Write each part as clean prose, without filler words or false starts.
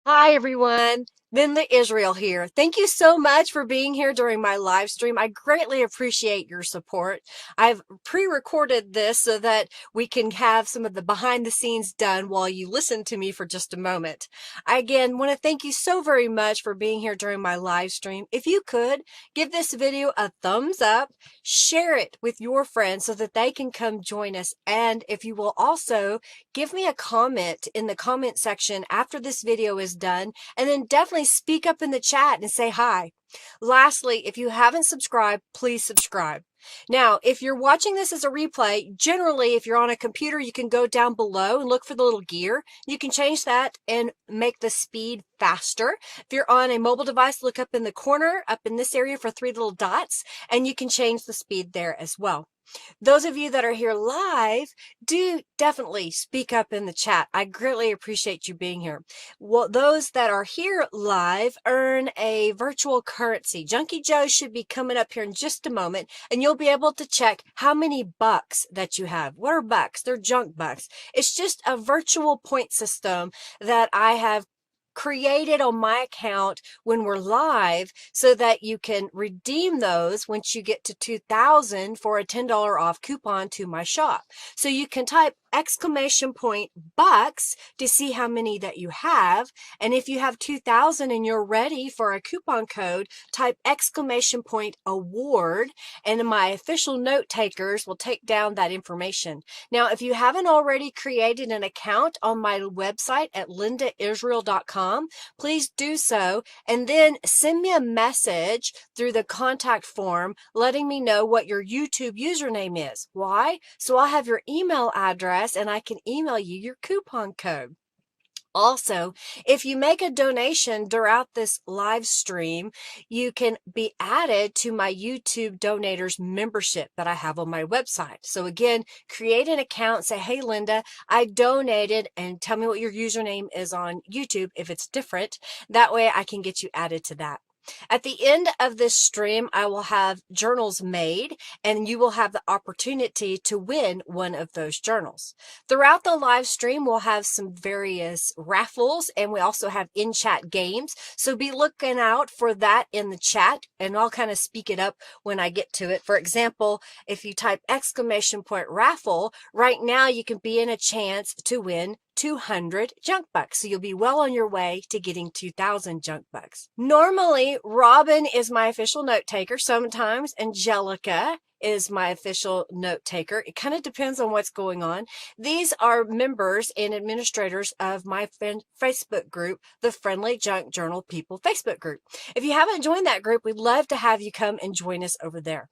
Hi everyone, Linda Israel here. Thank you so much for being here during my live stream. I greatly appreciate your support. I've pre-recorded this so that we can have some of the behind the scenes done while you listen to me for just a moment. I again want to thank you so very much for being here during my live stream. If you could, give this video a thumbs up, share it with your friends so that they can come join us. And if you will also give me a comment in the comment section after this video is done, and then definitely speak up in the chat and say hi. Lastly, if you haven't subscribed, please subscribe. Now, if you're watching this as a replay, generally, if you're on a computer, you can go down below and look for the little gear. You can change that and make the speed faster. If you're on a mobile device, look up in the corner, up in this area for 3 little dots, and you can change the speed there as well. Those of you that are here live, do definitely speak up in the chat. I greatly appreciate you being here. Well, those that are here live earn a virtual currency. Junkie Joe should be coming up here in just a moment, and you'll be able to check how many bucks that you have. What are bucks? They're junk bucks. It's just a virtual point system that I have created on my account when we're live so that you can redeem those once you get to 2,000 for a $10 off coupon to my shop. So you can type exclamation point bucks to see how many that you have. And if you have 2,000 and you're ready for a coupon code, type exclamation point award, and my official note takers will take down that information. Now, if you haven't already created an account on my website at lindaisrael.com, please do so, and then send me a message through the contact form letting me know what your YouTube username is. Why? So I'll have your email address and I can email you your coupon code. Also, if you make a donation throughout this live stream, you can be added to my YouTube donators membership that I have on my website. So again, create an account, say, hey, Linda, I donated, and tell me what your username is on YouTube if it's different. That way I can get you added to that. At the end of this stream, I will have journals made, and you will have the opportunity to win one of those journals. Throughout the live stream, we'll have some various raffles, and we also have in-chat games. So be looking out for that in the chat, and I'll kind of speak it up when I get to it. For example, if you type exclamation point raffle, right now you can be in a chance to win 200 junk bucks. So you'll be well on your way to getting 2,000 junk bucks. Normally, Robin is my official note taker. Sometimes Angelica is my official note taker. It kind of depends on what's going on. These are members and administrators of my Facebook group, the Friendly Junk Journal People Facebook group. If you haven't joined that group, we'd love to have you come and join us over there.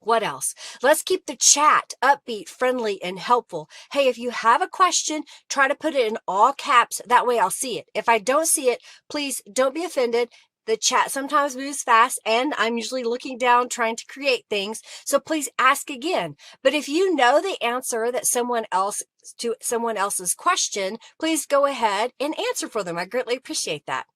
What else? Let's keep the chat upbeat, friendly, and helpful. Hey, if you have a question, try to put it in all caps. That way I'll see it. If I don't see it, please don't be offended. The chat sometimes moves fast, and I'm usually looking down trying to create things. So please ask again. But if you know the answer that someone else's question, please go ahead and answer for them. I greatly appreciate that.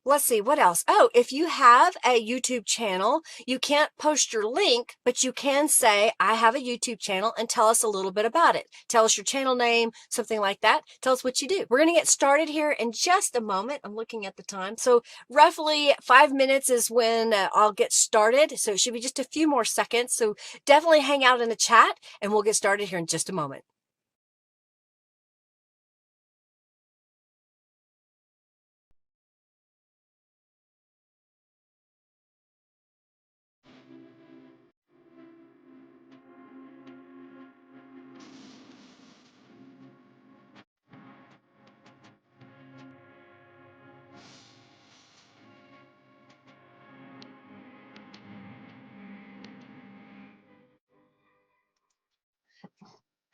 Let's see, what else? Oh, if you have a YouTube channel, you can't post your link, but you can say, I have a YouTube channel, and tell us a little bit about it. Tell us your channel name, something like that. Tell us what you do. We're going to get started here in just a moment. I'm looking at the time. So roughly 5 minutes is when I'll get started. So it should be just a few more seconds. So definitely hang out in the chat, and we'll get started here in just a moment.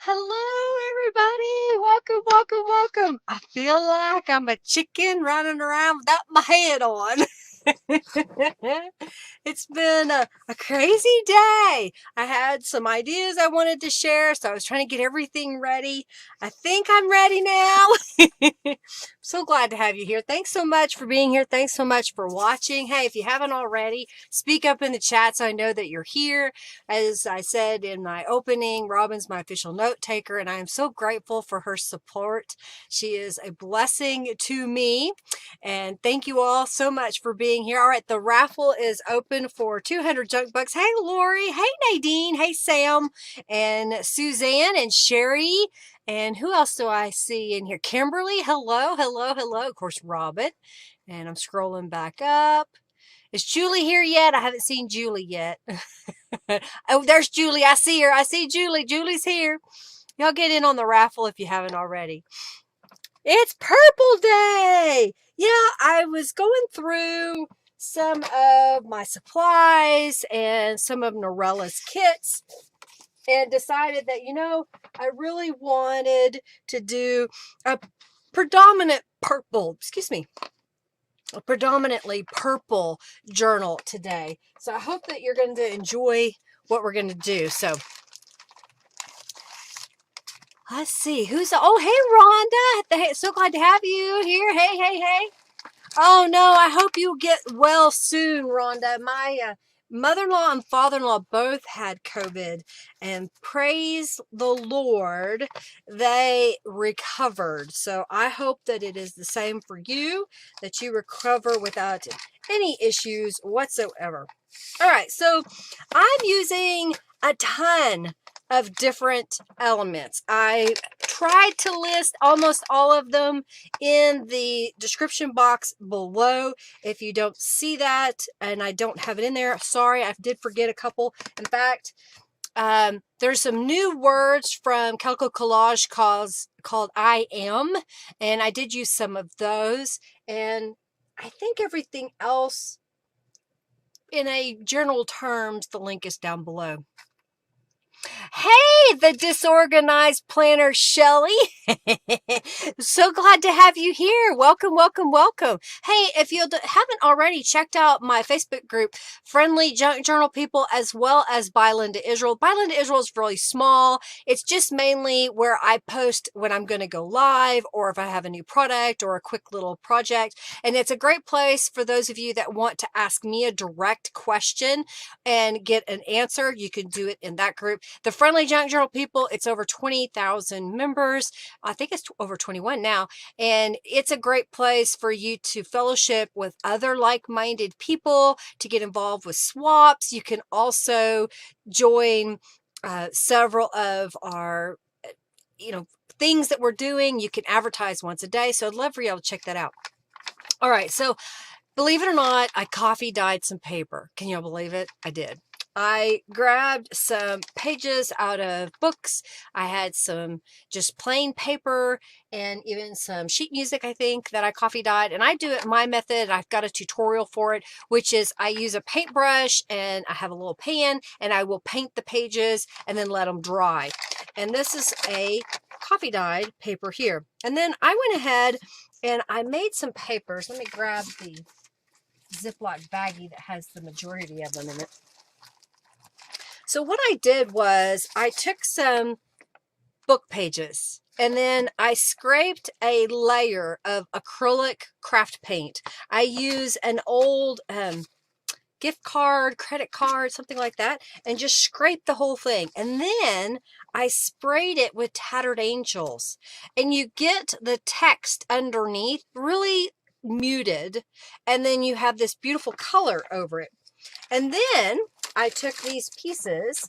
Hello, everybody. Welcome, welcome, welcome. I feel like I'm a chicken running around without my head on. It's been a crazy day. I had some ideas I wanted to share, so I was trying to get everything ready. I think I'm ready now. I'm so glad to have you here. Thanks so much for being here. Thanks so much for watching. Hey, if you haven't already, speak up in the chat so I know that you're here. As I said in my opening, Robin's my official note taker, and I am so grateful for her support. She is a blessing to me. And thank you all so much for being here. All right, the raffle is open for 200 junk bucks. Hey, Lori. Hey, Nadine. Hey, Sam. And Suzanne and Sherry. And who else do I see in here? Kimberly. Hello, hello, hello. Of course, Robin. And I'm scrolling back up. Is Julie here yet? I haven't seen Julie yet. Oh, there's Julie. I see her. I see Julie. Julie's here. Y'all get in on the raffle if you haven't already. It's Purple Day! Yeah, I was going through some of my supplies and some of Norella's kits and decided that, you know, I really wanted to do a predominantly purple journal today. So I hope that you're going to enjoy what we're going to do. So let's see who's, oh, hey, Rhonda. So glad to have you here. Hey, hey, hey. Oh no, I hope you get well soon, Rhonda. My mother-in-law and father-in-law both had COVID, and praise the Lord, they recovered. So I hope that it is the same for you, that you recover without any issues whatsoever. All right, so I'm using a ton of different elements. I tried to list almost all of them in the description box below. If you don't see that and I don't have it in there, sorry, I did forget a couple. In fact, there's some new words from Calico Collage called I am, and I did use some of those, and I think everything else in a general terms, the link is down below. Hey, the disorganized planner, Shelly. So glad to have you here. Welcome, welcome, welcome. Hey, if you haven't already checked out my Facebook group, Friendly Junk Journal People, as well as By Linda Israel. By Linda Israel is really small. It's just mainly where I post when I'm going to go live or if I have a new product or a quick little project. And it's a great place for those of you that want to ask me a direct question and get an answer. You can do it in that group. The Friendly Junk Journal People, it's over 20,000 members. I think it's over 21 now. And it's a great place for you to fellowship with other like-minded people, to get involved with swaps. You can also join several of our, things that we're doing. You can advertise once a day. So I'd love for y'all to check that out. All right. So believe it or not, I coffee dyed some paper. Can y'all believe it? I did. I grabbed some pages out of books. I had some just plain paper and even some sheet music, I think, that I coffee dyed. And I do it my method. I've got a tutorial for it, which is I use a paintbrush and I have a little pan and I will paint the pages and then let them dry. And this is a coffee dyed paper here. And then I went ahead and I made some papers. Let me grab the Ziploc baggie that has the majority of them in it. So what I did was I took some book pages and then I scraped a layer of acrylic craft paint. I use an old gift card, credit card, something like that, and just scraped the whole thing. And then I sprayed it with Tattered Angels. And you get the text underneath really muted, and then you have this beautiful color over it. And then I took these pieces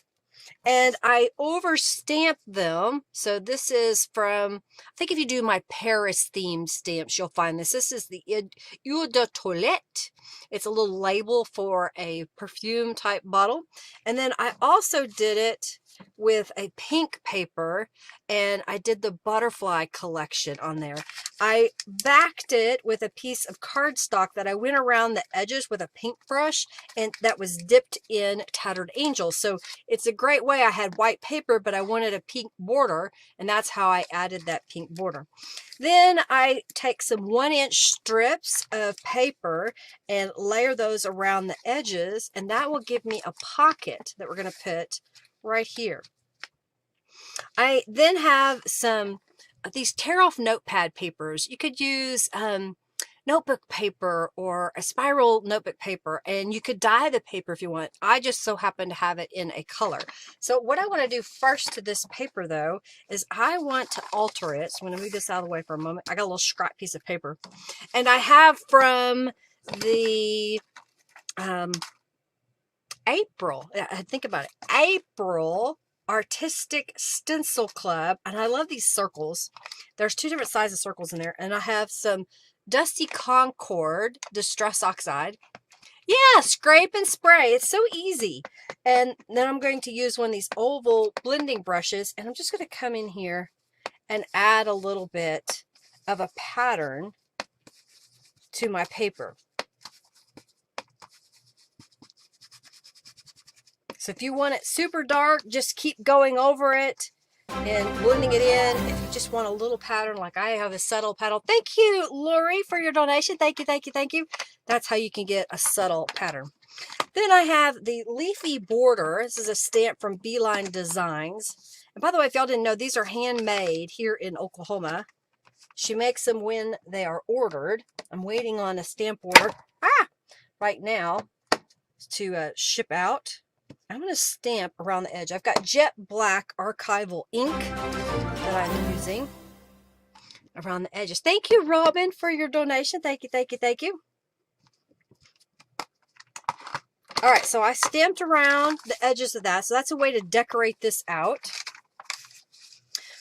and I overstamped them. So this is from, I think if you do my Paris themed stamps, you'll find this. This is the Eau de Toilette. It's a little label for a perfume type bottle. And then I also did it with a pink paper, and I did the butterfly collection on there. I backed it with a piece of cardstock that I went around the edges with a paintbrush, and that was dipped in Tattered Angels. So it's a great way. I had white paper, but I wanted a pink border, and that's how I added that pink border. Then I take some 1-inch strips of paper and layer those around the edges, and that will give me a pocket that we're going to put right here. I then have some of these tear off notepad papers. You could use notebook paper or a spiral notebook paper, and you could dye the paper if you want. I just so happen to have it in a color. So what I want to do first to this paper though is I want to alter it. So I'm going to move this out of the way for a moment. I got a little scrap piece of paper, and I have from the April, think about it, April Artistic Stencil Club, and I love these circles. There's 2 different sizes of circles in there, and I have some Dusty Concord Distress Oxide. Yeah, scrape and spray. It's so easy. And then I'm going to use one of these oval blending brushes, and I'm just going to come in here and add a little bit of a pattern to my paper. So if you want it super dark, just keep going over it and blending it in. If you just want a little pattern, like I have a subtle pattern. Thank you, Lori, for your donation. Thank you, thank you, thank you. That's how you can get a subtle pattern. Then I have the leafy border. This is a stamp from Beeline Designs. And by the way, if y'all didn't know, these are handmade here in Oklahoma. She makes them when they are ordered. I'm waiting on a stamp order right now to ship out. I'm going to stamp around the edge. I've got jet black archival ink that I'm using around the edges. Thank you, Robin, for your donation. Thank you, thank you, thank you. All right, so I stamped around the edges of that. So that's a way to decorate this out.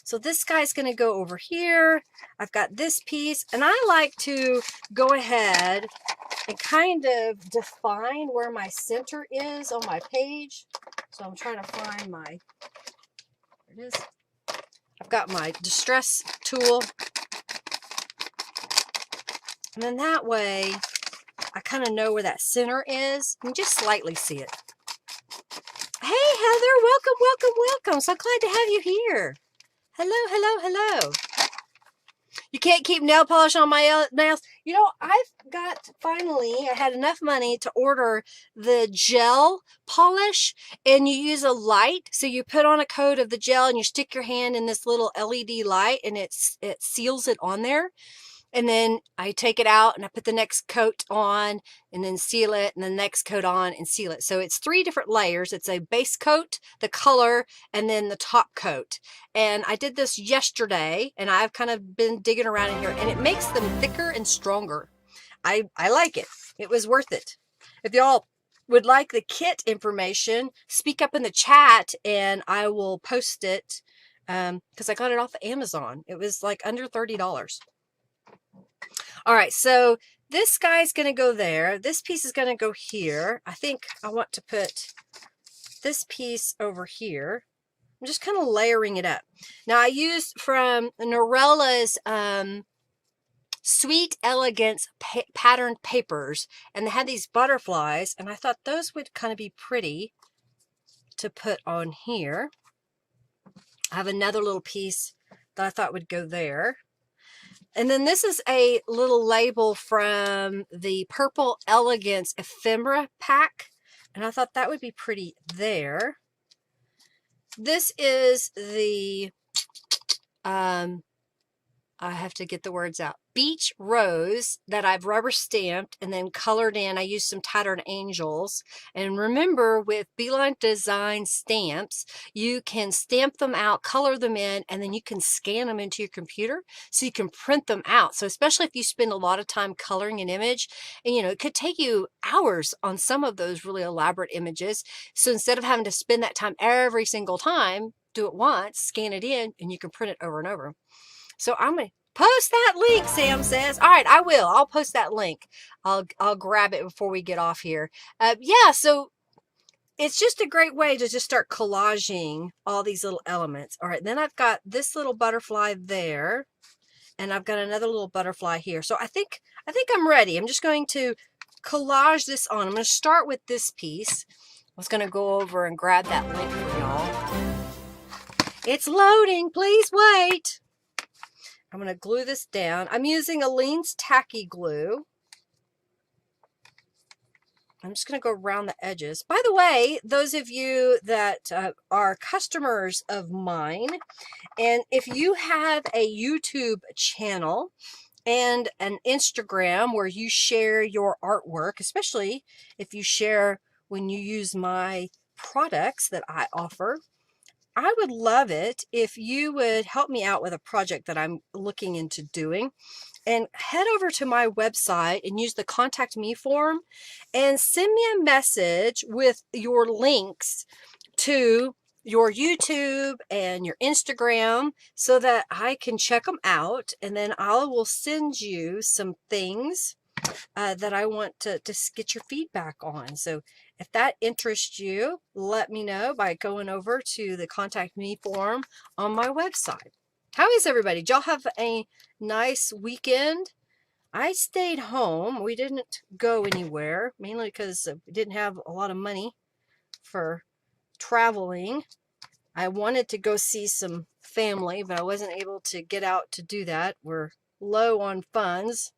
So this guy's going to go over here. I've got this piece, and I like to go ahead and kind of define where my center is on my page. So I'm trying to find my, there it is. I've got my distress tool. And then that way, I kind of know where that center is. You can just slightly see it. Hey, Heather, welcome, welcome, welcome. So glad to have you here. Hello, hello, hello. You can't keep nail polish on my nails. You know, I've got, finally, I had enough money to order the gel polish, and you use a light. So you put on a coat of the gel and you stick your hand in this little LED light, and it seals it on there. And then I take it out and I put the next coat on and then seal it, and the next coat on and seal it. So it's 3 different layers. It's a base coat, the color, and then the top coat. And I did this yesterday, and I've kind of been digging around in here, and it makes them thicker and stronger. I like it. It was worth it. If y'all would like the kit information, speak up in the chat and I will post it, because I got it off of Amazon. It was like under $30. All right, so this guy's going to go there. This piece is going to go here. I think I want to put this piece over here. I'm just kind of layering it up. Now, I used from Norella's Sweet Elegance patterned papers, and they had these butterflies, and I thought those would kind of be pretty to put on here. I have another little piece that I thought would go there. And then this is a little label from the Purple Elegance Ephemera pack, and I thought that would be pretty there. This is the, I have to get the words out, Beach Rose that I've rubber stamped and then colored in. I used some Tattered Angels. And remember, with Beeline Design stamps, you can stamp them out, color them in, and then you can scan them into your computer so you can print them out. So especially if you spend a lot of time coloring an image, and you know, it could take you hours on some of those really elaborate images. So instead of having to spend that time every single time, do it once, scan it in, and you can print it over and over. So I'm going to post that link, Sam says. All right, I will. I'll post that link. I'll grab it before we get off here. Yeah, so it's just a great way to just start collaging all these little elements. All right, then I've got this little butterfly there, and I've got another little butterfly here. So I think I'm ready. I'm just going to collage this on. I'm going to start with this piece. I was going to go over and grab that link for y'all. It's loading. Please wait. I'm going to glue this down. I'm using Aleene's Tacky Glue. I'm just going to go around the edges. By the way, those of you that are customers of mine, and if you have a YouTube channel and an Instagram where you share your artwork, especially if you share when you use my products that I offer, I would love it if you would help me out with a project that I'm looking into doing. And head over to my website and use the contact me form and send me a message with your links to your YouTube and your Instagram so that I can check them out, and then I will send you some things that I want to get your feedback on. So if that interests you, let me know by going over to the contact me form on my website. How is everybody? Did y'all have a nice weekend? I stayed home. We didn't go anywhere, mainly because we didn't have a lot of money for traveling. I wanted to go see some family, but I wasn't able to get out to do that. We're low on funds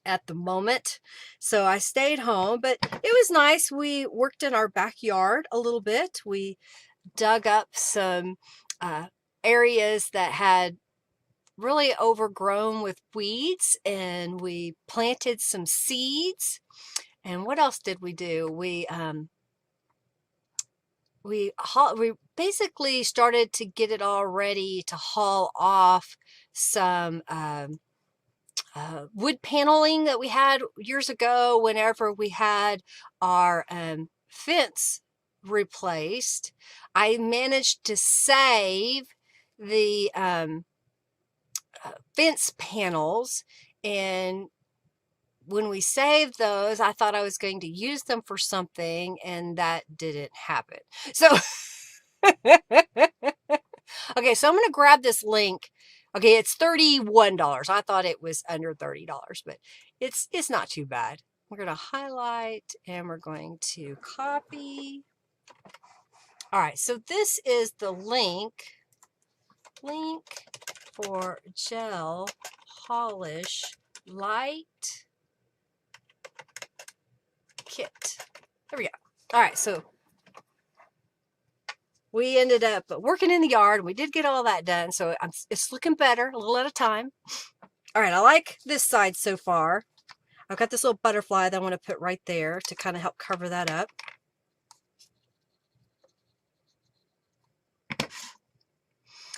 at the moment, so I stayed home, but it was nice. We worked in our backyard a little bit. We dug up some areas that had really overgrown with weeds, and we planted some seeds. And what else did we do? We basically started to get it all ready to haul off some wood paneling that we had years ago whenever we had our fence replaced. I managed to save the fence panels, and when we saved those, I thought I was going to use them for something, and that didn't happen. So okay, so I'm going to grab this link. Okay, it's $31. I thought it was under $30, but it's not too bad. We're going to highlight and we're going to copy. All right, so this is the link for gel polish light kit. There we go. All right, so we ended up working in the yard. We did get all that done, so it's looking better, a little at a time. All right, I like this side so far. I've got this little butterfly that I want to put right there to kind of help cover that up.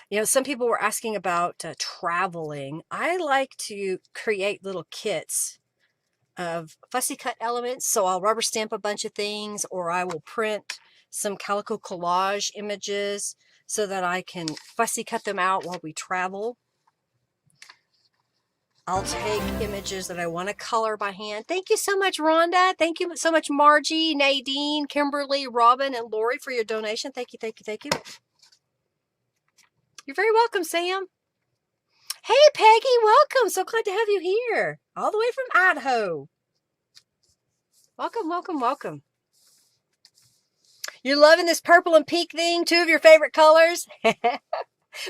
You know, some people were asking about traveling. I like to create little kits of fussy cut elements. So I'll rubber stamp a bunch of things, or I will print some Calico Collage images so that I can fussy cut them out while we travel. I'll take images that I want to color by hand. Thank you so much, Rhonda. Thank you so much, Margie, Nadine, Kimberly, Robin, and Lori for your donation. Thank you, thank you, thank you. You're very welcome, Sam. Hey, Peggy, welcome. So glad to have you here. All the way from Idaho. Welcome, welcome, welcome. You're loving this purple and pink thing? Two of your favorite colors?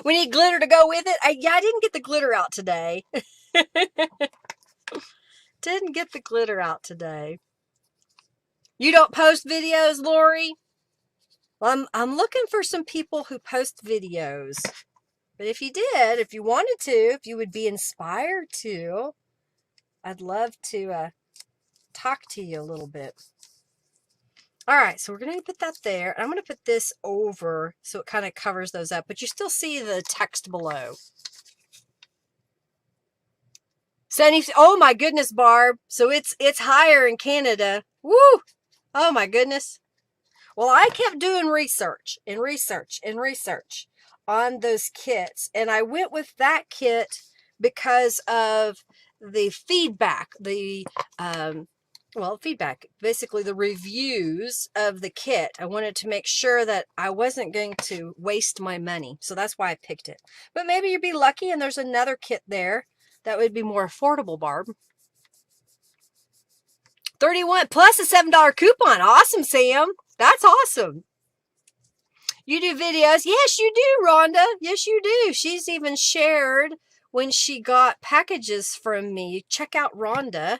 We need glitter to go with it. Yeah, I didn't get the glitter out today. Didn't get the glitter out today. You don't post videos, Lori? Well, I'm looking for some people who post videos. But if you did, if you wanted to, if you would be inspired to, I'd love to talk to you a little bit. All right, so we're going to put that there. I'm going to put this over so it kind of covers those up, but you still see the text below. Oh my goodness, Barb. So it's higher in Canada. Woo! Oh my goodness. Well, I kept doing research and research and research on those kits, and I went with that kit because of the feedback, the well, feedback, basically the reviews of the kit. I wanted to make sure that I wasn't going to waste my money. So that's why I picked it. But maybe you'd be lucky and there's another kit there that would be more affordable, Barb. 31 plus a $7 coupon. Awesome, Sam. That's awesome. You do videos? Yes, you do, Rhonda. Yes, you do. She's even shared when she got packages from me. Check out Rhonda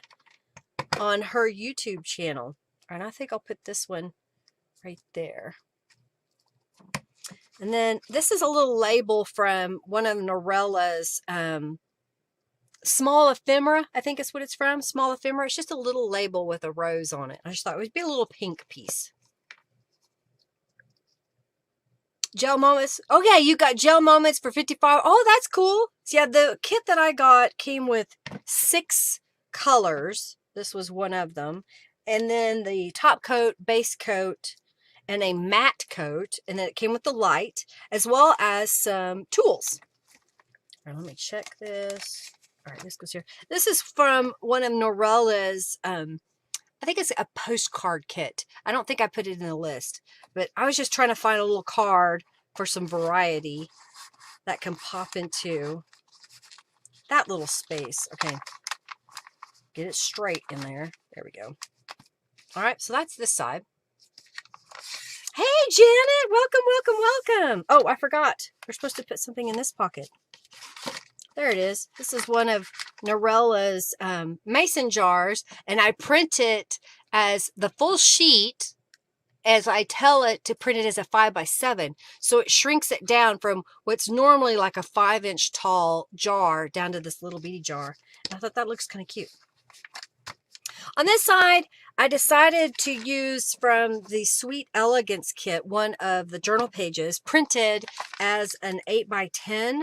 on her YouTube channel. And I think I'll put this one right there. And then this is a little label from one of Norella's small ephemera. I think it's what it's from. Small ephemera. It's just a little label with a rose on it. I just thought it would be a little pink piece. Gel Moments. Oh yeah, you got Gel Moments for $55. Oh, that's cool. So yeah, the kit that I got came with 6 colors. This was one of them. And then the top coat, base coat, and a matte coat. And then it came with the light, as well as some tools. All right, let me check this. All right, this goes here. This is from one of Norella's, I think it's a postcard kit. I don't think I put it in the list, but I was just trying to find a little card for some variety that can pop into that little space. Okay, get it straight in there. There we go. All right, so that's this side. Hey, Janet, welcome, welcome, welcome. Oh, I forgot. We're supposed to put something in this pocket. There it is. This is one of Norella's mason jars, and I print it as the full sheet as I tell it to print it as a 5x7. So it shrinks it down from what's normally like a 5-inch tall jar down to this little bitty jar. And I thought that looks kind of cute. On this side, I decided to use from the Sweet Elegance kit, one of the journal pages, printed as an 8x10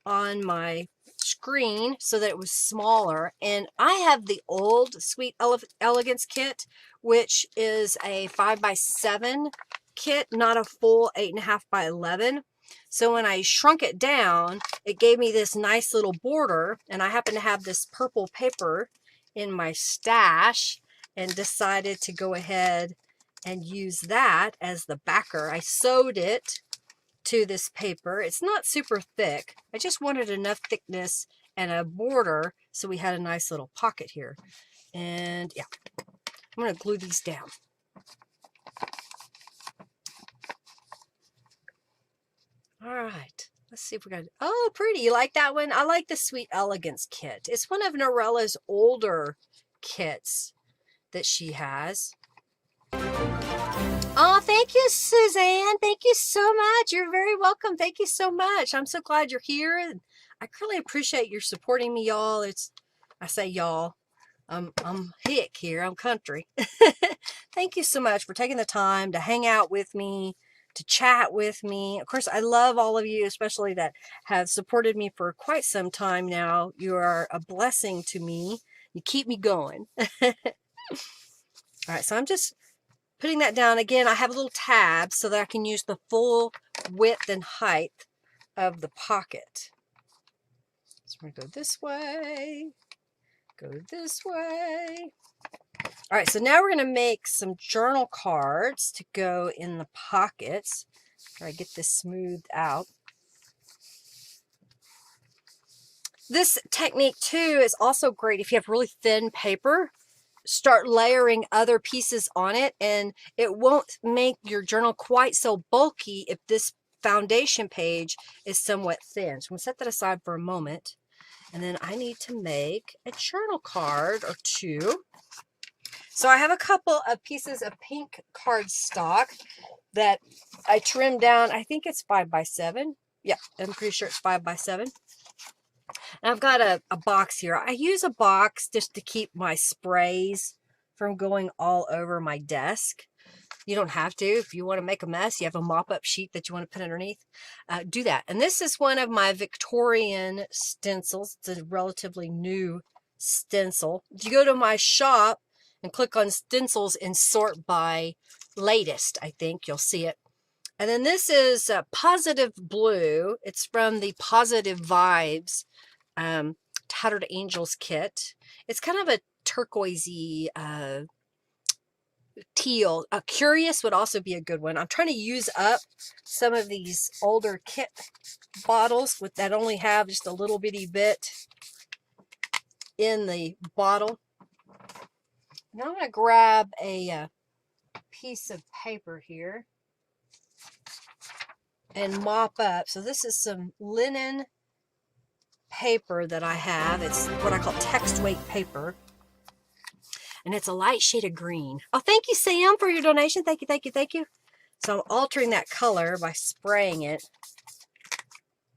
on my screen so that it was smaller. And I have the old Sweet Elegance kit, which is a 5x7 kit, not a full 8.5x11. So when I shrunk it down, it gave me this nice little border, and I happen to have this purple paper in my stash and decided to go ahead and use that as the backer. I sewed it to this paper. It's not super thick. I just wanted enough thickness and a border so we had a nice little pocket here. And yeah, I'm going to glue these down. All right, let's see if we got, oh, pretty. You like that one? I like the Sweet Elegance kit. It's one of Norella's older kits that she has. Oh, thank you, Suzanne. Thank you so much. You're very welcome. Thank you so much. I'm so glad you're here. I really appreciate your supporting me, y'all. I say y'all. I'm hick here. I'm country. Thank you so much for taking the time to hang out with me, to chat with me. Of course, I love all of you, especially that have supported me for quite some time now. You are a blessing to me. You keep me going. All right, so I'm just putting that down. Again, I have a little tab so that I can use the full width and height of the pocket. So we're going to go this way, go this way. All right, so now we're going to make some journal cards to go in the pockets. Try to get this smoothed out. This technique too is also great if you have really thin paper. Start layering other pieces on it, and it won't make your journal quite so bulky if this foundation page is somewhat thin. So I'm going to set that aside for a moment, and then I need to make a journal card or two. So I have a couple of pieces of pink cardstock that I trimmed down. I think it's 5x7. Yeah, I'm pretty sure it's 5x7. And I've got a box here. I use a box just to keep my sprays from going all over my desk. You don't have to. If you want to make a mess, you have a mop-up sheet that you want to put underneath, do that. And this is one of my Victorian stencils. It's a relatively new stencil. If you go to my shop and click on stencils and sort by latest, I think you'll see it. And then this is Positive Blue. It's from the Positive Vibes Tattered Angels kit. It's kind of a turquoisey, teal. Curious would also be a good one. I'm trying to use up some of these older kit bottles that only have just a little bitty bit in the bottle. Now I'm going to grab a piece of paper here and mop up. So this is some linen paper that I have. It's what I call text weight paper. And it's a light shade of green. Oh, thank you, Sam, for your donation. Thank you, thank you, thank you. So I'm altering that color by spraying it.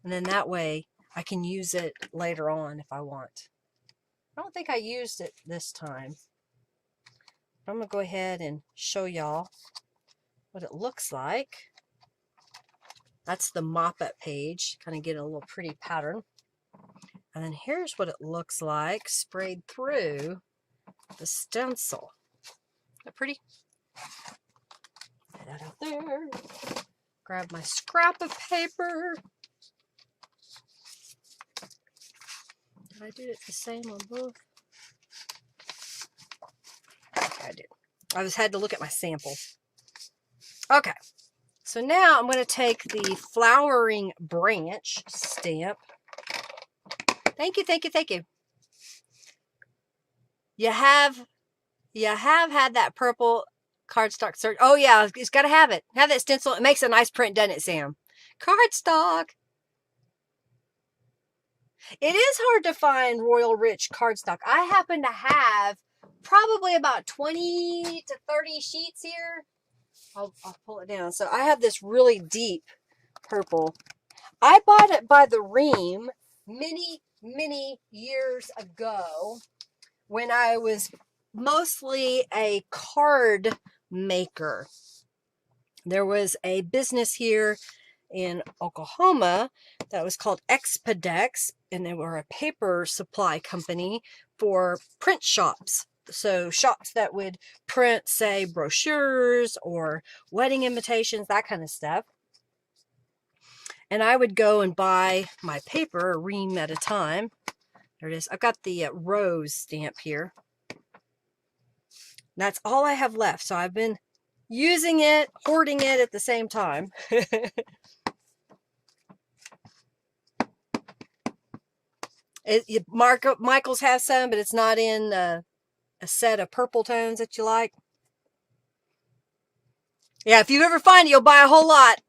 And then that way I can use it later on if I want. I don't think I used it this time. I'm going to go ahead and show y'all what it looks like. That's the mop-up page. Kind of get a little pretty pattern. And then here's what it looks like sprayed through the stencil. Isn't that pretty? Put that out there. Grab my scrap of paper. Did I do it the same on both? Okay, I did. I just had to look at my sample. Okay. So now I'm going to take the flowering branch stamp. Thank you, thank you, thank you. You have had that purple cardstock search. Oh yeah, it's got to have it. Have that stencil. It makes a nice print, doesn't it, Sam? Cardstock. It is hard to find Royal Rich cardstock. I happen to have probably about 20 to 30 sheets here. I'll pull it down. So I have this really deep purple. I bought it by the ream many years ago when I was mostly a card maker. There was a business here in Oklahoma that was called Expedex, and they were a paper supply company for print shops. So shops that would print, say, brochures or wedding invitations, that kind of stuff. And I would go and buy my paper a ream at a time. There it is. I've got the rose stamp here. That's all I have left. So I've been using it, hoarding it at the same time. Michael's has some, but it's not in a set of purple tones that you like. Yeah, if you ever find it, you'll buy a whole lot.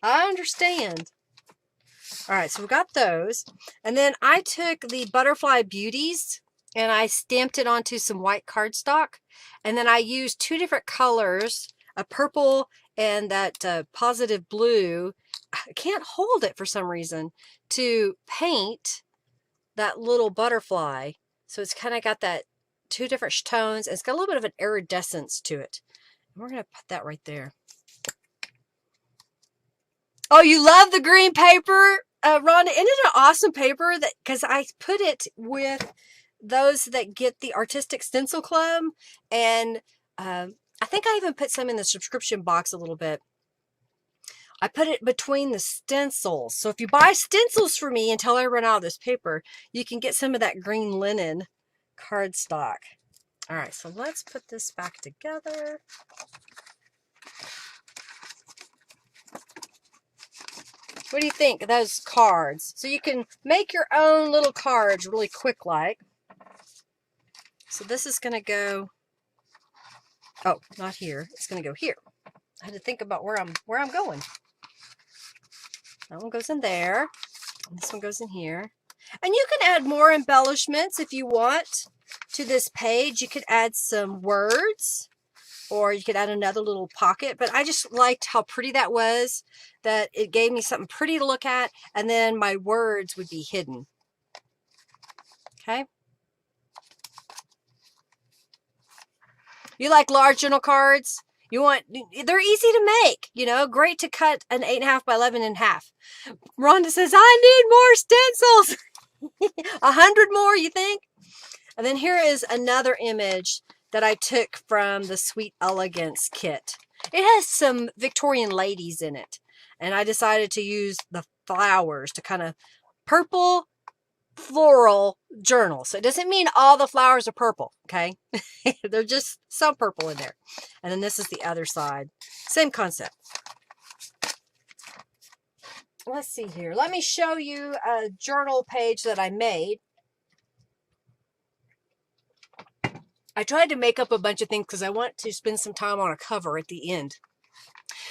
I understand. All right, so we got those. And then I took the Butterfly Beauties and I stamped it onto some white cardstock. And then I used two different colors, a purple and that positive blue. I can't hold it for some reason, to paint that little butterfly. So it's kind of got that two different tones. And it's got a little bit of an iridescence to it. And we're going to put that right there. Oh, you love the green paper, Rhonda? Isn't it an awesome paper? That because I put it with those that get the Artistic Stencil Club, and I think I even put some in the subscription box a little bit. I put it between the stencils. So if you buy stencils for me until I run out of this paper, you can get some of that green linen cardstock. All right, so let's put this back together. What do you think of those cards? So you can make your own little cards really quick like. So this is going to go, oh, not here. It's going to go here. I had to think about where I'm going. That one goes in there. And this one goes in here. And you can add more embellishments if you want to this page. You could add some words, or you could add another little pocket. But I just liked how pretty that was, that it gave me something pretty to look at, and then my words would be hidden. Okay. You like large journal cards? They're easy to make, you know, great to cut an 8.5 by 11 in half. Rhonda says, I need more stencils. 100 more, you think? And then here is another image that I took from the Sweet Elegance kit. It has some Victorian ladies in it. And I decided to use the flowers to kind of purple floral journal. So it doesn't mean all the flowers are purple, okay? They're just some purple in there. And then this is the other side. Same concept. Let's see here. Let me show you a journal page that I made. I tried to make up a bunch of things because I want to spend some time on a cover at the end.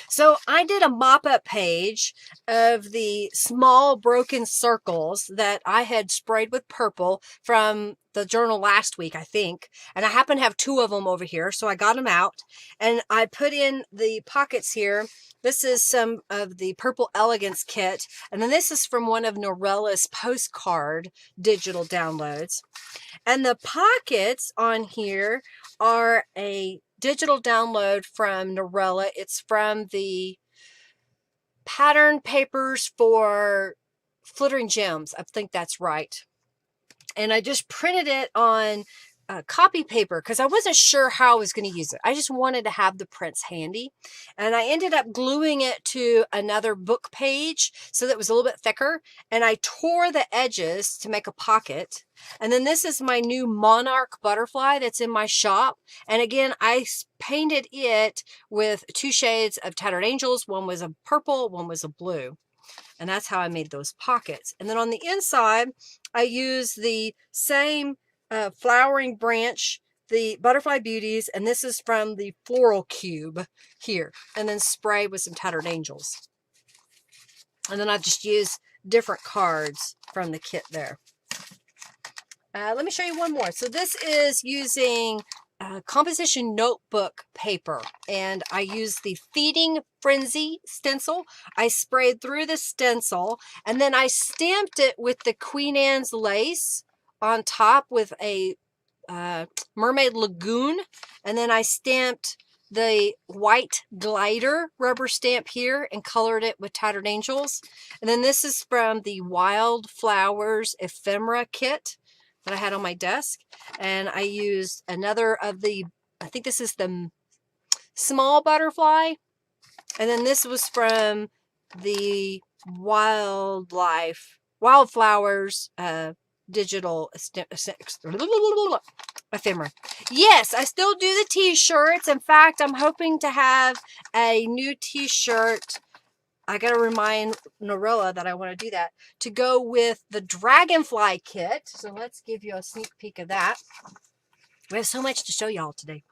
So I did a mop-up page of the small broken circles that I had sprayed with purple from the journal last week, I think. And I happen to have 2 of them over here, so I got them out. And I put in the pockets here. This is some of the Purple Elegance kit. And then this is from one of Norella's postcard digital downloads. And the pockets on here are a digital download from Norella. It's from the pattern papers for Flittering Gems. I think that's right. And I just printed it on copy paper because I wasn't sure how I was going to use it. I just wanted to have the prints handy. And I ended up gluing it to another book page so that it was a little bit thicker. And I tore the edges to make a pocket. And then this is my new Monarch butterfly that's in my shop. And again, I painted it with 2 shades of Tattered Angels. One was a purple, one was a blue. And that's how I made those pockets. And then on the inside, I used the same flowering branch, the Butterfly Beauties, and this is from the Floral Cube here. And then spray with some Tattered Angels. And then I just used different cards from the kit there. Let me show you one more. So this is using composition notebook paper, and I used the Feeding Frenzy stencil. I sprayed through the stencil, and then I stamped it with the Queen Anne's lace on top with a Mermaid Lagoon, and then I stamped the white glider rubber stamp here and colored it with Tattered Angels. And then this is from the Wildflowers Ephemera kit that I had on my desk, and I used another of the, I think this is the small butterfly, and then this was from the Wildflowers digital ephemera. Yes, I still do the t-shirts. In fact, I'm hoping to have a new t-shirt. I got to remind Norella that I want to do that, to go with the Dragonfly kit. So let's give you a sneak peek of that. We have so much to show y'all today.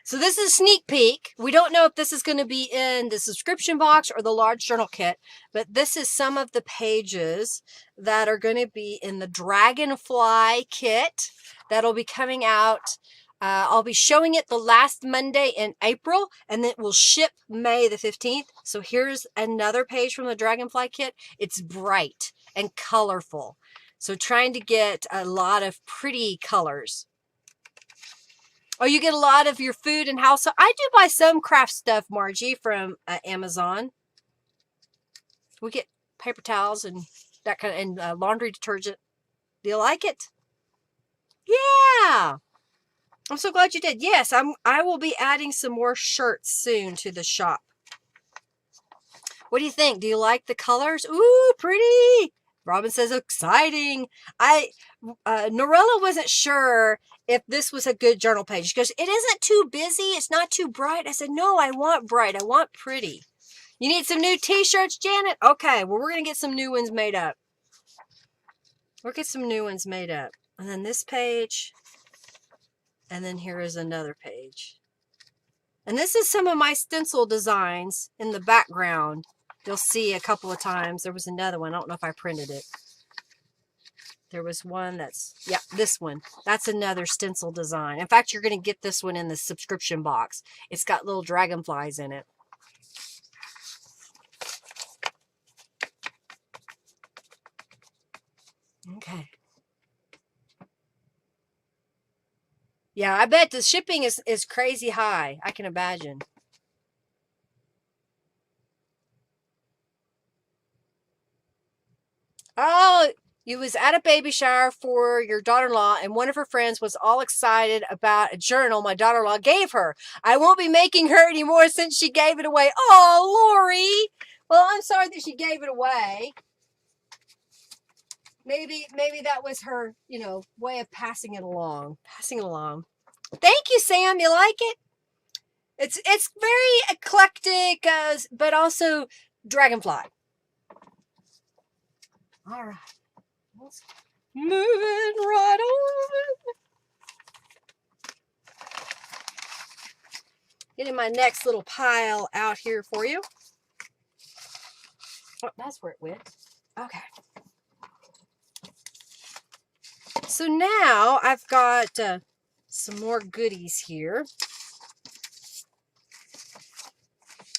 So this is a sneak peek. We don't know if this is going to be in the subscription box or the large journal kit, but this is some of the pages that are going to be in the Dragonfly kit that'll be coming out. I'll be showing it the last Monday in April, and it will ship May the 15th. So here's another page from the Dragonfly kit. It's bright and colorful. So trying to get a lot of pretty colors. Oh, you get a lot of your food and household. I do buy some craft stuff, Margie, from Amazon. We get paper towels and that kind of, and laundry detergent. Do you like it? Yeah. I'm so glad you did. Yes, I will be adding some more shirts soon to the shop. What do you think? Do you like the colors? Ooh, pretty. Robin says exciting. Norella wasn't sure if this was a good journal page. She goes, it isn't too busy. It's not too bright. I said, no, I want bright. I want pretty. You need some new t-shirts, Janet? Okay, well, we're going to get some new ones made up. We'll get some new ones made up. And then this page. And then here is another page. And this is some of my stencil designs in the background. You'll see a couple of times. There was another one. I don't know if I printed it. There was one that's, yeah, this one. That's another stencil design. In fact, you're going to get this one in the subscription box. It's got little dragonflies in it. Okay. Yeah, I bet the shipping is crazy high. I can imagine. Oh, you was at a baby shower for your daughter-in-law, and one of her friends was all excited about a journal my daughter-in-law gave her. I won't be making her anymore since she gave it away. Oh, Lori. Well, I'm sorry that she gave it away. Maybe that was her, you know, way of passing it along. Passing it along. Thank you, Sam. You like it? It's very eclectic, but also dragonfly. All right. Let's move it right on. Getting my next little pile out here for you. Oh, that's where it went. Okay. So now I've got some more goodies here.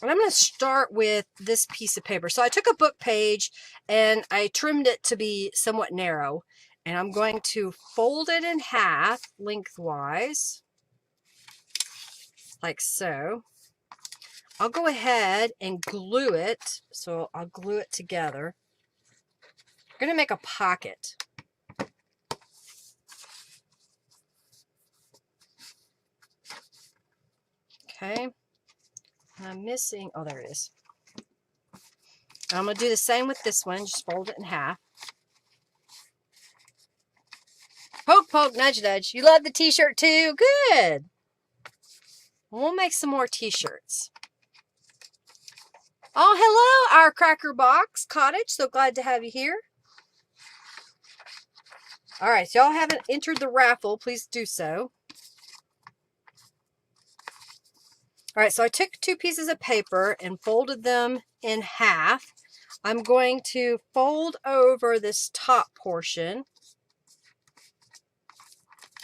And I'm going to start with this piece of paper. So I took a book page and I trimmed it to be somewhat narrow. And I'm going to fold it in half lengthwise, like so. I'll go ahead and glue it. So I'll glue it together. I'm going to make a pocket. Okay. I'm missing, oh, there it is. I'm going to do the same with this one. Just fold it in half. Poke, poke, nudge, nudge. You love the t-shirt too? Good. We'll make some more t-shirts. Oh, hello, our Cracker Box Cottage. So glad to have you here. All right, so y'all haven't entered the raffle. Please do so. All right, so I took 2 pieces of paper and folded them in half. I'm going to fold over this top portion.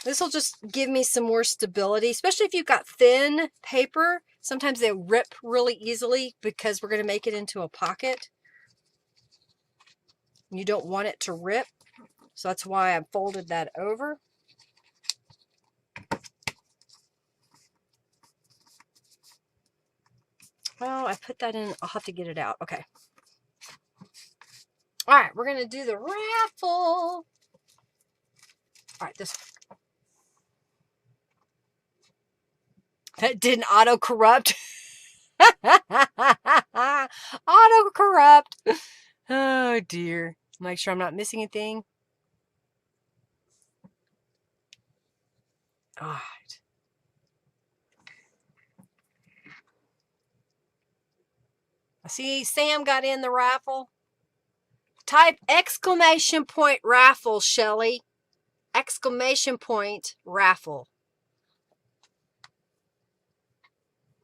This will just give me some more stability, especially if you've got thin paper. Sometimes they rip really easily because we're going to make it into a pocket. You don't want it to rip, so that's why I folded that over. Well, I put that in. I'll have to get it out. Okay. All right, we're going to do the raffle. All right, this. That didn't auto-corrupt. Auto-corrupt. Oh, dear. Make sure I'm not missing anything. All right. I see Sam got in the raffle. Type exclamation point raffle, Shelly. Exclamation point raffle.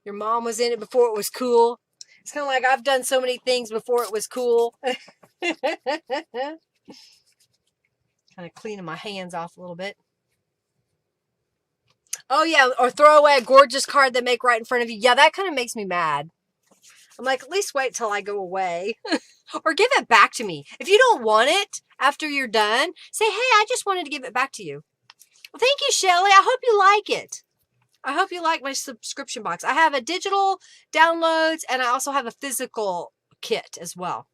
Your mom was in it before it was cool. It's kind of like I've done so many things before it was cool. Kind of cleaning my hands off a little bit. Oh, yeah, or throw away a gorgeous card they make right in front of you. Yeah, that kind of makes me mad. I'm like, at least wait till I go away. Or give it back to me. If you don't want it after you're done, say, hey, I just wanted to give it back to you. Well, thank you, Shelly. I hope you like it. I hope you like my subscription box. I have a digital downloads and I also have a physical kit as well.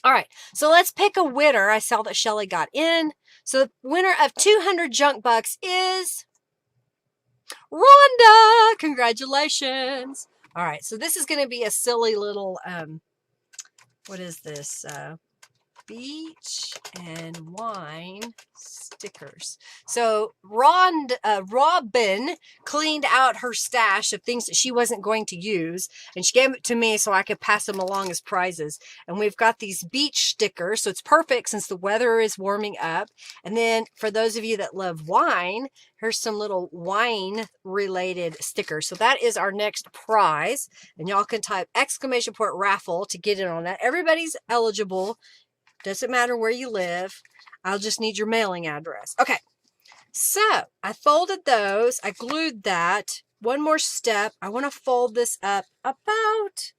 All right, so let's pick a winner. I saw that Shelly got in. So the winner of 200 junk bucks is Rhonda. Congratulations. All right, so this is going to be a silly little, what is this? Beach and wine stickers. So Robin cleaned out her stash of things that she wasn't going to use, and she gave it to me so I could pass them along as prizes. And we've got these beach stickers, so it's perfect since the weather is warming up. And then for those of you that love wine, here's some little wine related stickers. So that is our next prize, and y'all can type exclamation point raffle to get in on that. Everybody's eligible. Doesn't matter where you live. I'll just need your mailing address. Okay, so I folded those. I glued that. One more step. I want to fold this up about,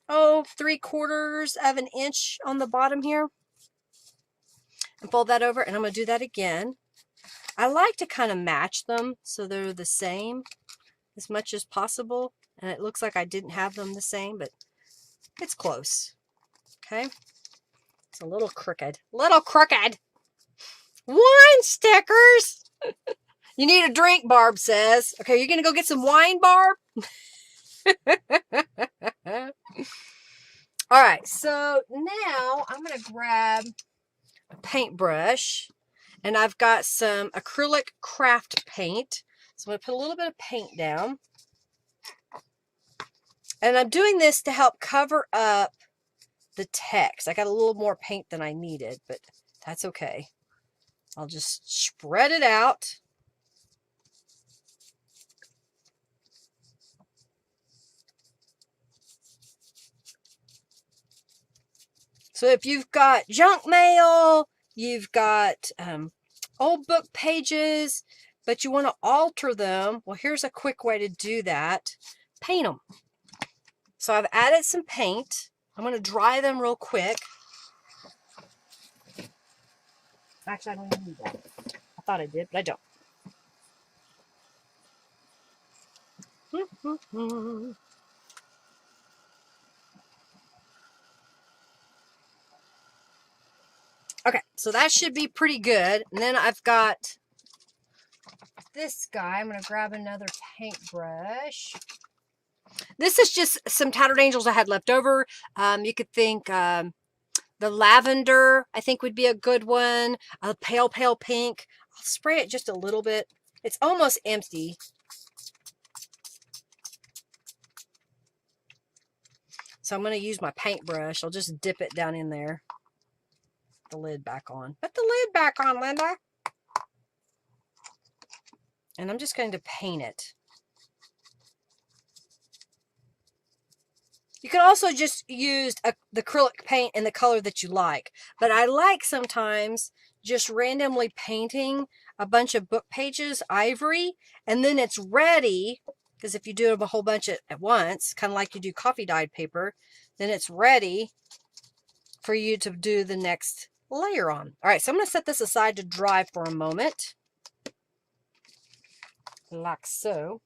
3/4 of an inch on the bottom here. And fold that over, and I'm going to do that again. I like to kind of match them so they're the same as much as possible. And it looks like I didn't have them the same, but it's close. Okay. It's a little crooked. Little crooked. Wine stickers. You need a drink, Barb says. Okay, you're going to go get some wine, Barb? All right, so now I'm going to grab a paintbrush, and I've got some acrylic craft paint. So I'm going to put a little bit of paint down. And I'm doing this to help cover up the text. I got a little more paint than I needed, but that's okay. I'll just spread it out. So if you've got junk mail, you've got old book pages, but you want to alter them, well, here's a quick way to do that. Paint them. So I've added some paint. I'm going to dry them real quick. Actually, I don't even need that. I thought I did, but I don't. Okay, so that should be pretty good. And then I've got this guy. I'm going to grab another paintbrush. This is just some Tattered Angels I had left over. You could think the lavender, I think, would be a good one. A pale, pale pink. I'll spray it just a little bit. It's almost empty. So I'm going to use my paintbrush. I'll just dip it down in there. The lid back on. Put the lid back on, Linda. And I'm just going to paint it. You can also just use the acrylic paint in the color that you like. But I like sometimes just randomly painting a bunch of book pages ivory, and then it's ready, because if you do a whole bunch at once, kind of like you do coffee dyed paper, then it's ready for you to do the next layer on. All right, so I'm going to set this aside to dry for a moment. Like so.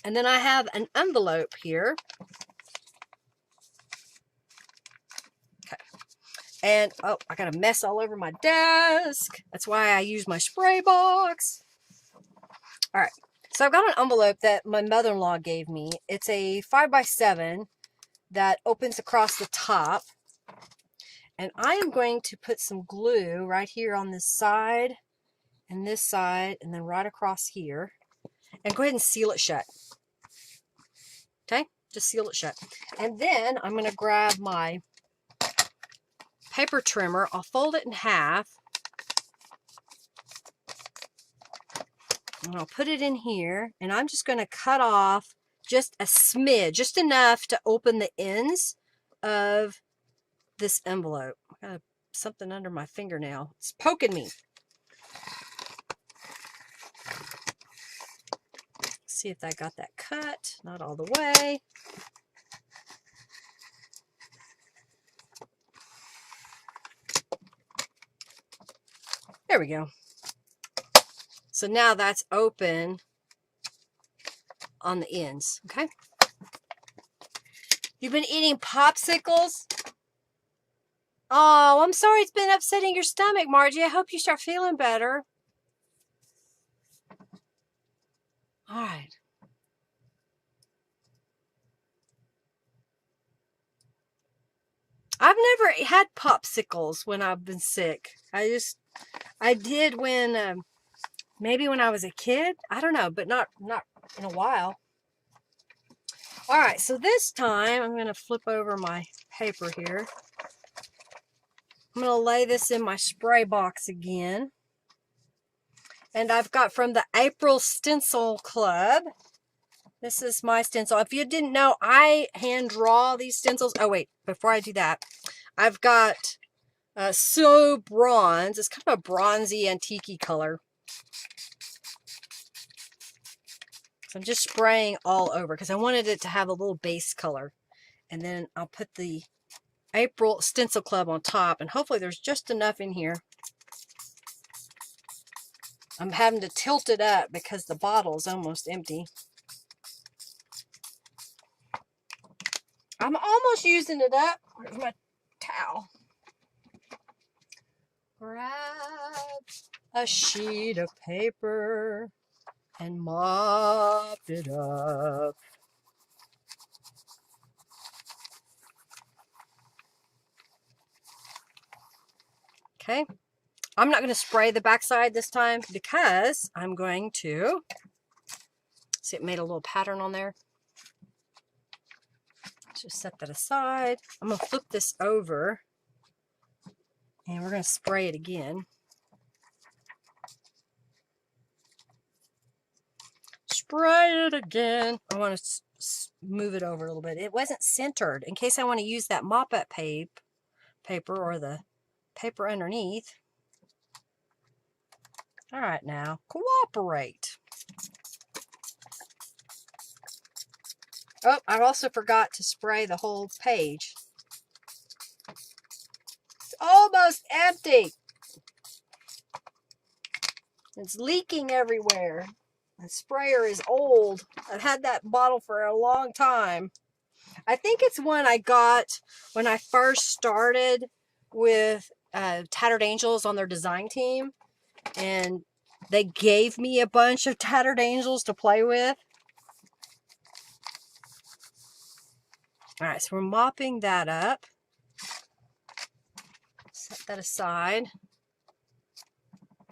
And then I have an envelope here. Okay. And, oh, I got a mess all over my desk. That's why I use my spray box. All right. So I've got an envelope that my mother-in-law gave me. It's a 5x7 that opens across the top. And I am going to put some glue right here on this side, and then right across here. And go ahead and seal it shut. Okay? Just seal it shut. And then I'm going to grab my paper trimmer. I'll fold it in half. And I'll put it in here. And I'm just going to cut off just a smidge, just enough to open the ends of this envelope. I got something under my fingernail. It's poking me. See if I got that cut. Not all the way. There we go. So now that's open on the ends. Okay. You've been eating popsicles? Oh, I'm sorry it's been upsetting your stomach, Margie. I hope you start feeling better. All right. I've never had popsicles when I've been sick. I did when, maybe when I was a kid. I don't know, but not in a while. All right, so this time I'm going to flip over my paper here. I'm going to lay this in my spray box again. And I've got from the April Stencil Club. This is my stencil. If you didn't know, I hand draw these stencils. Oh, wait, before I do that, I've got So Bronze. It's kind of a bronzy, antique-y color. So I'm just spraying all over because I wanted it to have a little base color. And then I'll put the April Stencil Club on top, and hopefully there's just enough in here. I'm having to tilt it up because the bottle is almost empty. I'm almost using it up. Where's my towel? Grab a sheet of paper and mop it up. Okay. I'm not going to spray the backside this time because I'm going to, see, it made a little pattern on there. Just set that aside. I'm going to flip this over and we're going to spray it again. Spray it again. I want to move it over a little bit. It wasn't centered in case I want to use that mop-up paper or the paper underneath. All right, now cooperate. Oh, I also forgot to spray the whole page. It's almost empty. It's leaking everywhere. The sprayer is old. I've had that bottle for a long time. I think it's one I got when I first started with Tattered Angels on their design team. And they gave me a bunch of Tattered Angels to play with. All right, so we're mopping that up. Set that aside.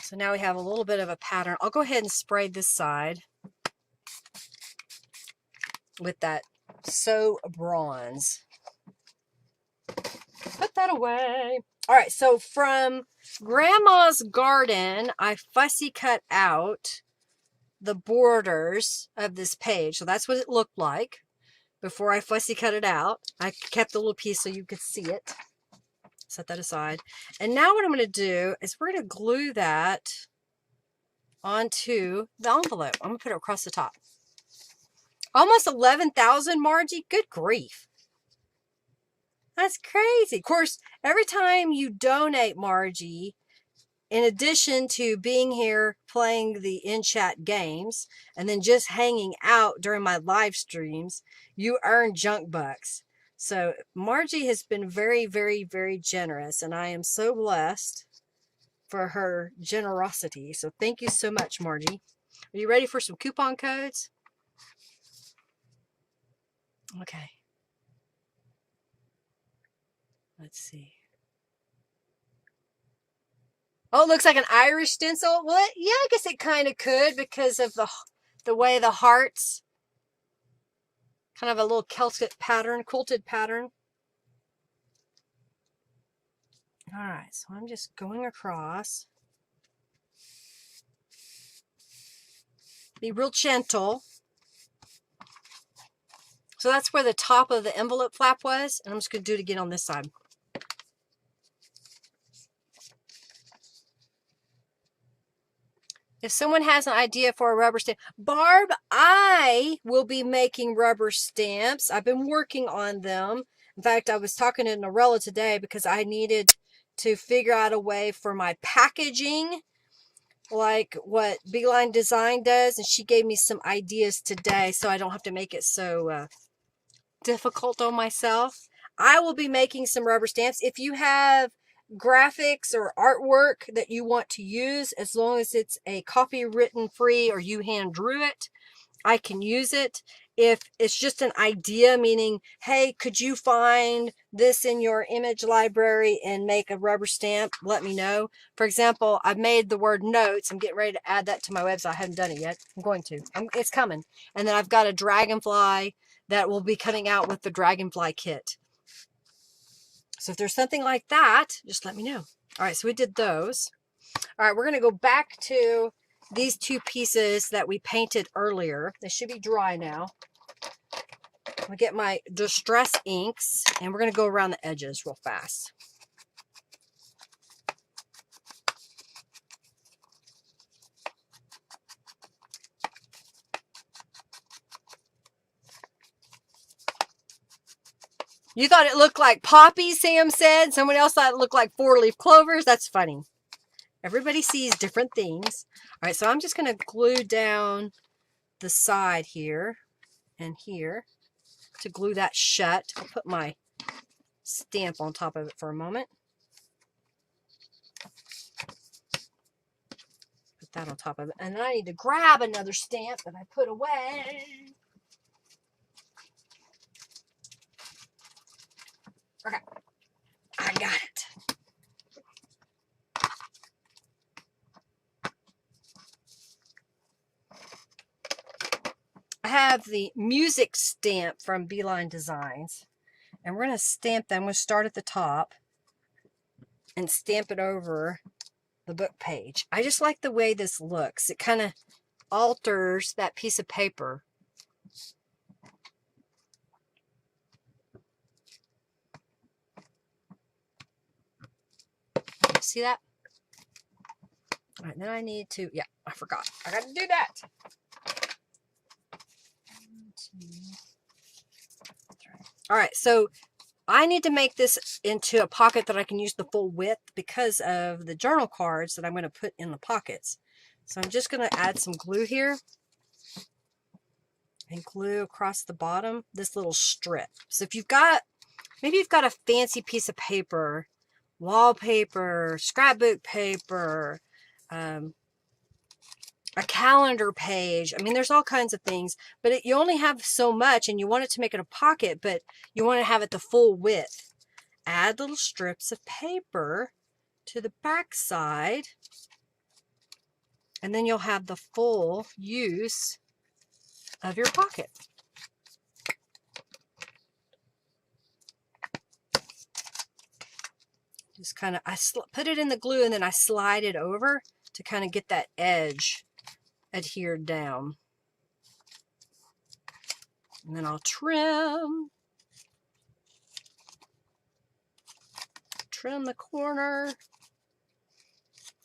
So now we have a little bit of a pattern. I'll go ahead and spray this side with that So Bronze. Put that away. All right, so from Grandma's Garden, I fussy cut out the borders of this page. So that's what it looked like before I fussy cut it out. I kept the little piece so you could see it. Set that aside. And now what I'm going to do is we're going to glue that onto the envelope. I'm going to put it across the top. Almost 11,000, Margie. Good grief. That's crazy. Of course, every time you donate, Margie, in addition to being here playing the in-chat games and then just hanging out during my live streams, you earn junk bucks. So Margie has been very, very, very generous, and I am so blessed for her generosity. So thank you so much, Margie. Are you ready for some coupon codes? Okay. Let's see. Oh, it looks like an Irish stencil. Well, yeah, I guess it kind of could because of the way the hearts, kind of a little Celtic pattern, quilted pattern. All right, so I'm just going across. Be real gentle. So that's where the top of the envelope flap was, and I'm just going to do it again on this side. If someone has an idea for a rubber stamp, Barb, I will be making rubber stamps. I've been working on them. In fact, I was talking to Norella today because I needed to figure out a way for my packaging, like what Beeline Design does, and she gave me some ideas today so I don't have to make it so difficult on myself. I will be making some rubber stamps. If you have graphics or artwork that you want to use, as long as it's a copywritten free or you hand drew it, I can use it. If it's just an idea, meaning, hey, could you find this in your image library and make a rubber stamp, let me know. For example, I've made the word notes. I'm getting ready to add that to my website. I haven't done it yet. I'm going to. It's coming. And then I've got a dragonfly that will be coming out with the dragonfly kit. So if there's something like that, just let me know. All right, so we did those. All right, we're going to go back to these two pieces that we painted earlier. They should be dry now. I'm going to get my Distress inks, and we're going to go around the edges real fast. You thought it looked like poppies, Sam said. Someone else thought it looked like four-leaf clovers. That's funny. Everybody sees different things. All right, so I'm just going to glue down the side here and here to glue that shut. I'll put my stamp on top of it for a moment. Put that on top of it. And then I need to grab another stamp that I put away. Okay, I got it. have the music stamp from Beeline Designs. And we're going to stamp them. We're going to start at the top and stamp it over the book page. I just like the way this looks. It kind of alters that piece of paper. See that? All right, then I need to, yeah, I forgot. I got to do that. 1, 2, 3. All right, so I need to make this into a pocket that I can use the full width because of the journal cards that I'm going to put in the pockets. So I'm just going to add some glue here and glue across the bottom this little strip. So if you've got, maybe you've got a fancy piece of paper, wallpaper, scrapbook paper, a calendar page. I mean, there's all kinds of things, but you only have so much and you want it to make it a pocket, but you want to have it the full width. Add little strips of paper to the back side, and then you'll have the full use of your pocket. Just kind of, I put it in the glue and then I slide it over to kind of get that edge adhered down. And then I'll trim the corner.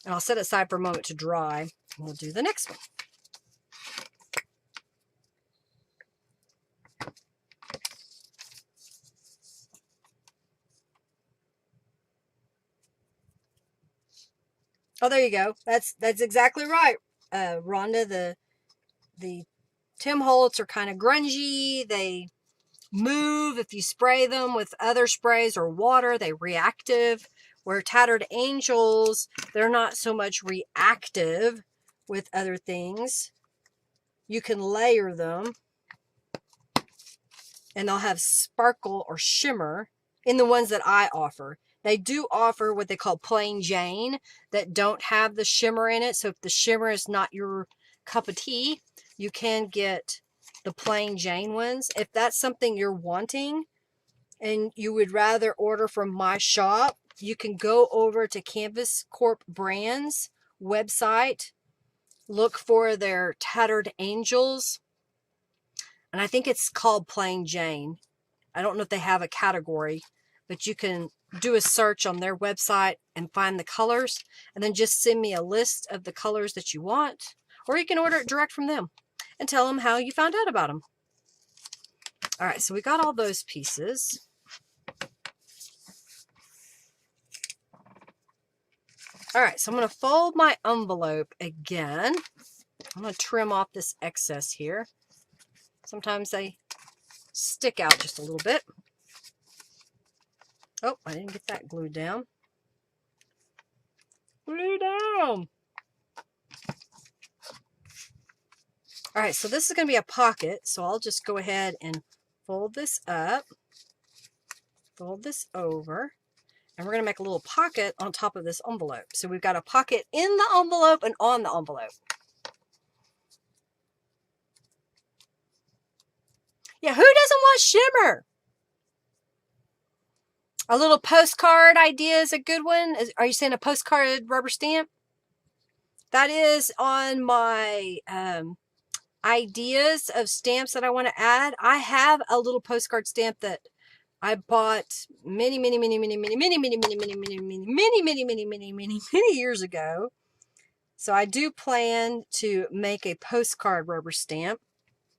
And I'll set it aside for a moment to dry. And we'll do the next one. Oh, there you go. That's exactly right, Rhonda. The Tim Holtz are kind of grungy. They move if you spray them with other sprays or water. They reactive. Where Tattered Angels, they're not so much reactive with other things. You can layer them and they'll have sparkle or shimmer in the ones that I offer. They do offer what they call plain Jane that don't have the shimmer in it. So if the shimmer is not your cup of tea, you can get the plain Jane ones. If that's something you're wanting and you would rather order from my shop, you can go over to Canvas Corp Brands website, look for their Tattered Angels, and I think it's called Plain Jane. I don't know if they have a category, but you can do a search on their website and find the colors, and then just send me a list of the colors that you want, or you can order it direct from them and tell them how you found out about them. All right, so we got all those pieces. All right, so I'm going to fold my envelope again. I'm going to trim off this excess here. Sometimes they stick out just a little bit. Oh, I didn't get that glued down. Glue down. All right, so this is going to be a pocket, so I'll just go ahead and fold this up, fold this over, and we're going to make a little pocket on top of this envelope. So we've got a pocket in the envelope and on the envelope. Yeah, who doesn't want shimmer? A little postcard idea is a good one. Are you saying a postcard rubber stamp? That is on my ideas of stamps that I want to add. I have a little postcard stamp that I bought many years ago. So I do plan to make a postcard rubber stamp.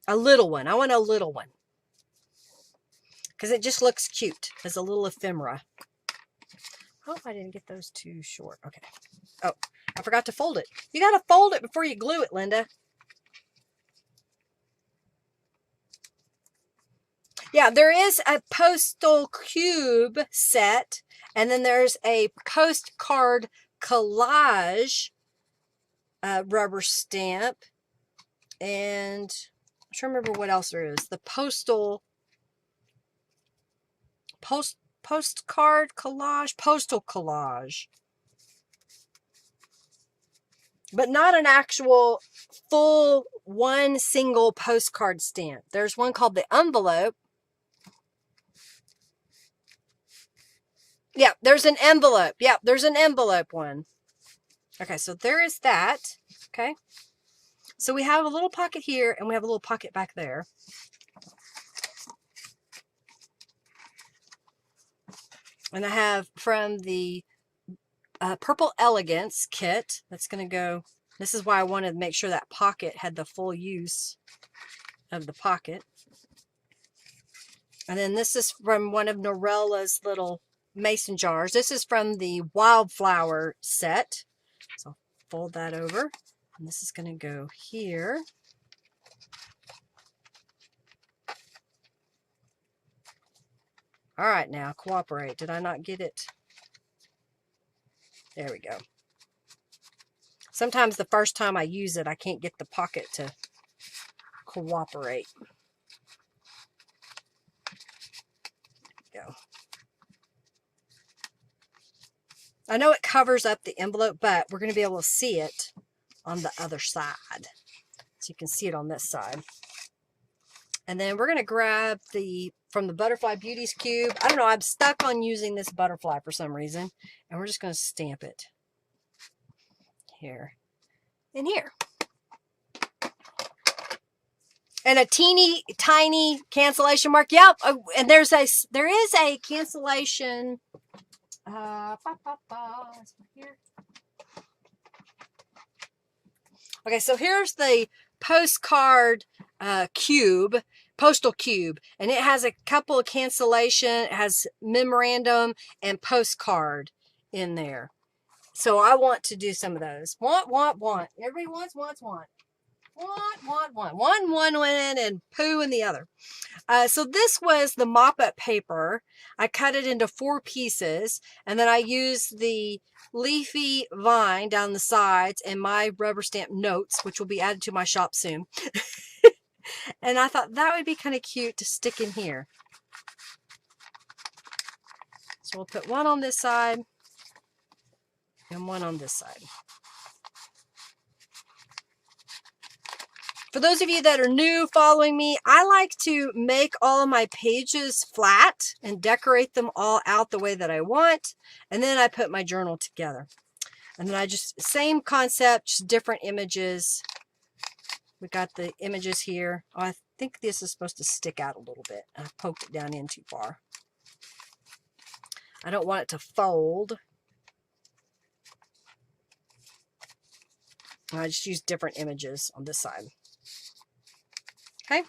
A little one. I want a little one. Because it just looks cute as a little ephemera. I hope I didn't get those too short. Okay. Oh, I forgot to fold it. You got to fold it before you glue it, Linda. Yeah, there is a postal cube set. And then there's a postcard collage rubber stamp. And I'm trying to remember what else there is. The postcard collage, postal collage. but not an actual full one single postcard stamp. There's one called the envelope. Yeah, there's an envelope. Yeah, there's an envelope one. Okay, so there is that. Okay. So we have a little pocket here and we have a little pocket back there. And I have from the Purple Elegance kit. That's going to go. This is why I wanted to make sure that pocket had the full use of the pocket. And then this is from one of Norella's little mason jars. This is from the Wildflower set. So I'll fold that over. And this is going to go here. All right, now cooperate. Did I not get it? There we go. Sometimes the first time I use it, I can't get the pocket to cooperate. There we go. I know it covers up the envelope, but we're going to be able to see it on the other side. So you can see it on this side. And then we're going to grab from the Butterfly Beauties cube. I don't know, I'm stuck on using this butterfly for some reason. And we're just going to stamp it here and here. And a teeny tiny cancellation mark. Yep. And there is a cancellation. Here. Okay, so here's the postcard postal cube, and it has a couple of cancellation. It has memorandum and postcard in there. So I want to do some of those. Want. Everybody wants. Want. One, and poo in the other. So this was the mop-up paper. I cut it into 4 pieces, and then I used the leafy vine down the sides and my rubber stamp notes, which will be added to my shop soon. And I thought that would be kind of cute to stick in here. So we'll put one on this side and one on this side. For those of you that are new following me, I like to make all of my pages flat and decorate them all out the way that I want. And then I put my journal together. And then same concept, just different images. We got the images here. Oh, I think this is supposed to stick out a little bit. I poked it down in too far. I don't want it to fold. I just use different images on this side. Okay.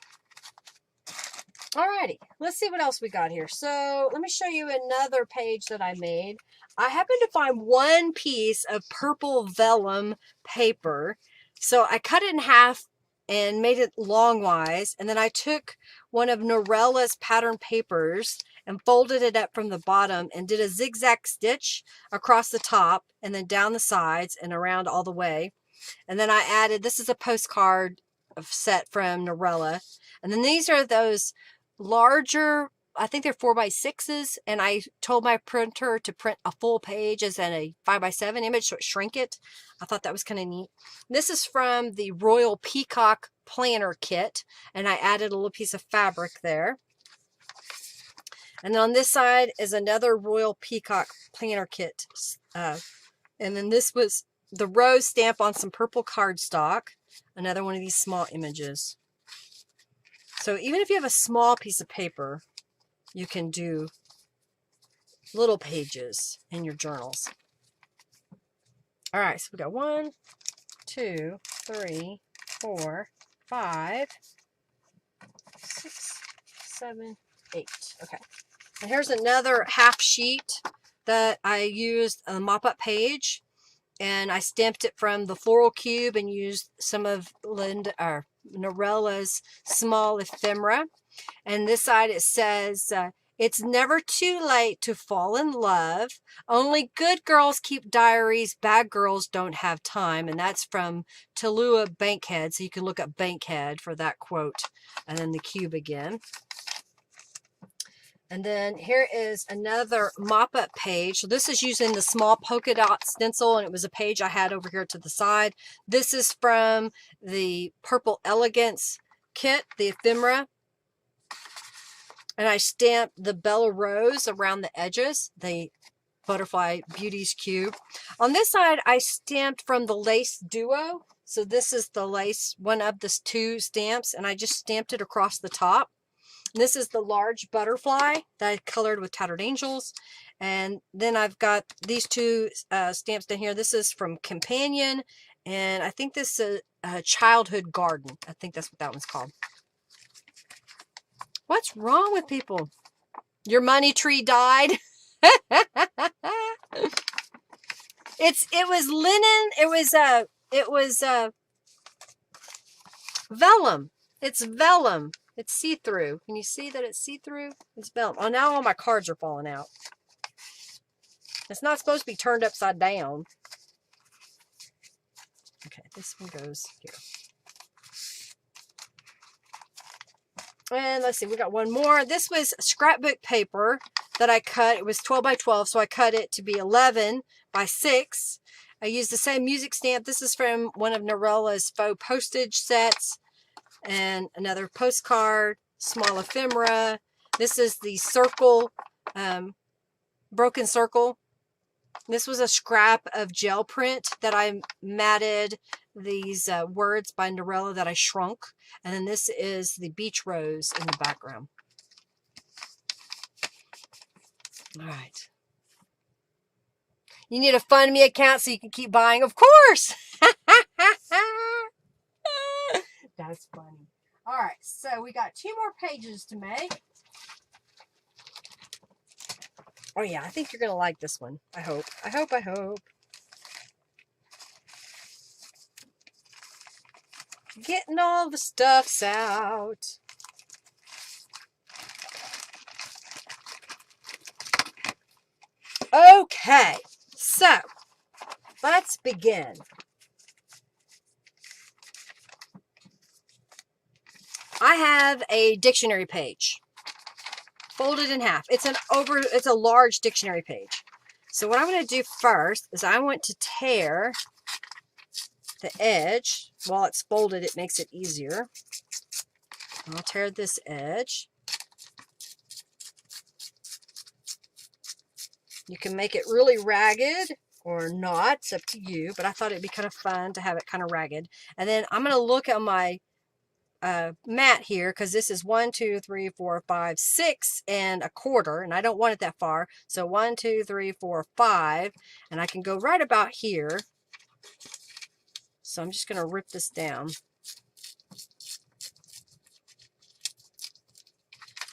Alrighty, let's see what else we got here. So let me show you another page that I made. I happened to find one piece of purple vellum paper. So I cut it in half and made it longwise. And then I took one of Norella's pattern papers and folded it up from the bottom and did a zigzag stitch across the top and then down the sides and around all the way. And then I added, this is a postcard set from Norella. And then these are those larger, I think they're 4x6s. And I told my printer to print a full page as in a 5x7 image, so it shrink it. I thought that was kind of neat. This is from the Royal Peacock Planner Kit. And I added a little piece of fabric there. And then on this side is another Royal Peacock Planner Kit. And then this was the rose stamp on some purple cardstock. Another one of these small images. So even if you have a small piece of paper, you can do little pages in your journals. All right, so we got 1, 2, 3, 4, 5, 6, 7, 8. Okay. And here's another half sheet that I used a mop-up page. And I stamped it from the floral cube and used some of Norella's small ephemera. And this side it says, it's never too late to fall in love. Only good girls keep diaries. Bad girls don't have time. And that's from Tallulah Bankhead. So you can look up Bankhead for that quote. And then the cube again. And then here is another mop-up page. So this is using the small polka dot stencil, and it was a page I had over here to the side. This is from the Purple Elegance kit, the ephemera. And I stamped the Bella Rose around the edges, the Butterfly Beauties Cube. On this side, I stamped from the Lace Duo. So this is the lace, one of the two stamps, and I just stamped it across the top. This is the large butterfly that I colored with Tattered Angels. And then I've got these two stamps down here. This is from Companion. And I think this is a Childhood Garden. I think that's what that one's called. What's wrong with people? Your money tree died. It was linen. It was vellum. It's vellum. It's see-through. Can you see that it's see-through? It's vellum. Oh, now all my cards are falling out. It's not supposed to be turned upside down. Okay, this one goes here. And let's see, we got one more. This was scrapbook paper that I cut. It was 12 by 12, so I cut it to be 11 by 6. I used the same music stamp. This is from one of Norella's faux postage sets. And another postcard, small ephemera. This is the circle, broken circle. This was a scrap of gel print that I matted these words by Norella that I shrunk. And then this is the beach rose in the background. All right. You need a Fund Me account so you can keep buying? Of course! That's funny. All right, so we got 2 more pages to make. Oh yeah, I think you're going to like this one. I hope. I hope. Getting all the stuffs out. Okay, so let's begin. I have a dictionary page folded in half. It's a large dictionary page. So what I'm going to do first is I want to tear the edge. While it's folded, it makes it easier. I'll tear this edge. You can make it really ragged or not. It's up to you, but I thought it'd be kind of fun to have it kind of ragged. And then I'm going to look at my mat here, because this is 1, 2, 3, 4, 5, 6 and a quarter, and I don't want it that far. So 1, 2, 3, 4, 5, and I can go right about here. So I'm just going to rip this down.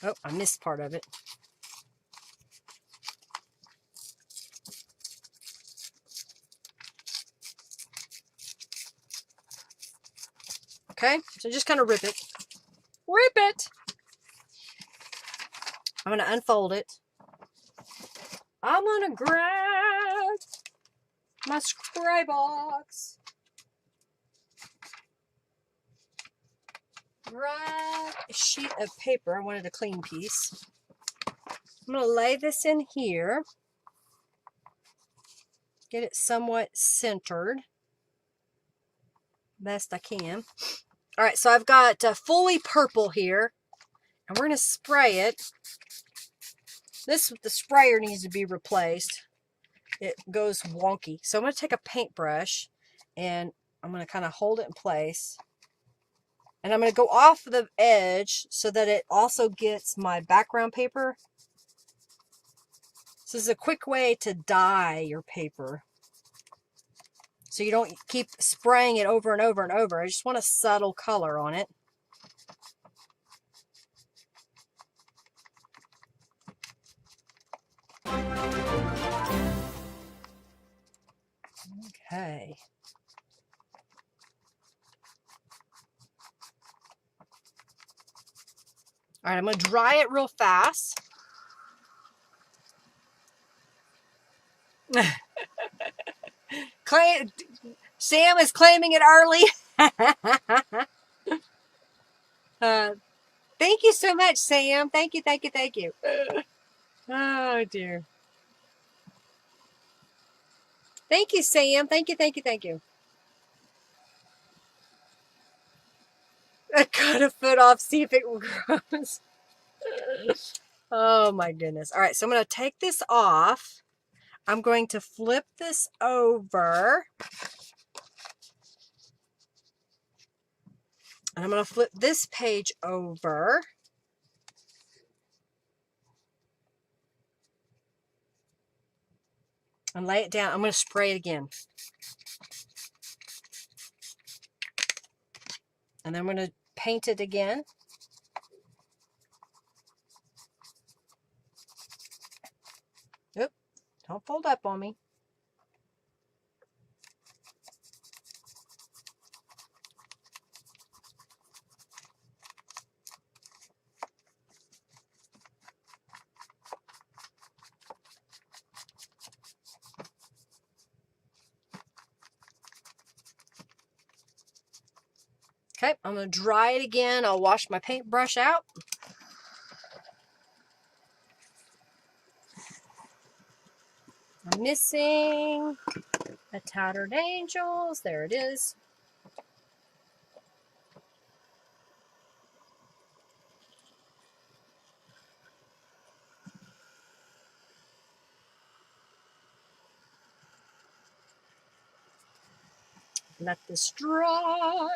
Oh, I missed part of it. Okay, so just kind of rip it. Rip it! I'm going to unfold it. I'm going to grab my scrap box. Grab a sheet of paper. I wanted a clean piece. I'm going to lay this in here. Get it somewhat centered. Best I can. All right, so I've got fully purple here, and we're going to spray it. The sprayer needs to be replaced. It goes wonky. So I'm going to take a paintbrush, and I'm going to kind of hold it in place. And I'm going to go off the edge so that it also gets my background paper. This is a quick way to dye your paper, so you don't keep spraying it over and over and over. I just want a subtle color on it. Okay. All right, I'm going to dry it real fast. Sam is claiming it early. Thank you so much, Sam. Thank you, thank you, thank you. Oh, dear. Thank you, Sam. Thank you, thank you, thank you. I cut a foot off, see if it grows. Oh, my goodness. All right, so I'm going to take this off. I'm going to flip this over. And I'm going to flip this page over. And lay it down. I'm going to spray it again. And then I'm going to paint it again. Oop, don't fold up on me. Okay, I'm going to dry it again. I'll wash my paintbrush out. I'm missing a Tattered Angels. There it is. Let this dry,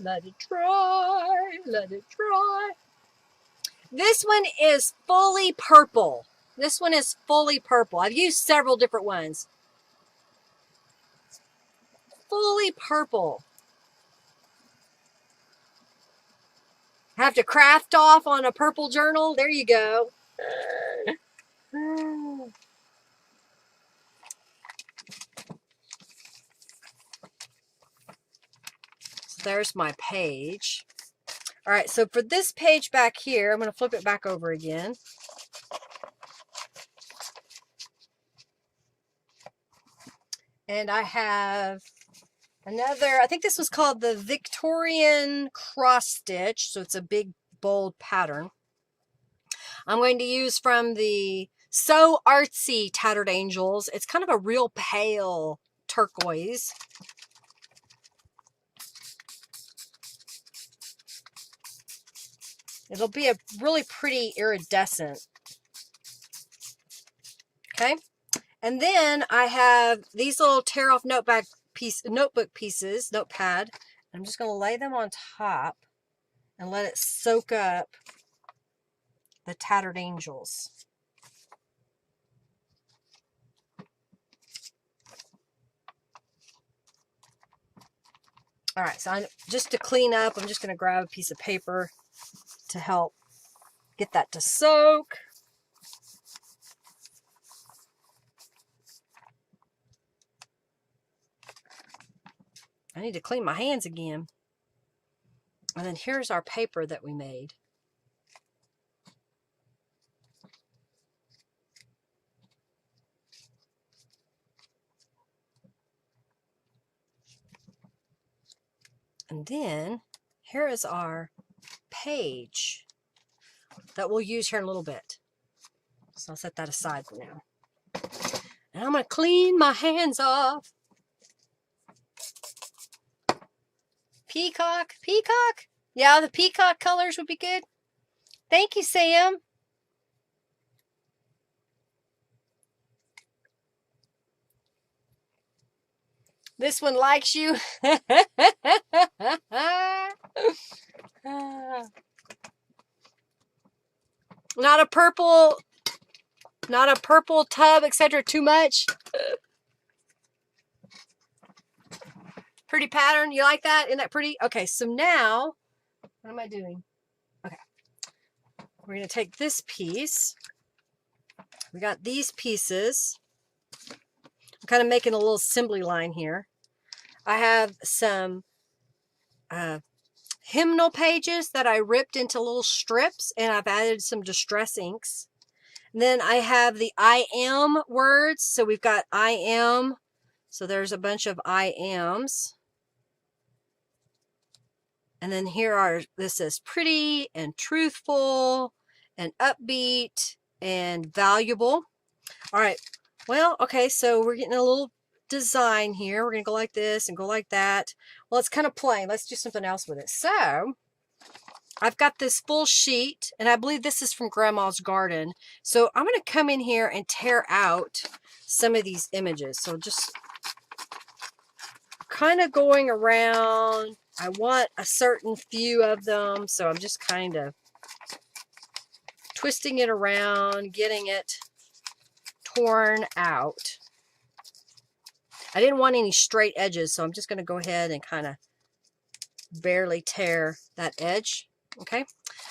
let it dry, let it dry. This one is fully purple. This one is fully purple. I've used several different ones. Fully purple. Have to craft off on a purple journal. There you go. So there's my page. All right, so for this page back here, I'm going to flip it back over again. And I have another, I think this was called the Victorian cross stitch. So it's a big, bold pattern. I'm going to use from the So Artsy Tattered Angels. It's kind of a real pale turquoise. It'll be a really pretty iridescent. Okay. And then I have these little tear off notebook pieces, notepad. I'm just going to lay them on top and let it soak up the Tattered Angels. All right, so just to clean up, I'm just going to grab a piece of paper to help get that to soak. I need to clean my hands again. And then here's our paper that we made. And then here is our page that we'll use here in a little bit. So I'll set that aside for now. And I'm going to clean my hands off. Peacock, peacock. Yeah, the peacock colors would be good. Thank you, Sam. This one likes you. Not a purple tub, etc. Too much. Pretty pattern. You like that? Isn't that pretty? Okay, so now, what am I doing? Okay. We're going to take this piece. We got these pieces. I'm kind of making a little assembly line here. I have some hymnal pages that I ripped into little strips, and I've added some distress inks. And then I have the I am words. So we've got I am. So there's a bunch of I ams. And then here are, this is pretty and truthful and upbeat and valuable. All right. Well, okay, so we're getting a little design here. We're going to go like this and go like that. Well, it's kind of plain. Let's do something else with it. So I've got this full sheet, and I believe this is from Grandma's Garden. So I'm going to come in here and tear out some of these images. So just kind of going around. I want a certain few of them, so I'm just kind of twisting it around, getting it torn out. I didn't want any straight edges, so I'm just going to go ahead and kind of barely tear that edge. Okay,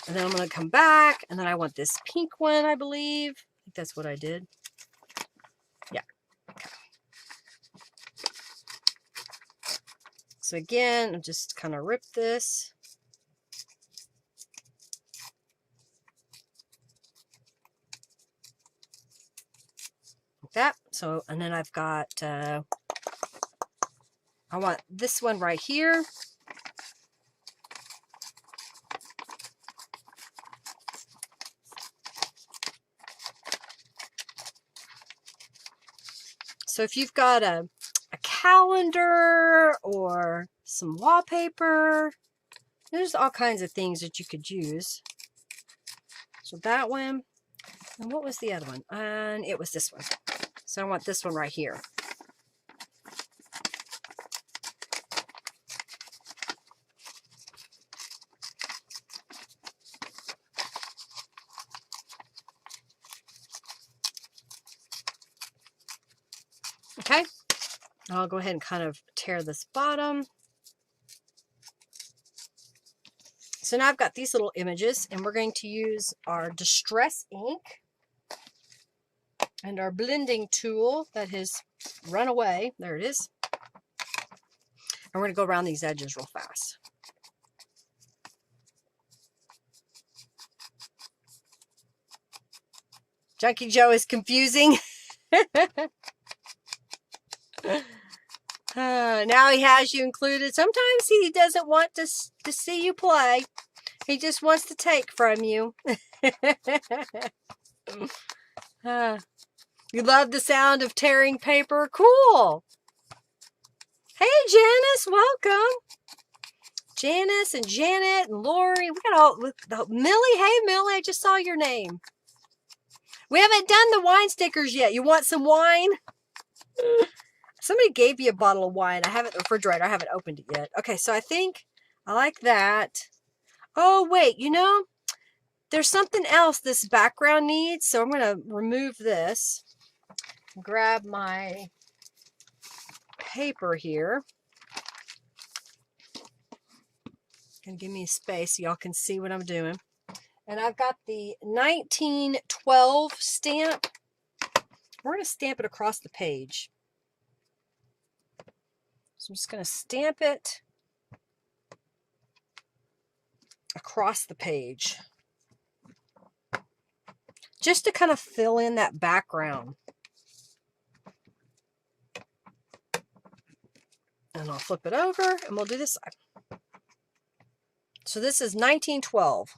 and then I'm going to come back, and then I want this pink one, I believe. I think that's what I did. Yeah. Okay. So again, I'll just kind of rip this. Like that. So, and then I've got, I want this one right here. So if you've got a calendar or some wallpaper, there's all kinds of things that you could use. So that one, and what was the other one? And it was this one. So I want this one right here. Okay, I'll go ahead and kind of tear this bottom. So now I've got these little images, and we're going to use our Distress ink and our blending tool that has run away. There it is. And we're going to go around these edges real fast. Junkie Joe is confusing. Now he has you included. Sometimes he doesn't want to see you play. He just wants to take from you. You love the sound of tearing paper? Cool. Hey, Janice, welcome. Janice and Janet and Lori. We got all, Millie. Hey, Millie, I just saw your name. We haven't done the wine stickers yet. You want some wine? Somebody gave you a bottle of wine. I have it in the refrigerator. I haven't opened it yet. Okay, so I think I like that. Oh, wait, you know, there's something else this background needs. So I'm going to remove this. Grab my paper here. And give me space so y'all can see what I'm doing. And I've got the 1912 stamp. We're going to stamp it across the page. So I'm just going to stamp it across the page. Just to kind of fill in that background. And I'll flip it over and we'll do this side. So this is 1912.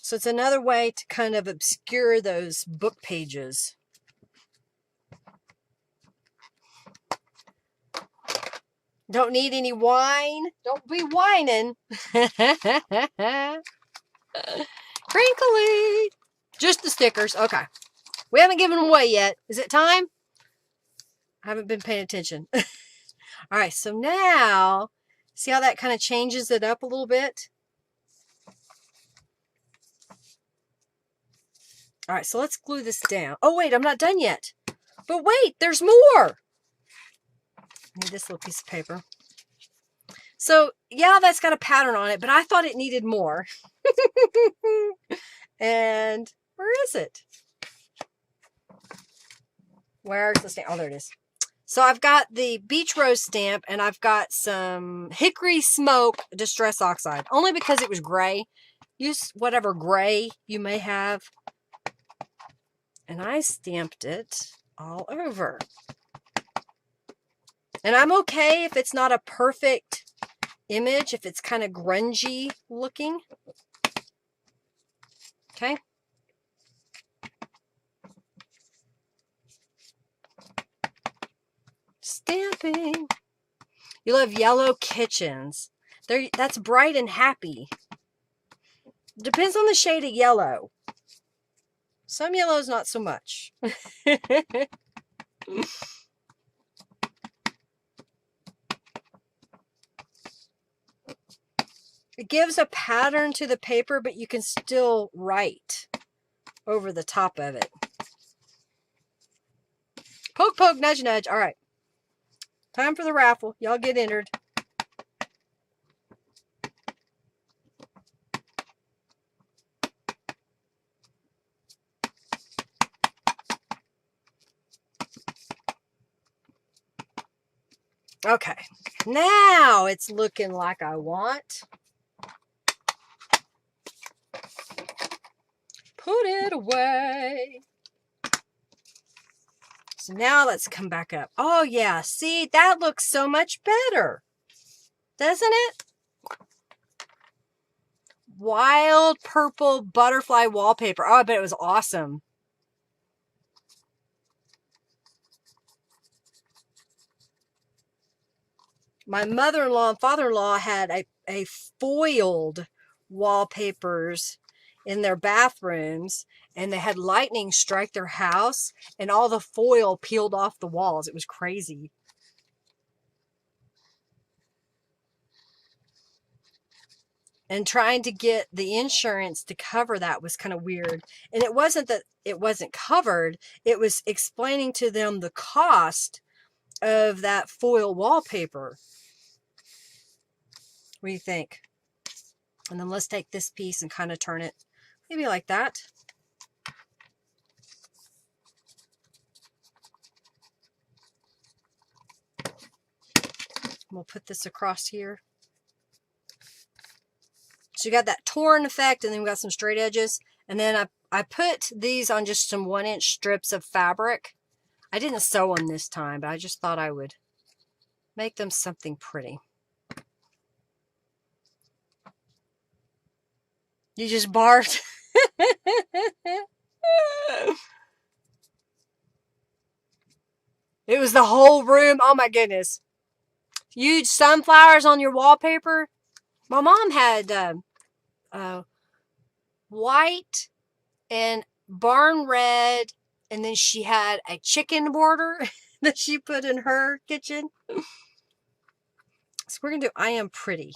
So it's another way to kind of obscure those book pages. Don't need any wine. Don't be whining. Crinkly. Just the stickers. Okay. We haven't given them away yet. Is it time? I haven't been paying attention. All right. So now, see how that kind of changes it up a little bit? All right, so let's glue this down. Oh, wait, I'm not done yet. But wait, there's more. I need this little piece of paper. So, yeah, that's got a pattern on it, but I thought it needed more. And where is it? Where's the stamp? Oh, there it is. So I've got the Beach Rose stamp, and I've got some Hickory Smoke Distress Oxide, only because it was gray. Use whatever gray you may have. And I stamped it all over. And I'm okay if it's not a perfect image, if it's kind of grungy looking. Okay. Stamping. You love yellow kitchens. That's bright and happy. Depends on the shade of yellow. Some yellows, not so much. It gives a pattern to the paper, but you can still write over the top of it. Poke, poke, nudge, nudge. All right. Time for the raffle. Y'all get entered. Okay. Now it's looking like I want. Put it away. So now let's come back up. Oh yeah, see, that looks so much better. Doesn't it? Wild purple butterfly wallpaper. Oh, I bet it was awesome. My mother-in-law and father-in-law had a foiled wallpapers in their bathrooms, and they had lightning strike their house, and all the foil peeled off the walls. It was crazy. And trying to get the insurance to cover that was kind of weird. And it wasn't that it wasn't covered. It was explaining to them the cost of that foil wallpaper. What do you think? And then let's take this piece and kind of turn it maybe like that. We'll put this across here. So you got that torn effect, and then we got some straight edges. And then I put these on just some 1-inch strips of fabric. I didn't sew them this time, but I just thought I would make them something pretty. You just barked. It was the whole room. Oh my goodness. Huge sunflowers on your wallpaper. My mom had white and barn red, and then she had a chicken border that she put in her kitchen. So we're going to do I Am Pretty.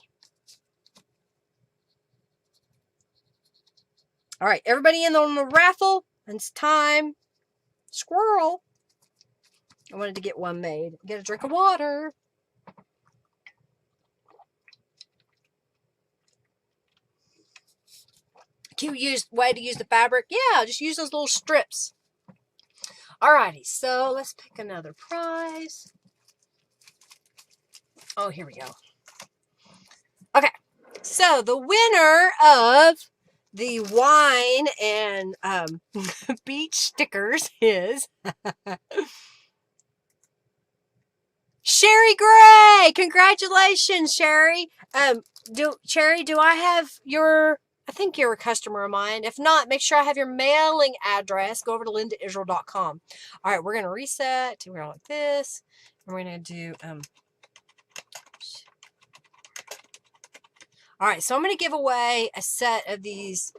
All right, everybody in on the raffle. It's time. Squirrel. I wanted to get one made. Get a drink of water. Cute way to use the fabric. Yeah, just use those little strips. Alrighty, so let's pick another prize. Oh, here we go. Okay, so the winner of the wine and beach stickers is Sherry Gray. Congratulations, Sherry. Cherry, do I have your... I think you're a customer of mine. If not, make sure I have your mailing address. Go over to lindaisrael.com. All right, we're going to reset. We're going to like this. And we're going to do... All right, so I'm going to give away a set of these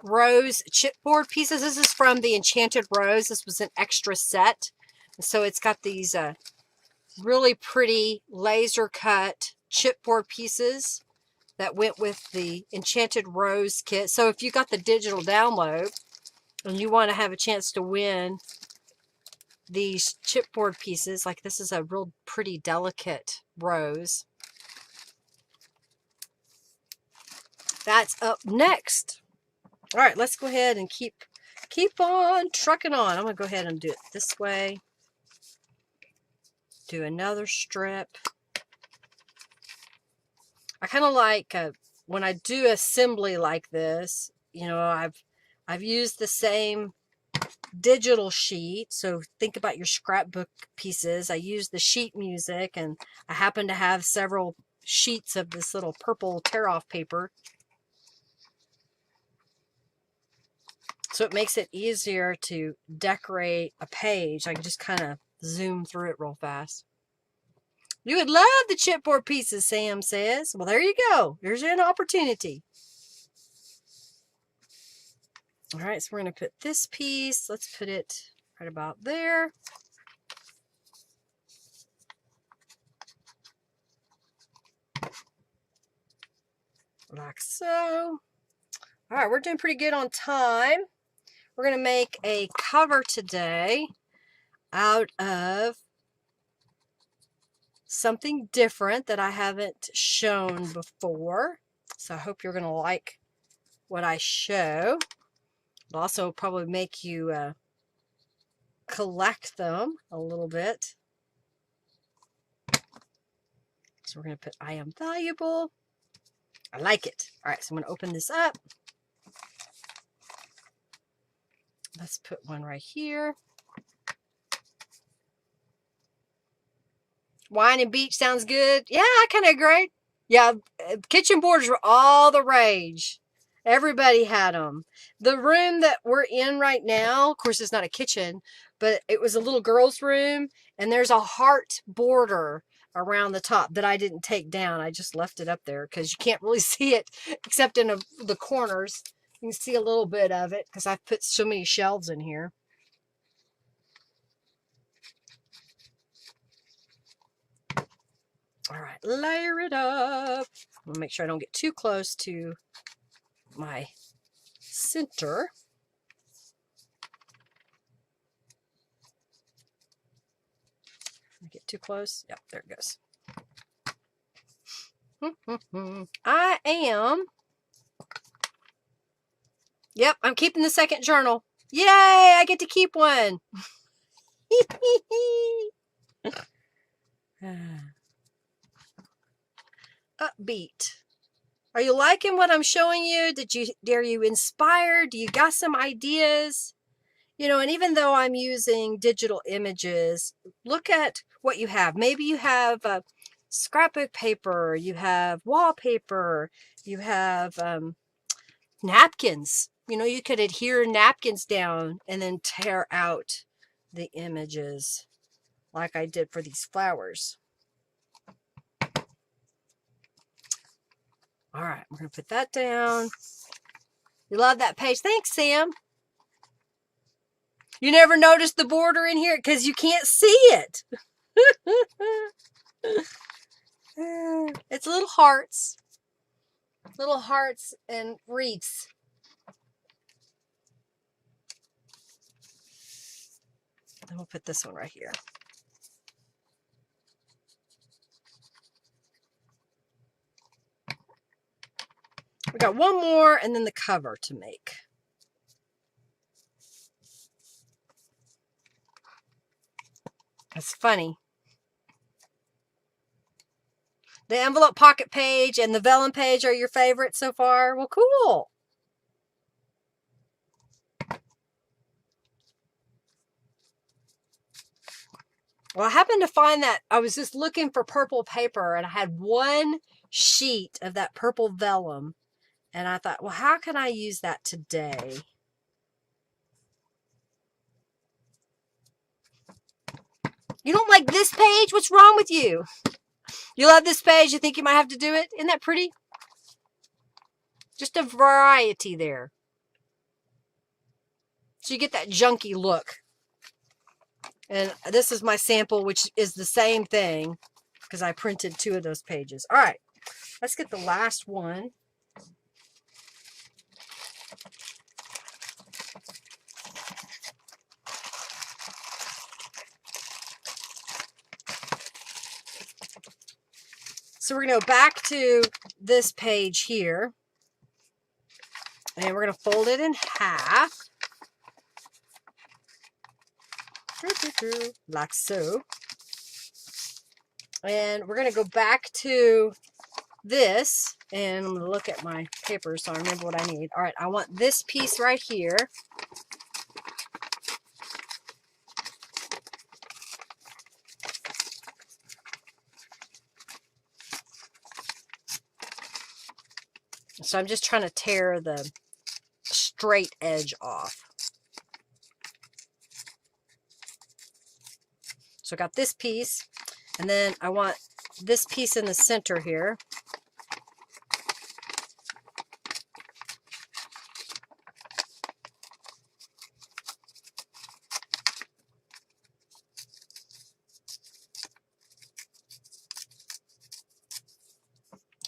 rose chipboard pieces. This is from the Enchanted Rose. This was an extra set. So it's got these really pretty laser cut chipboard pieces that went with the Enchanted Rose kit. So if you got the digital download and you want to have a chance to win these chipboard pieces, like this is a real pretty delicate rose. That's up next. All right, let's go ahead and keep on trucking on. I'm going to go ahead and do it this way. Do another strip. I kind of like when I do assembly like this, you know, I've used the same digital sheet. So think about your scrapbook pieces. I use the sheet music, and I happen to have several sheets of this little purple tear-off paper. So it makes it easier to decorate a page. I can just kind of zoom through it real fast. You would love the chipboard pieces, Sam says. Well, there you go. There's an opportunity. All right, so we're going to put this piece. Let's put it right about there. Like so. All right, we're doing pretty good on time. We're going to make a cover today out of something different that I haven't shown before. So I hope you're going to like what I show. It'll also probably make you collect them a little bit. So we're going to put I am valuable. I like it. All right, so I'm going to open this up. Let's put one right here. Wine and beach sounds good. Yeah, I kind of agree. Yeah, kitchen borders were all the rage. Everybody had them. The room that we're in right now, of course, it's not a kitchen, but it was a little girl's room, and there's a heart border around the top that I didn't take down. I just left it up there because you can't really see it except in the corners. You can see a little bit of it because I've put so many shelves in here. All right, layer it up. I'm gonna make sure I don't get too close to my center. Get too close. Yep, there it goes. I am. Yep, I'm keeping the second journal. Yay, I get to keep one. Upbeat. Are you liking what I'm showing you? Are you inspired? Do you got some ideas? You know, and even though I'm using digital images, look at what you have. Maybe you have scrapbook paper, you have wallpaper, you have napkins. You know, you could adhere napkins down and then tear out the images like I did for these flowers. All right, we're going to put that down. You love that page. Thanks, Sam. You never noticed the border in here because you can't see it. It's little hearts and wreaths. And we'll put this one right here. We got one more and then the cover to make. That's funny. The envelope pocket page and the vellum page are your favorites so far? Well, cool. Well, I happened to find that I was just looking for purple paper and I had one sheet of that purple vellum. And I thought, well, how can I use that today? You don't like this page? What's wrong with you? You love this page? You think you might have to do it? Isn't that pretty? Just a variety there. So you get that junky look. And this is my sample, which is the same thing because I printed 2 of those pages. All right, let's get the last one. So we're going to go back to this page here. And we're going to fold it in half. Like so. And we're going to go back to this. And I'm going to look at my paper so I remember what I need. All right, I want this piece right here. So I'm just trying to tear the straight edge off. So I got this piece, and then I want this piece in the center here.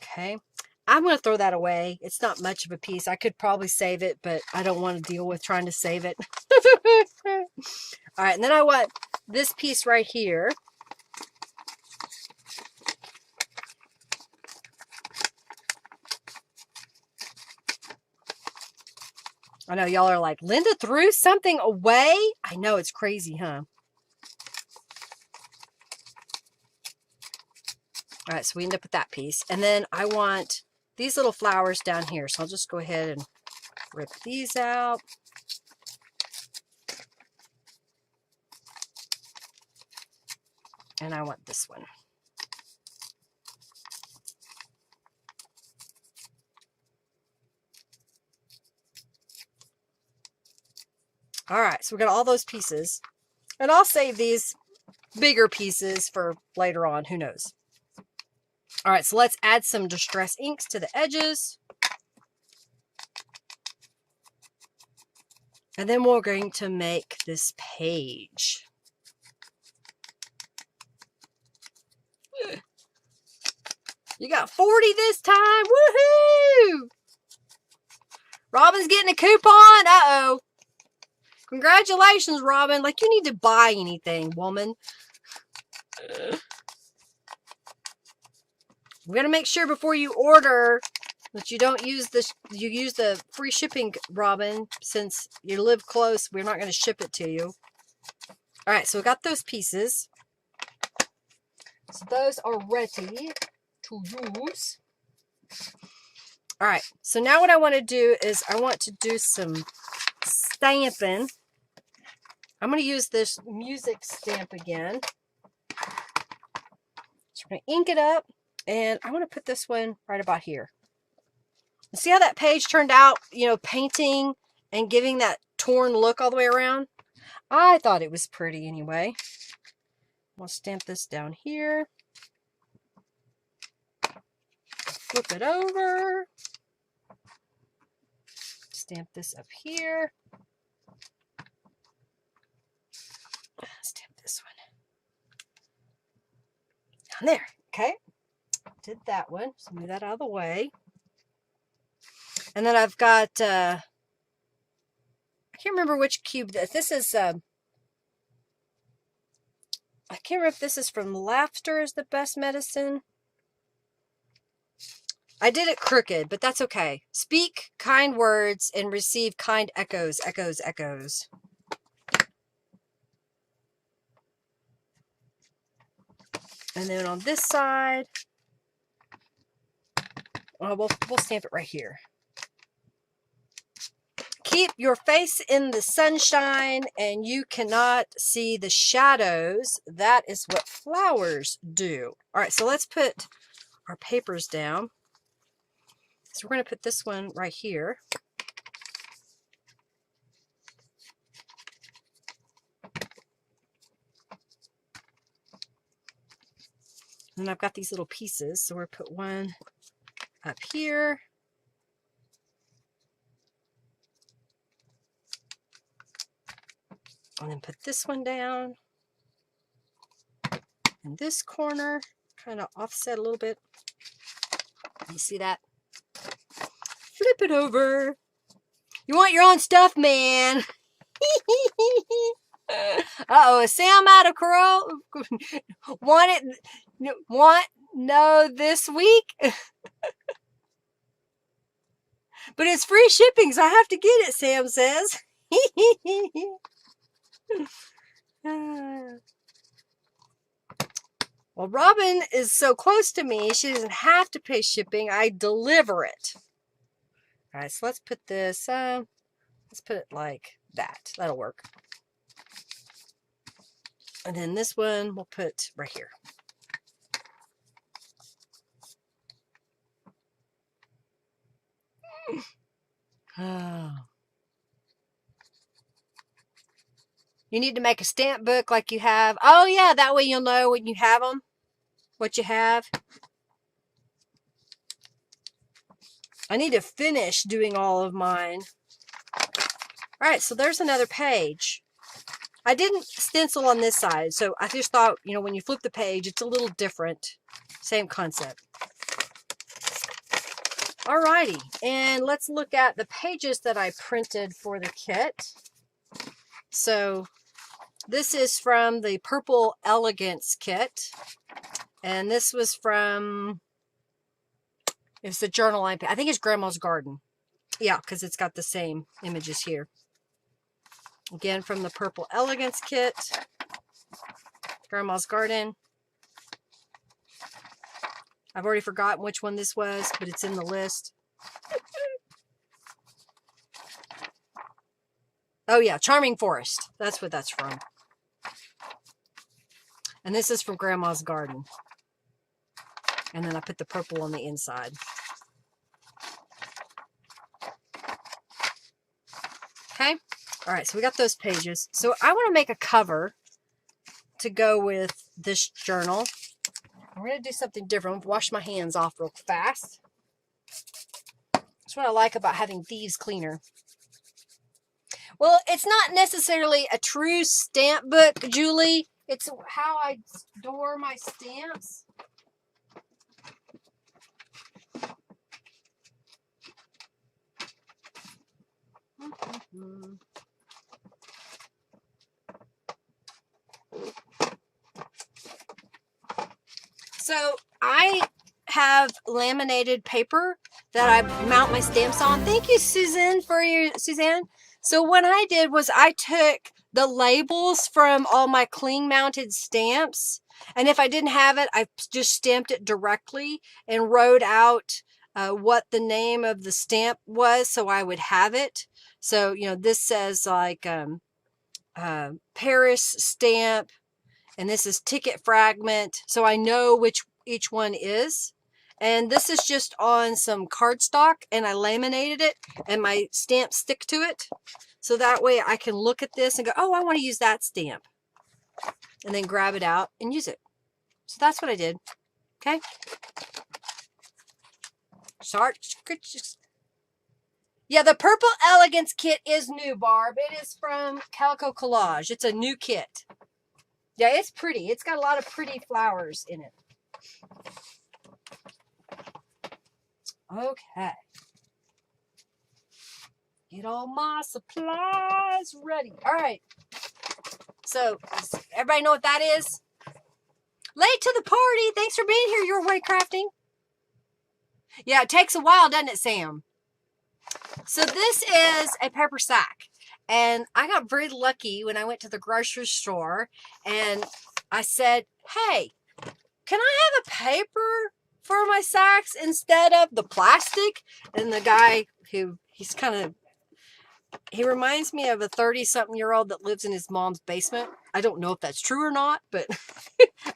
Okay, I'm going to throw that away. It's not much of a piece. I could probably save it, but I don't want to deal with trying to save it. All right, and then I want this piece right here. I know y'all are like, Linda threw something away? I know, it's crazy, huh? All right, so we end up with that piece. And then I want these little flowers down here. So I'll just go ahead and rip these out. And I want this one. All right, so we got all those pieces. And I'll save these bigger pieces for later on. Who knows? All right, so let's add some distress inks to the edges. And then we're going to make this page. You got 40 this time. Woohoo! Robin's getting a coupon. Uh-oh. Congratulations, Robin. Like, you need to buy anything, woman. We got to make sure before you order that you don't use this. You use the free shipping, Robin. Since you live close, we're not going to ship it to you. All right, so we got those pieces. So those are ready to use. All right, so now what I want to do is I want to do some stamping. I'm going to use this music stamp again. So we're going to ink it up, and I want to put this one right about here. See how that page turned out, you know, painting and giving that torn look all the way around? I thought it was pretty anyway. I'll stamp this down here. Flip it over. Stamp this up here. Stamp this one down there. Okay. Did that one. So move that out of the way. And then I've got, I can't remember which cube this is. I can't remember if this is from Laughter is the Best Medicine. I did it crooked, but that's okay. Speak kind words and receive kind echoes, echoes, echoes. And then on this side, well, we'll stamp it right here. Keep your face in the sunshine and you cannot see the shadows. That is what flowers do. All right, so let's put our papers down. So we're going to put this one right here. And I've got these little pieces, so we're going to put one up here. And then put this one down. In this corner, kind of offset a little bit. You see that? Flip it over. You want your own stuff, man. Uh-oh, is Sam out of Crow? No this week? But it's free shipping, so I have to get it, Sam says. Well, Robin is so close to me, she doesn't have to pay shipping. I deliver it. All right, so let's put this, let's put it like that. That'll work. And then this one we'll put right here. Oh. You need to make a stamp book like you have. Oh, yeah, that way you'll know when you have them, what you have. I need to finish doing all of mine. All right, so there's another page. I didn't stencil on this side, so I just thought, you know, when you flip the page, it's a little different. Same concept. Alrighty, and let's look at the pages that I printed for the kit. So this is from the Purple Elegance kit, and this was from, it's the journal I think it's Grandma's Garden. Yeah, because it's got the same images here. Again, from the Purple Elegance kit, Grandma's Garden. I've already forgotten which one this was, but it's in the list. Oh yeah, Charming Forest. That's what that's from. And this is from Grandma's Garden. And then I put the purple on the inside. Okay. All right, so we got those pages. So I want to make a cover to go with this journal. I'm going to do something different. I'm going to wash my hands off real fast. That's what I like about having thieves cleaner. Well, it's not necessarily a true stamp book, Julie. It's how I store my stamps. So I have laminated paper that I mount my stamps on. Thank you, Suzanne. So what I did was I took the labels from all my cling mounted stamps, and if I didn't have it, I just stamped it directly and wrote out what the name of the stamp was, so I would have it. So, you know, this says like Paris stamp, and this is ticket fragment, so I know which each one is. And this is just on some cardstock, and I laminated it, and my stamps stick to it. So that way I can look at this and go, oh, I want to use that stamp. And then grab it out and use it. So that's what I did. Okay. Yeah, the Purple Elegance kit is new, Barb. It is from Calico Collage. It's a new kit. Yeah, it's pretty. It's got a lot of pretty flowers in it. Okay. Get all my supplies ready. All right. So, everybody know what that is? Late to the party. Thanks for being here, Your Way Crafting. Yeah, it takes a while, doesn't it, Sam? So this is a paper sack. And I got very lucky when I went to the grocery store and I said, hey, can I have a paper for my sacks instead of the plastic? And the guy he reminds me of a 30-something-year-old that lives in his mom's basement. I don't know if that's true or not, but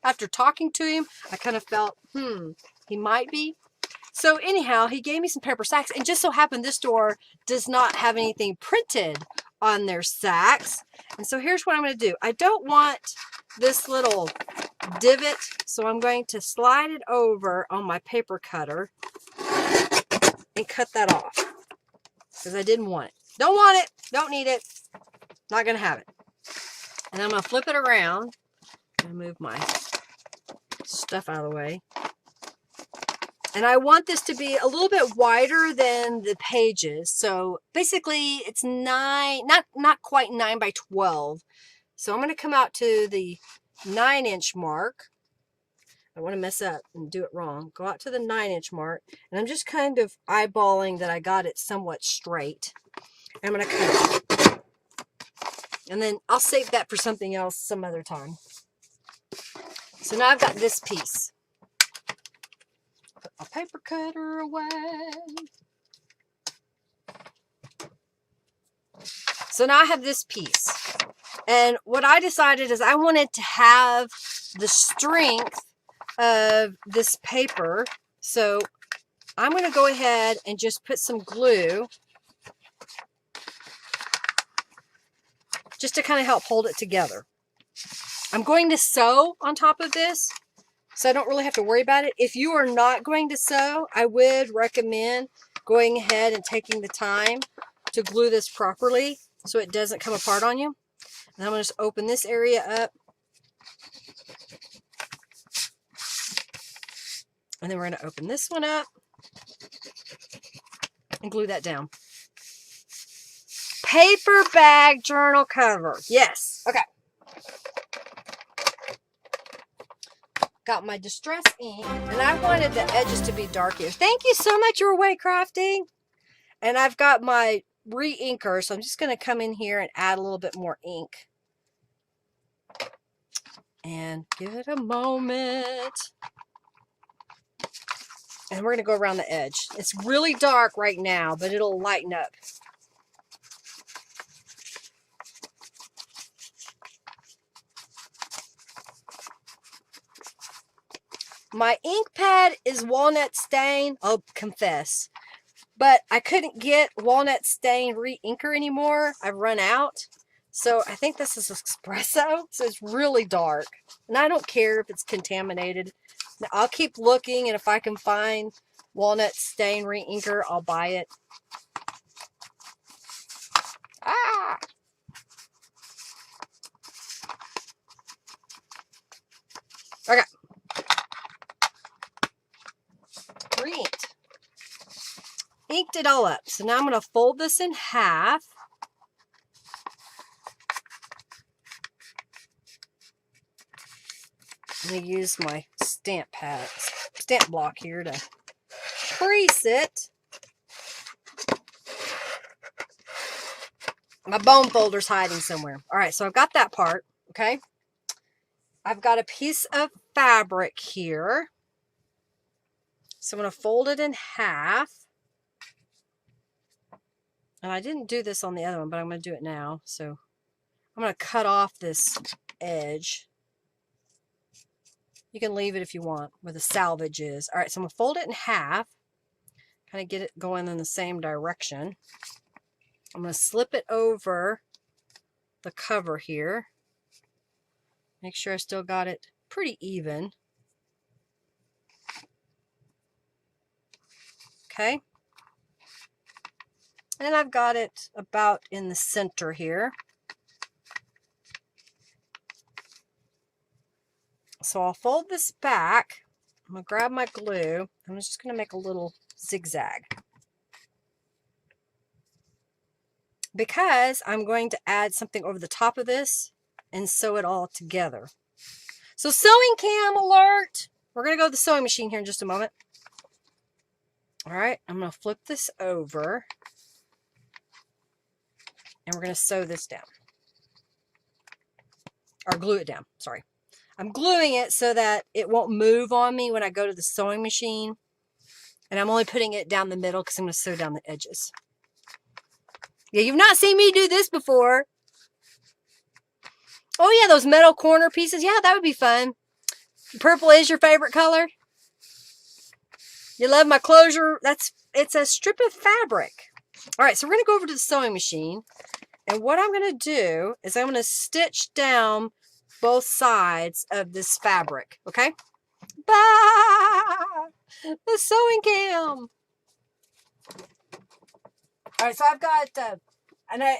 after talking to him, I kind of felt, he might be. So anyhow, he gave me some paper sacks, and just so happened this store does not have anything printed on their sacks. And so here's what I'm going to do. I don't want this little divot, so I'm going to slide it over on my paper cutter and cut that off because I didn't want it. Don't want it. Don't need it. Not going to have it. And I'm going to flip it around and move my stuff out of the way. And I want this to be a little bit wider than the pages. So basically it's not quite 9 by 12. So I'm going to come out to the 9-inch mark. I don't want to mess up and do it wrong. Go out to the 9-inch mark. And I'm just kind of eyeballing that I got it somewhat straight. I'm going to cut it. And then I'll save that for something else some other time. So now I've got this piece. Put my paper cutter away. So now I have this piece. And what I decided is I wanted to have the strength of this paper. So I'm going to go ahead and just put some glue just to kind of help hold it together. I'm going to sew on top of this, so I don't really have to worry about it. If you are not going to sew, I would recommend going ahead and taking the time to glue this properly so it doesn't come apart on you. And I'm going to just open this area up. And then we're going to open this one up and glue that down. Paper bag journal cover. Yes. Okay. Got my distress ink, and I wanted the edges to be dark here. Thank you so much, Your Way Crafting. And I've got my re-inker, so I'm just going to come in here and add a little bit more ink. And give it a moment. And we're going to go around the edge. It's really dark right now, but it'll lighten up. My ink pad is walnut stain. I'll confess. But I couldn't get walnut stain re-inker anymore. I've run out. So I think this is espresso. So it's really dark. And I don't care if it's contaminated. I'll keep looking, and if I can find walnut stain re-inker, I'll buy it. Ah! Okay. Re-inked. Inked it all up. So now I'm going to fold this in half. I'm going to use my stamp block here to crease it. My bone folder's hiding somewhere. All right, so I've got that part, okay? I've got a piece of fabric here. So I'm going to fold it in half. And I didn't do this on the other one, but I'm going to do it now. So I'm going to cut off this edge. You can leave it if you want where the salvage is. All right, so I'm going to fold it in half. Kind of get it going in the same direction. I'm going to slip it over the cover here. Make sure I still got it pretty even. Okay. And I've got it about in the center here. So I'll fold this back. I'm going to grab my glue. I'm just going to make a little zigzag. Because I'm going to add something over the top of this and sew it all together. So sewing cam alert. We're going to go to the sewing machine here in just a moment. All right, I'm going to flip this over. And we're going to sew this down. Or glue it down, sorry. I'm gluing it so that it won't move on me when I go to the sewing machine. And I'm only putting it down the middle because I'm going to sew down the edges. Yeah, you've not seen me do this before. Oh yeah, those metal corner pieces. Yeah, that would be fun. Purple is your favorite color? You love my closure? It's a strip of fabric. All right, so we're going to go over to the sewing machine. And what I'm going to do is I'm going to stitch down both sides of this fabric. Okay? Bah! The sewing cam. All right, so I've got,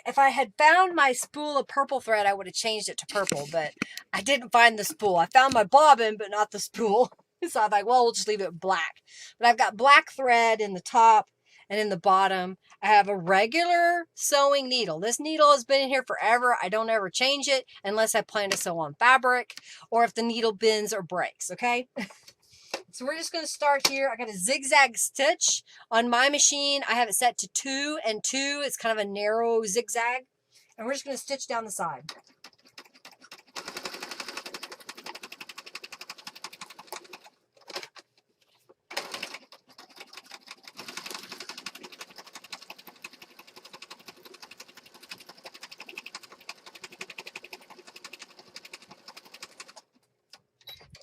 if I had found my spool of purple thread, I would have changed it to purple, but I didn't find the spool. I found my bobbin, but not the spool. So I'm like, well, we'll just leave it black. But I've got black thread in the top and in the bottom. I have a regular sewing needle. This needle has been in here forever. I don't ever change it unless I plan to sew on fabric or if the needle bends or breaks, okay? So we're just going to start here. I got a zigzag stitch on my machine. I have it set to 2 and 2. It's kind of a narrow zigzag. And we're just going to stitch down the side.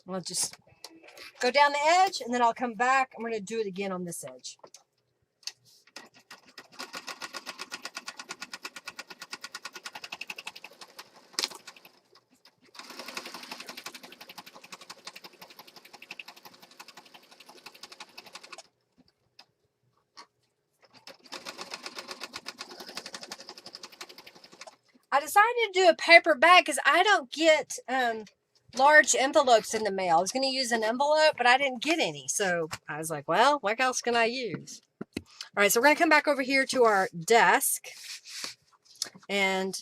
I'll just go down the edge, and then I'll come back. I'm going to do it again on this edge. I decided to do a paper bag because I don't get large envelopes in the mail. I was going to use an envelope, but I didn't get any. So I was like, well, what else can I use? All right, so we're going to come back over here to our desk. And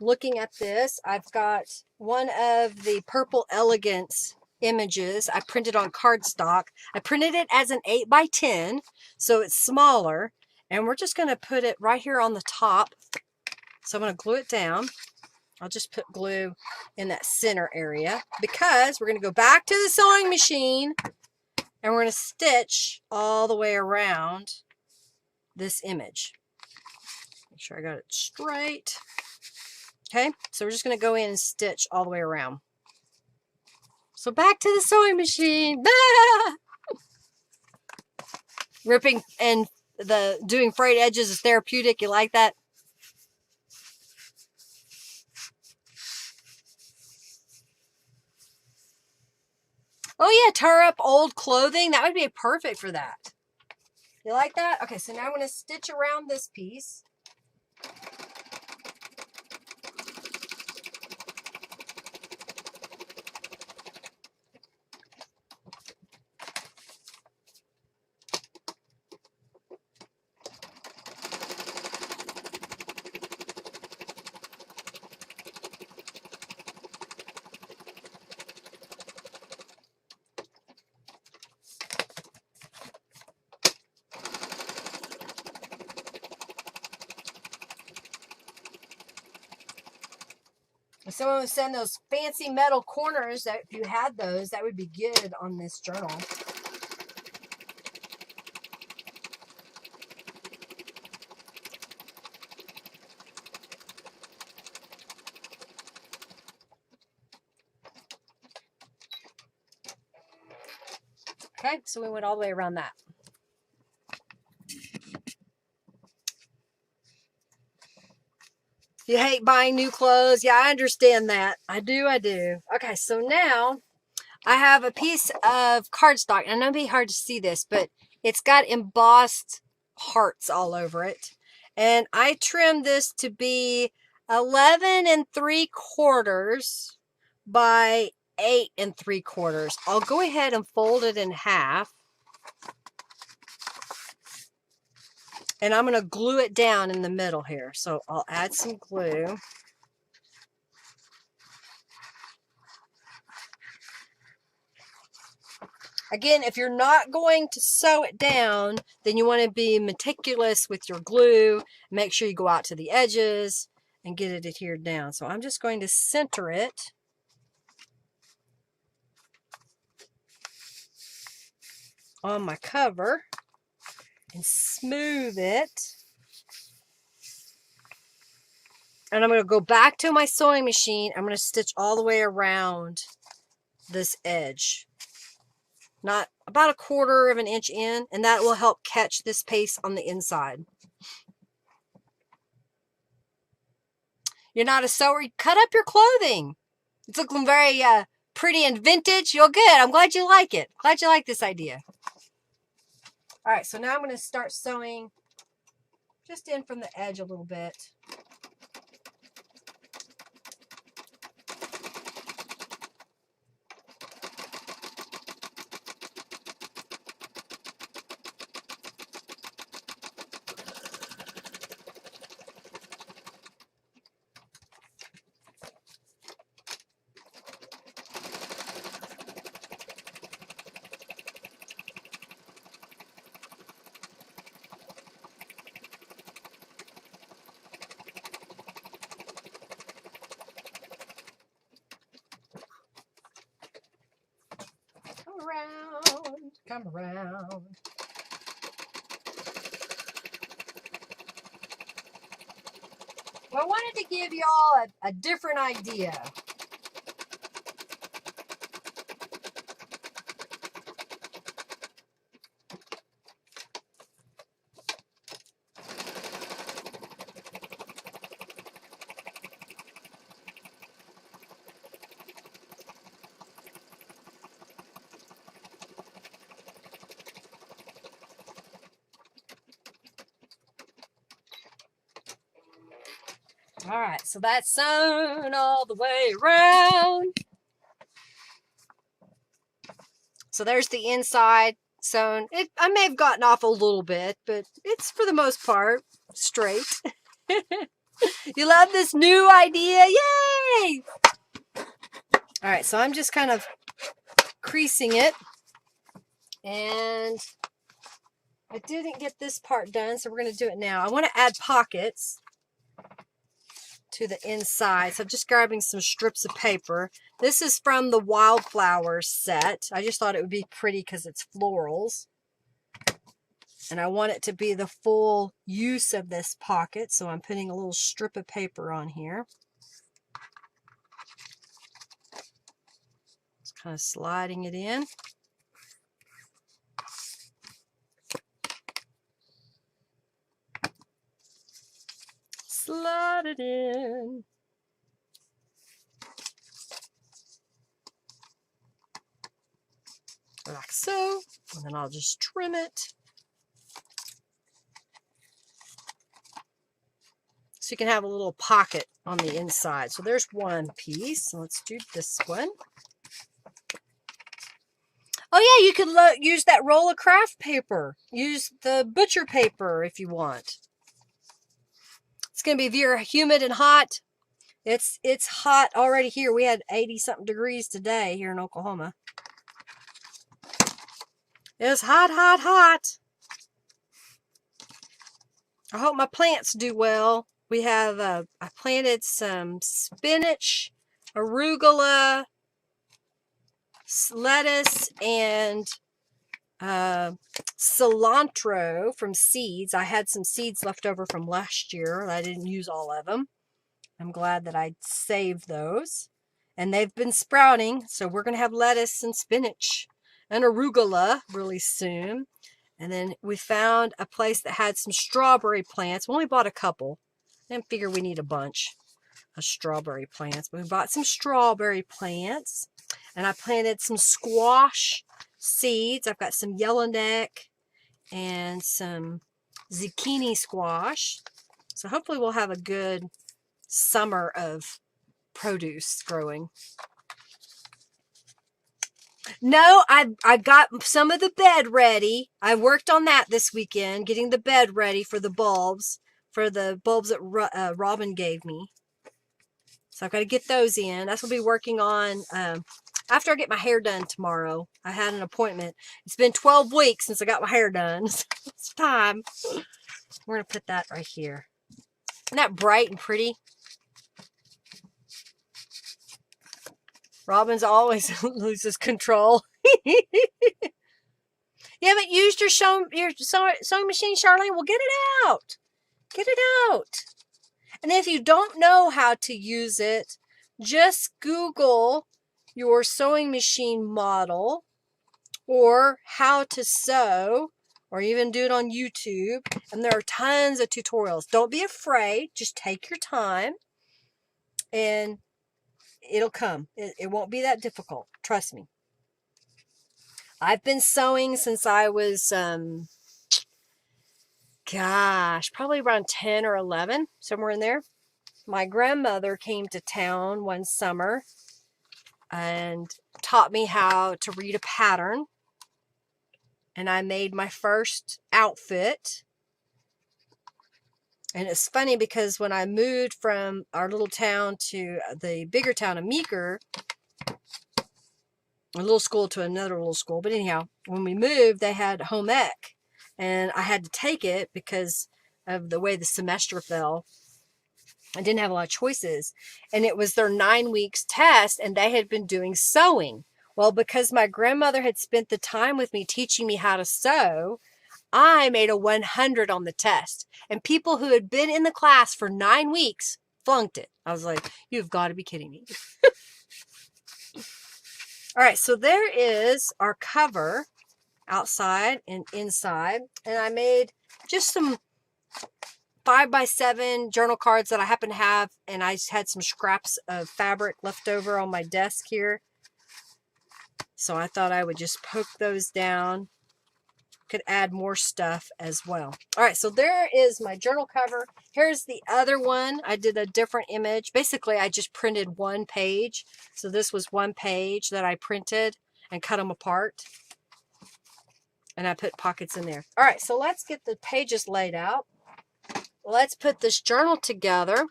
looking at this, I've got one of the Purple Elegance images I printed on cardstock. I printed it as an 8x10, so it's smaller. And we're just going to put it right here on the top. So I'm going to glue it down. I'll just put glue in that center area because we're going to go back to the sewing machine and we're going to stitch all the way around this image. Make sure I got it straight. Okay, so we're just going to go in and stitch all the way around. So back to the sewing machine. Ripping and doing frayed edges is therapeutic. You like that? Oh yeah, tear up old clothing. That would be perfect for that. You like that? Okay, so now I'm going to stitch around this piece. If someone would send those fancy metal corners, that if you had those, that would be good on this journal. Okay, so we went all the way around that. You hate buying new clothes. Yeah, I understand that. I do. Okay, so now I have a piece of cardstock. I know it'd be hard to see this, but it's got embossed hearts all over it. And I trimmed this to be 11 3/4 by 8 3/4. I'll go ahead and fold it in half. And I'm going to glue it down in the middle here. So I'll add some glue. Again, if you're not going to sew it down, then you want to be meticulous with your glue. Make sure you go out to the edges and get it adhered down. So I'm just going to center it. On my cover and smooth it. And I'm going to go back to my sewing machine. I'm going to stitch all the way around this edge. Not about 1/4 of an inch in, and that will help catch this piece on the inside. You're not a sewer, cut up your clothing. It's looking very pretty and vintage. You're good. I'm glad you like it. Glad you like this idea. All right, so now I'm going to start sewing just in from the edge a little bit. Come around. Well, I wanted to give y'all a different idea. All right, so that's sewn all the way around. So there's the inside sewn. I may have gotten off a little bit, but it's for the most part straight. You love this new idea? Yay! All right, so I'm just kind of creasing it. And I didn't get this part done, so we're going to do it now. I want to add pockets to the inside, so I'm just grabbing some strips of paper. This is from the Wildflowers set. I just thought it would be pretty because it's florals. And I want it to be the full use of this pocket, so I'm putting a little strip of paper on here. Just kind of sliding it in. Slide it in. Like so. And then I'll just trim it. So you can have a little pocket on the inside. So there's one piece. So let's do this one. Oh yeah, you could use that roll of craft paper. Use the butcher paper if you want. It's going to be very humid and hot. It's hot already here. We had 80-something degrees today here in Oklahoma. It's hot, hot, hot. I hope my plants do well. We have, I planted some spinach, arugula, lettuce, and cilantro from seeds. I had some seeds left over from last year. I didn't use all of them. I'm glad that I saved those. And they've been sprouting, so we're going to have lettuce and spinach and arugula really soon. And then we found a place that had some strawberry plants. We only bought a couple. I didn't figure we need a bunch of strawberry plants. But we bought some strawberry plants. And I planted some squash seeds. I've got some yellowneck and some zucchini squash. So hopefully we'll have a good summer of produce growing. No, I got some of the bed ready. I worked on that this weekend, getting the bed ready for the bulbs that Robin gave me. So I've got to get those in. That's what I'll be working on after I get my hair done tomorrow. I had an appointment. It's been 12 weeks since I got my hair done. It's time. We're going to put that right here. Isn't that bright and pretty? Robin's always loses control. You haven't used your sewing machine, Charlene? Well, get it out. Get it out. And if you don't know how to use it, just Google your sewing machine model or how to sew, or even do it on YouTube. And there are tons of tutorials. Don't be afraid. Just take your time and it'll come. It won't be that difficult. Trust me. I've been sewing since I was, probably around 10 or 11, somewhere in there. My grandmother came to town one summer and taught me how to read a pattern. And I made my first outfit. And it's funny because when I moved from our little town to the bigger town of Meeker, a little school to another little school. But anyhow, when we moved, they had home ec. And I had to take it because of the way the semester fell. I didn't have a lot of choices. And it was their 9 weeks test, and they had been doing sewing. Well, because my grandmother had spent the time with me teaching me how to sew, I made a 100 on the test. And people who had been in the class for 9 weeks flunked it. I was like, you've got to be kidding me. All right, so there is our cover outside and inside. And I made just some 5x7 journal cards that I happen to have. And I just had some scraps of fabric left over on my desk here. So I thought I would just poke those down. Could add more stuff as well. All right, so there is my journal cover. Here's the other one. I did a different image. Basically, I just printed one page. So this was one page that I printed and cut them apart. And I put pockets in there. All right, so let's get the pages laid out. Let's put this journal together.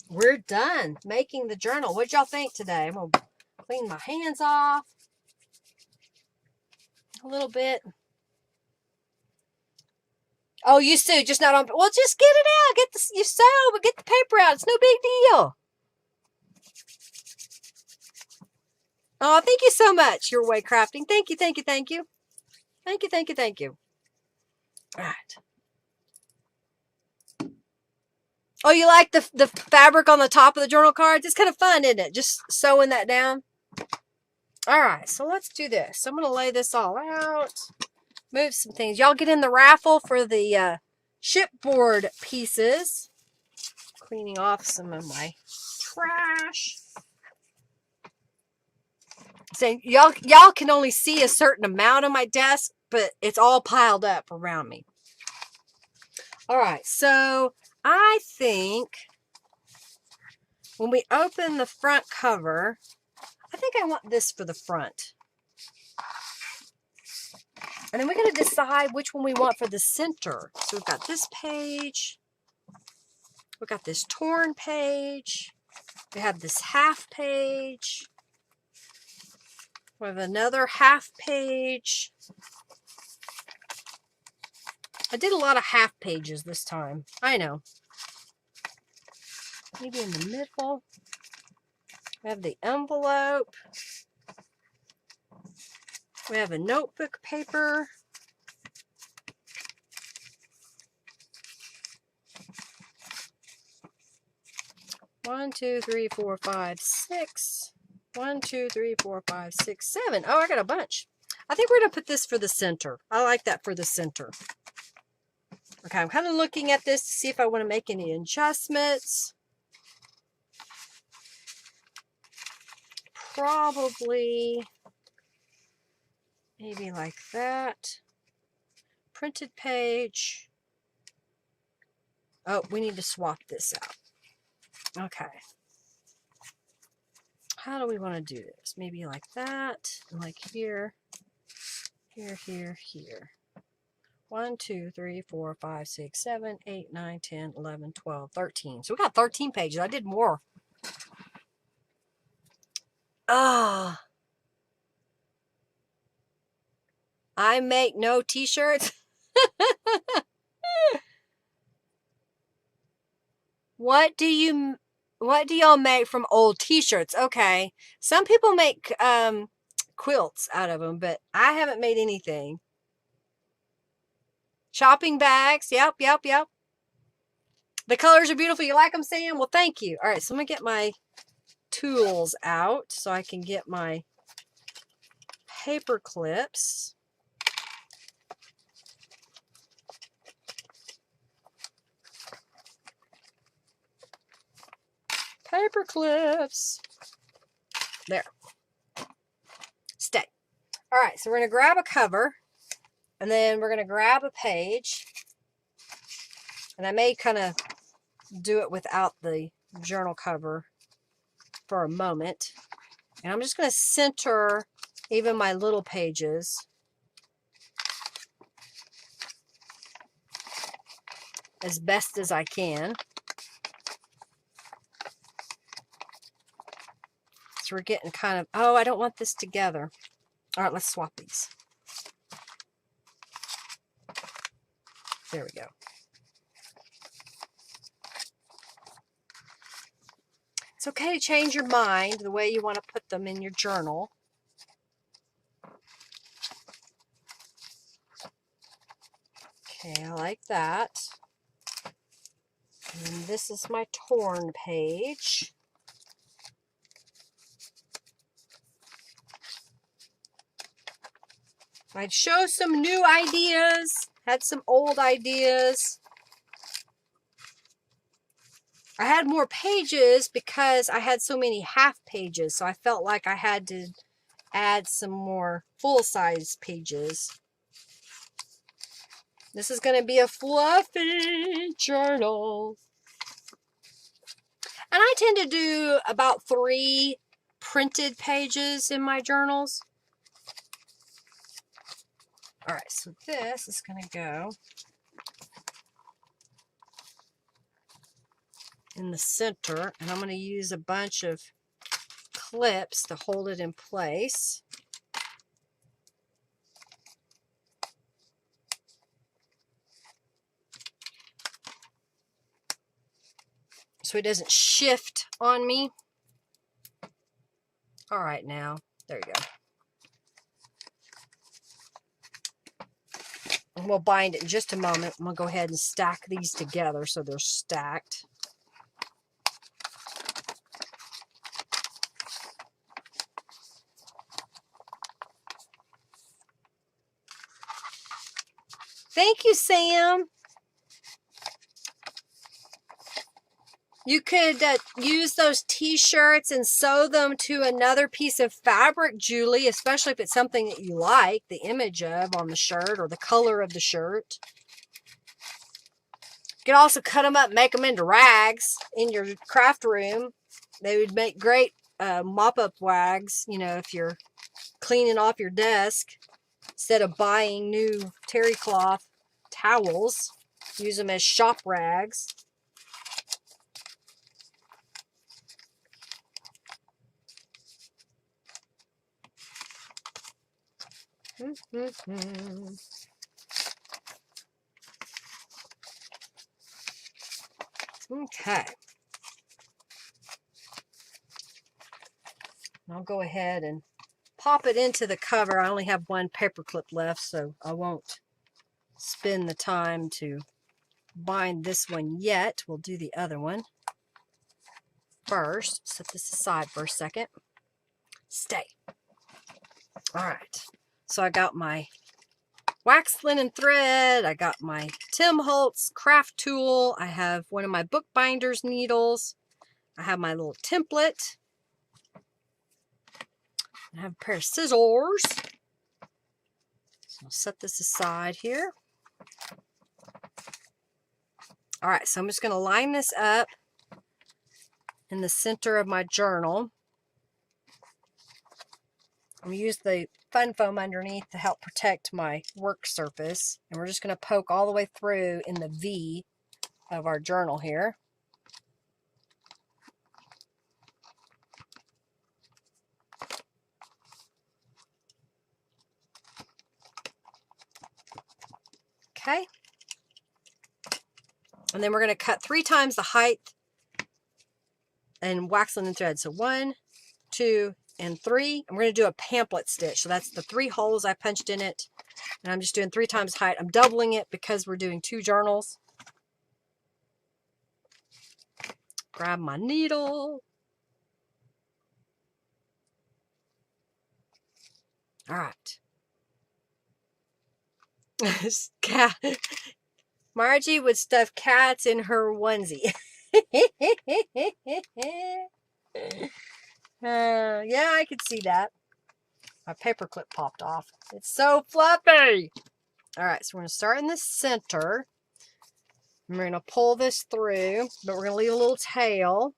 We're done making the journal. What'd y'all think today? I'm going to clean my hands off a little bit. Oh, you sew, just not on. Well, just get it out. Get the you sew, but get the paper out. It's no big deal. Oh, thank you so much. Your way crafting. Thank you, thank you, thank you. Thank you, thank you, thank you. All right. Oh, you like the fabric on the top of the journal cards? It's kind of fun, isn't it? Just sewing that down. All right, so let's do this. I'm going to lay this all out. Move some things. Y'all get in the raffle for the chipboard pieces. Cleaning off some of my trash. So y'all can only see a certain amount on my desk, but it's all piled up around me. All right, so I think when we open the front cover, I think I want this for the front. And then we're going to decide which one we want for the center. So we've got this page. We've got this torn page. We have this half page. We have another half page. I did a lot of half pages this time. I know. Maybe in the middle. We have the envelope. We have a notebook paper. One, two, three, four, five, six. 1, 2, 3, 4, 5, 6, 7. Oh, I got a bunch. I think we're going to put this for the center. I like that for the center. Okay, I'm kind of looking at this to see if I want to make any adjustments. Probably maybe like that. Printed page. Oh, we need to swap this out. Okay. How do we want to do this? Maybe like that, and like here, here, here, here. 1, 2, 3, 4, 5, 6, 7, 8, 9, 10, 11, 12, 13. So we got 13 pages. I did more. Ah. I make no t-shirts. What do y'all make from old t-shirts? Okay. Some people make quilts out of them, but I haven't made anything. Shopping bags. Yep, yep, yep. The colors are beautiful. You like them, Sam? Well, thank you. All right, so I'm going to get my tools out so I can get my paper clips. Paper clips. There. Stay. All right, so we're going to grab a cover, and then we're going to grab a page. And I may kind of do it without the journal cover for a moment. And I'm just going to center even my little pages. As best as I can. So we're getting kind of, oh, I don't want this together. All right, let's swap these. There we go. It's okay to change your mind the way you want to put them in your journal. Okay, I like that. And this is my torn page. I'd show some new ideas, had some old ideas. I had more pages because I had so many half pages, so I felt like I had to add some more full-size pages. This is going to be a fluffy journal. And I tend to do about 3 printed pages in my journals. All right, so this is going to go in the center, and I'm going to use a bunch of clips to hold it in place. So it doesn't shift on me. All right, now, there you go. And we'll bind it in just a moment. I'm going to go ahead and stack these together so they're stacked. Thank you, Sam. You could use those t-shirts and sew them to another piece of fabric, Julie, especially if it's something that you like the image of on the shirt or the color of the shirt. You could also cut them up, make them into rags in your craft room. They would make great mop-up wags, you know, if you're cleaning off your desk. Instead of buying new terry cloth towels, use them as shop rags. Okay. I'll go ahead and pop it into the cover. I only have 1 paper clip left, so I won't spend the time to bind this one yet. We'll do the other one first. Set this aside for a second. Stay. All right. So I got my wax linen thread. I got my Tim Holtz craft tool. I have one of my bookbinder's needles. I have my little template. I have a pair of scissors. So I'll set this aside here. All right, so I'm just going to line this up in the center of my journal. I'm going to use the fun foam underneath to help protect my work surface. And we're just going to poke all the way through in the V of our journal here. Okay. And then we're going to cut 3 times the height and wax linen thread. So 1, 2, and 3. I'm going to do a pamphlet stitch. So that's the 3 holes I punched in it. And I'm just doing 3 times height. I'm doubling it because we're doing 2 journals. Grab my needle. All right. Cat. Margie would stuff cats in her onesie. Yeah, I could see that. My paper clip popped off. It's so fluffy. All right, so we're going to start in the center. And we're going to pull this through, but we're going to leave a little tail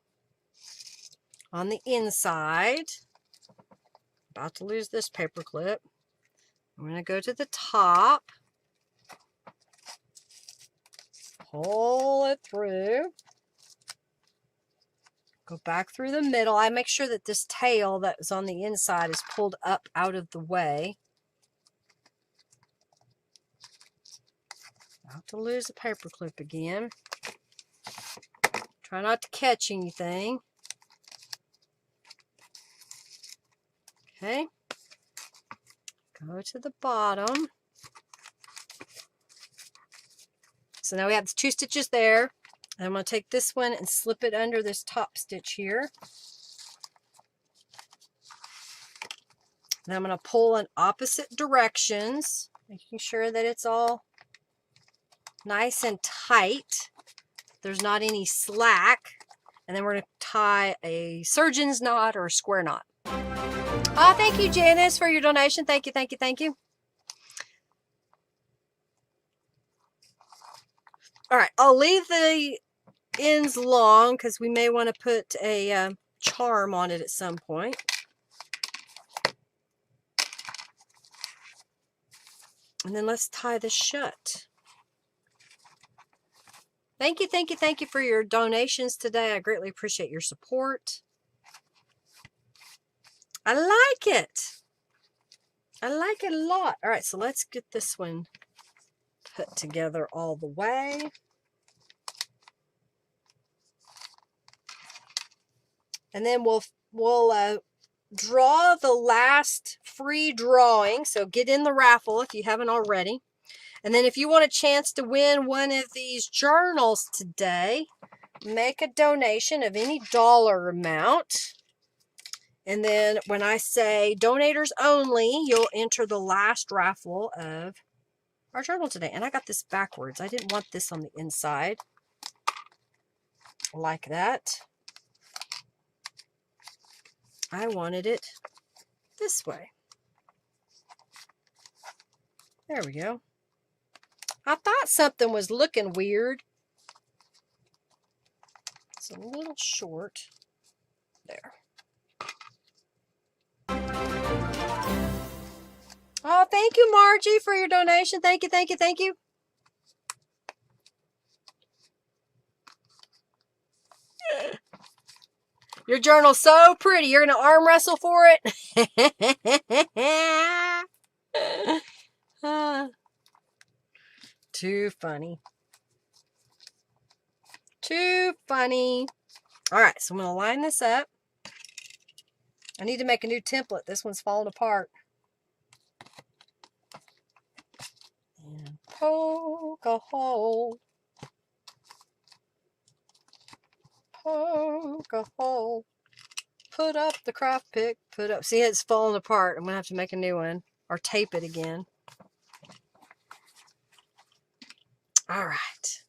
on the inside. About to lose this paper clip. I'm going to go to the top. Pull it through. Go back through the middle. I make sure that this tail that is on the inside is pulled up out of the way. About to lose the paper clip again. Try not to catch anything. Okay. Go to the bottom. So now we have 2 stitches there. And I'm going to take this one and slip it under this top stitch here. And I'm going to pull in opposite directions, making sure that it's all nice and tight. There's not any slack. And then we're going to tie a surgeon's knot or a square knot. Oh, thank you, Janice, for your donation. Thank you, thank you, thank you. All right, I'll leave the ends long because we may want to put a charm on it at some point. And then let's tie this shut. Thank you, thank you, thank you for your donations today. I greatly appreciate your support. I like it. I like it a lot. All right, so let's get this one put together all the way. And then we'll draw the last free drawing. So get in the raffle if you haven't already. And then if you want a chance to win one of these journals today, make a donation of any dollar amount. And then when I say donators only, you'll enter the last raffle of our journal today. And I got this backwards. I didn't want this on the inside like that. I wanted it this way. There we go. I thought something was looking weird. It's a little short. There. Oh, thank you, Margie, for your donation. Thank you, thank you, thank you. Your journal's so pretty. You're going to arm wrestle for it? Too funny. Too funny. All right, so I'm going to line this up. I need to make a new template. This one's falling apart. And poke a hole. Poke a hole. Put up the craft pick. Put up. See, it's falling apart. I'm going to have to make a new one or tape it again. All right.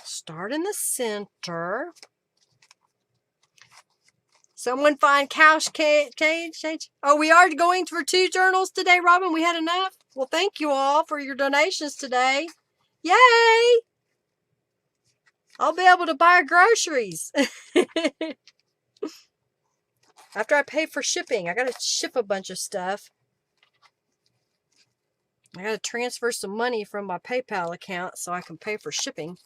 Start in the center. Someone find couch cage. Oh, we are going for 2 journals today, Robin. We had enough. Well, thank you all for your donations today. Yay! I'll be able to buy groceries. After I pay for shipping, I got to ship a bunch of stuff. I got to transfer some money from my PayPal account so I can pay for shipping.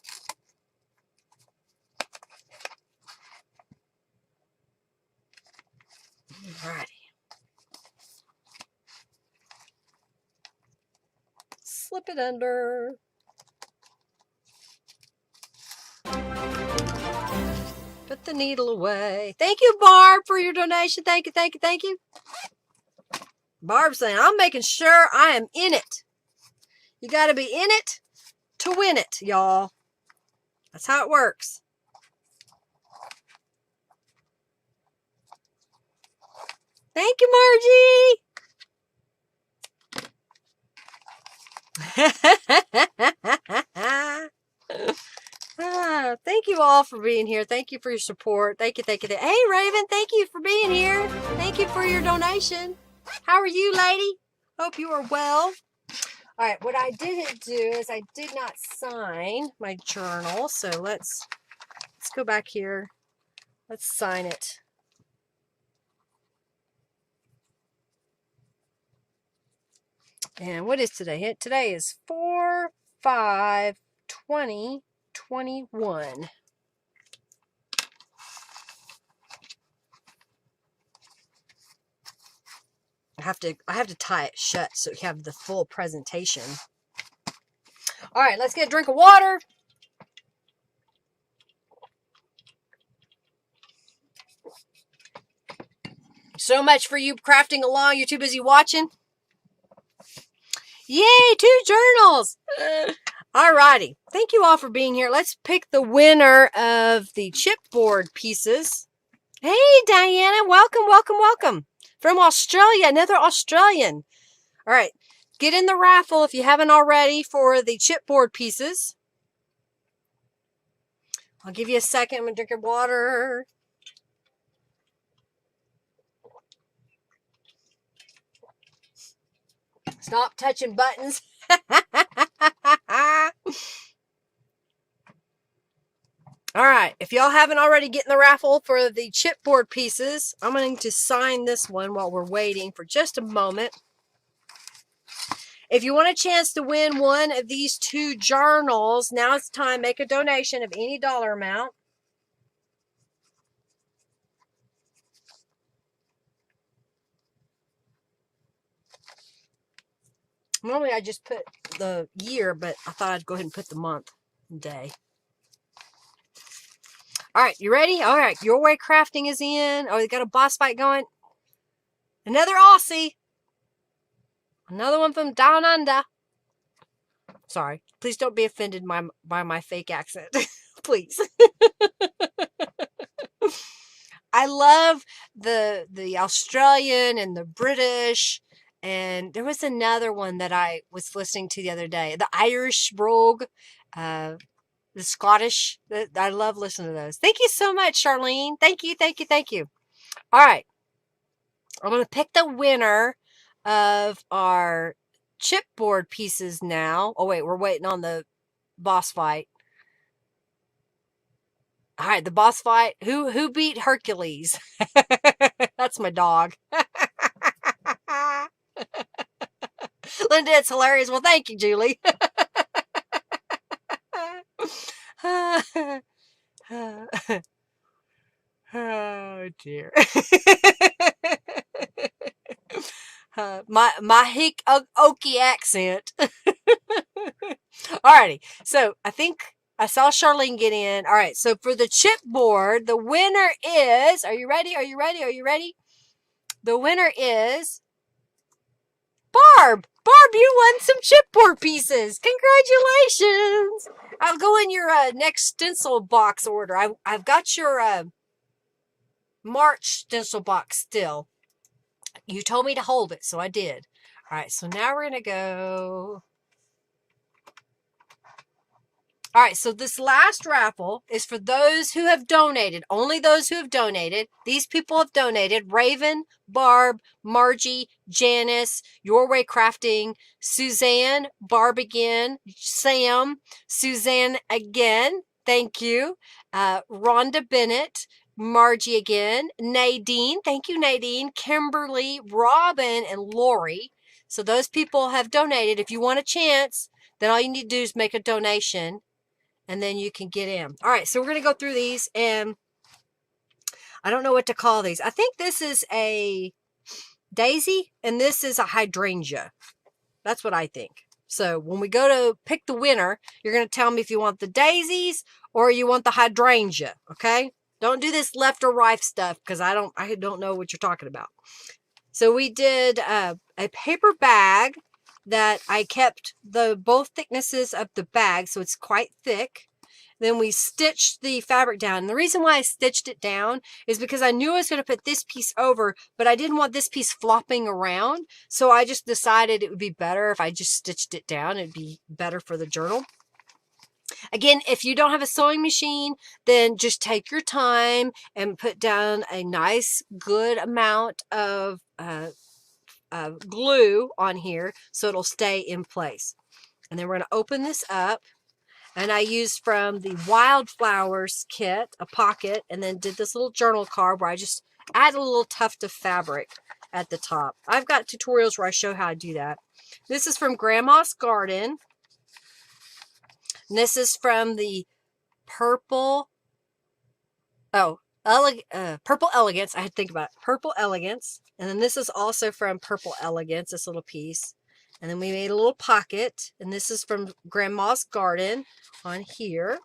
Alrighty. Slip it under. Put the needle away. Thank you, Barb, for your donation. Thank you, thank you, thank you. Barb's saying, I'm making sure I am in it. You got to be in it to win it, y'all. That's how it works. Thank you, Margie. Thank you all for being here. Thank you for your support. Thank you, thank you. Hey, Raven, thank you for being here. Thank you for your donation. How are you, lady? Hope you are well. All right, what I didn't do is I did not sign my journal. So let's go back here. Let's sign it. And what is today? Today is 4/5/2021. I have to tie it shut so you have the full presentation. All right, let's get a drink of water. So much for you crafting along. You're too busy watching. Yay, 2 journals. All righty. Thank you all for being here. Let's pick the winner of the chipboard pieces. Hey, Diana. Welcome, welcome, welcome. From Australia, another Australian. All right. Get in the raffle if you haven't already for the chipboard pieces. I'll give you a second. I'm going to drink your water. Stop touching buttons. All right, if y'all haven't already get in the raffle for the chipboard pieces, I'm going to sign this one while we're waiting for just a moment. If you want a chance to win one of these 2 journals, now it's time. Make a donation of any dollar amount. Normally I just put the year, but I thought I'd go ahead and put the month and day. All right, you ready? All right, Your Way Crafting is in. Oh, they got a boss fight going. Another Aussie. Another one from Down Under. Sorry. Please don't be offended by my fake accent. Please. I love the Australian and the British. And there was another one that I was listening to the other day. The Irish brogue. The Scottish. I love listening to those. Thank you so much, Charlene. Thank you, thank you, thank you. All right. I'm going to pick the winner of our chipboard pieces now. Oh, wait. We're waiting on the boss fight. All right. The boss fight. Who beat Hercules? That's my dog. Linda, it's hilarious. Well, thank you, Julie. Oh dear. My hick okie accent. Alrighty, so I think I saw Charlene get in. All right, so for the chipboard, the winner is. Are you ready? Are you ready? Are you ready? The winner is Barb. Barb, you won some chipboard pieces. Congratulations! I'll go in your next stencil box order. I've got your March stencil box still. You told me to hold it, so I did. All right, so now we're going to go. All right, so this last raffle is for those who have donated. Only those who have donated. These people have donated. Raven, Barb, Margie, Janice, Your Way Crafting, Suzanne, Barb again, Sam, Suzanne again. Thank you. Rhonda Bennett, Margie again, Nadine. Thank you, Nadine. Kimberly, Robin, and Lori. So those people have donated. If you want a chance, then all you need to do is make a donation. And then you can get in. All right, so we're going to go through these, and I don't know what to call these. I think this is a daisy, and this is a hydrangea. That's what I think. So when we go to pick the winner, you're going to tell me if you want the daisies or you want the hydrangea, okay? Don't do this left or right stuff, because I don't know what you're talking about. So we did a paper bag that I kept both thicknesses of the bag, so it's quite thick. Then we stitched the fabric down. And the reason why I stitched it down is because I knew I was going to put this piece over, but I didn't want this piece flopping around. So I just decided it would be better if I just stitched it down. It'd be better for the journal. Again, if you don't have a sewing machine, then just take your time and put down a nice, good amount of glue on here so it'll stay in place. And then we're going to open this up, and I used from the Wildflowers kit a pocket, and then did this little journal card where I just add a little tuft of fabric at the top. I've got tutorials where I show how to do that. This is from Grandma's Garden, and this is from the Purple Elegance. I had to think about it. Purple Elegance. And then this is also from Purple Elegance, this little piece. And then we made a little pocket. And this is from Grandma's Garden on here.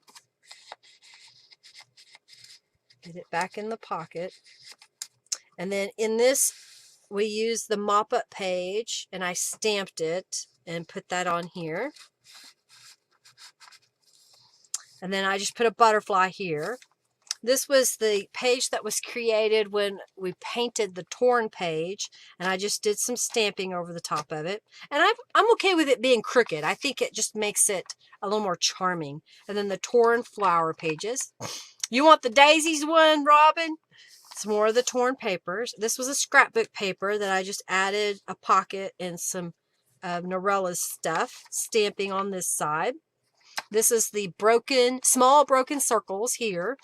Get it back in the pocket. And then in this, we used the mop-up page. And I stamped it and put that on here. And then I just put a butterfly here. This was the page that was created when we painted the torn page, and I just did some stamping over the top of it. And I'm okay with it being crooked. I think it just makes it a little more charming. And then the torn flower pages. You want the daisies one, Robin? Some more of the torn papers. This was a scrapbook paper that I just added a pocket and some of Norella's stuff, stamping on this side. This is the small broken circles here.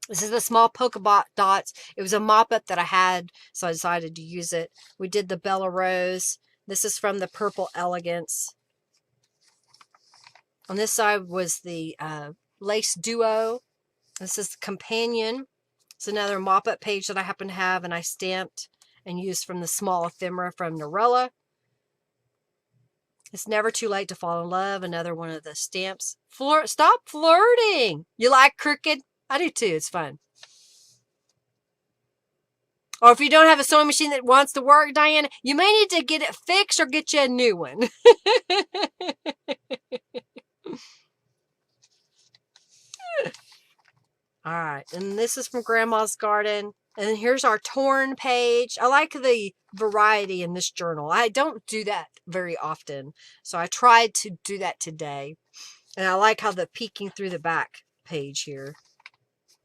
This is the small polka dots. It was a mop-up that I had, so I decided to use it. We did the Bella Rose. This is from the Purple Elegance. On this side was the Lace Duo. This is the Companion. It's another mop-up page that I happen to have, and I stamped and used from the small ephemera from Norella. It's Never Too Late to Fall in Love, another one of the stamps. Stop flirting! You like crooked? I do too, it's fun. Or if you don't have a sewing machine that wants to work, Diana, you may need to get it fixed or get you a new one. All right, and this is from Grandma's Garden. And then here's our torn page. I like the variety in this journal. I don't do that very often, so I tried to do that today. And I like how the peeking through the back page here.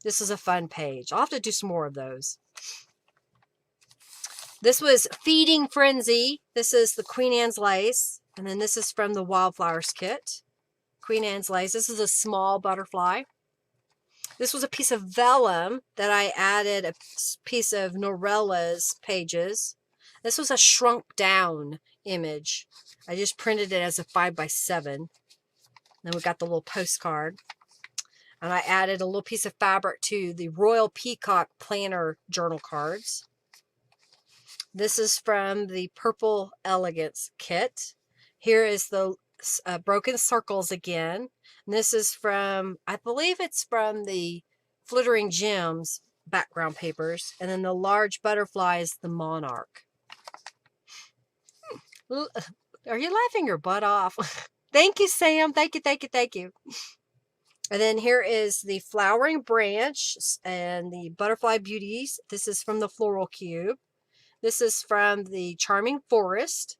This is a fun page. I'll have to do some more of those. This was Feeding Frenzy. This is the Queen Anne's Lace. And then this is from the Wildflowers kit. Queen Anne's Lace. This is a small butterfly. This was a piece of vellum that I added a piece of Norella's pages. This was a shrunk down image. I just printed it as a 5x7. Then we got the little postcard. And I added a little piece of fabric to the Royal Peacock Planner journal cards. This is from the Purple Elegance kit. Here is the broken circles again. And this is from, I believe it's from the Flittering Gems background papers. And then the large butterfly is the Monarch. Are you laughing your butt off? Thank you, Sam. Thank you, thank you, thank you. And then here is the Flowering Branch and the Butterfly Beauties. This is from the Floral Cube. This is from the Charming Forest.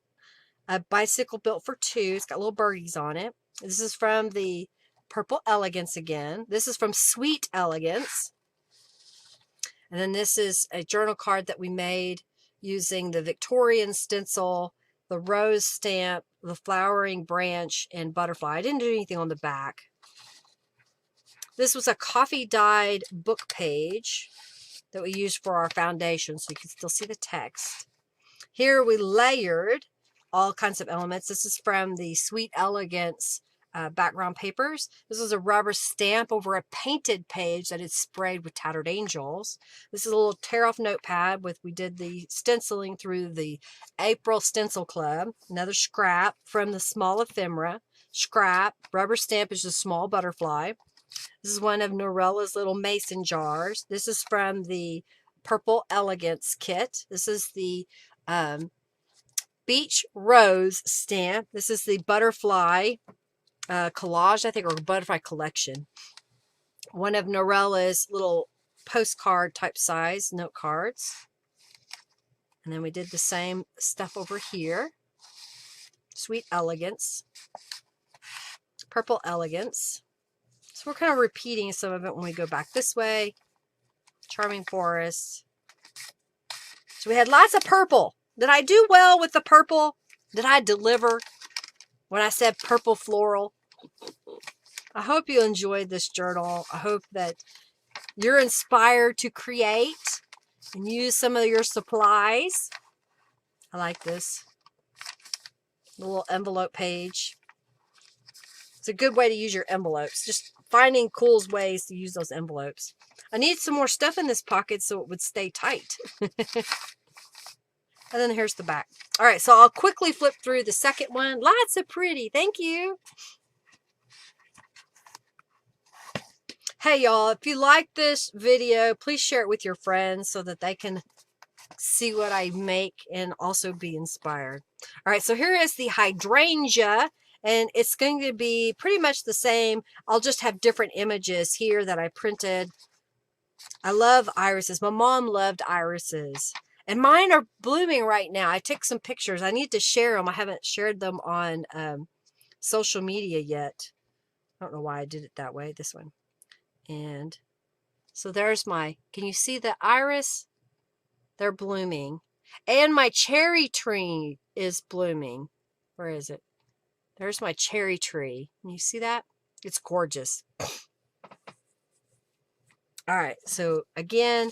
A bicycle built for two. It's got little birdies on it. This is from the Purple Elegance again. This is from Sweet Elegance. And then this is a journal card that we made using the Victorian stencil, the rose stamp, the flowering branch, and butterfly. I didn't do anything on the back. This was a coffee-dyed book page that we used for our foundation, so you can still see the text. Here we layered all kinds of elements. This is from the Sweet Elegance background papers. This is a rubber stamp over a painted page that is sprayed with Tattered Angels. This is a little tear-off notepad we did the stenciling through the April Stencil Club. Another scrap from the Small Ephemera. Scrap. Rubber stamp is a small butterfly. This is one of Norella's little mason jars. This is from the Purple Elegance kit. This is the Beach Rose stamp. This is the Butterfly Collage, I think, or Butterfly Collection. One of Norella's little postcard type size note cards. And then we did the same stuff over here. Sweet Elegance. Purple Elegance. So we're kind of repeating some of it when we go back this way. Charming Forest. So we had lots of purple. Did I do well with the purple? Did I deliver when I said purple floral? I hope you enjoyed this journal. I hope that you're inspired to create and use some of your supplies. I like this. The little envelope page. It's a good way to use your envelopes. Just finding cool ways to use those envelopes. I need some more stuff in this pocket so it would stay tight. And then here's the back. All right, so I'll quickly flip through the second one. Lots of pretty. Thank you. Hey, y'all, if you like this video, please share it with your friends so that they can see what I make and also be inspired. All right, so here is the hydrangea, and it's going to be pretty much the same. I'll just have different images here that I printed. I love irises. My mom loved irises. And mine are blooming right now. I took some pictures. I need to share them. I haven't shared them on social media yet. I don't know why I did it that way. This one. And so there's my, can you see the iris? They're blooming. And my cherry tree is blooming. Where is it? There's my cherry tree. Can you see that? It's gorgeous. All right, so again,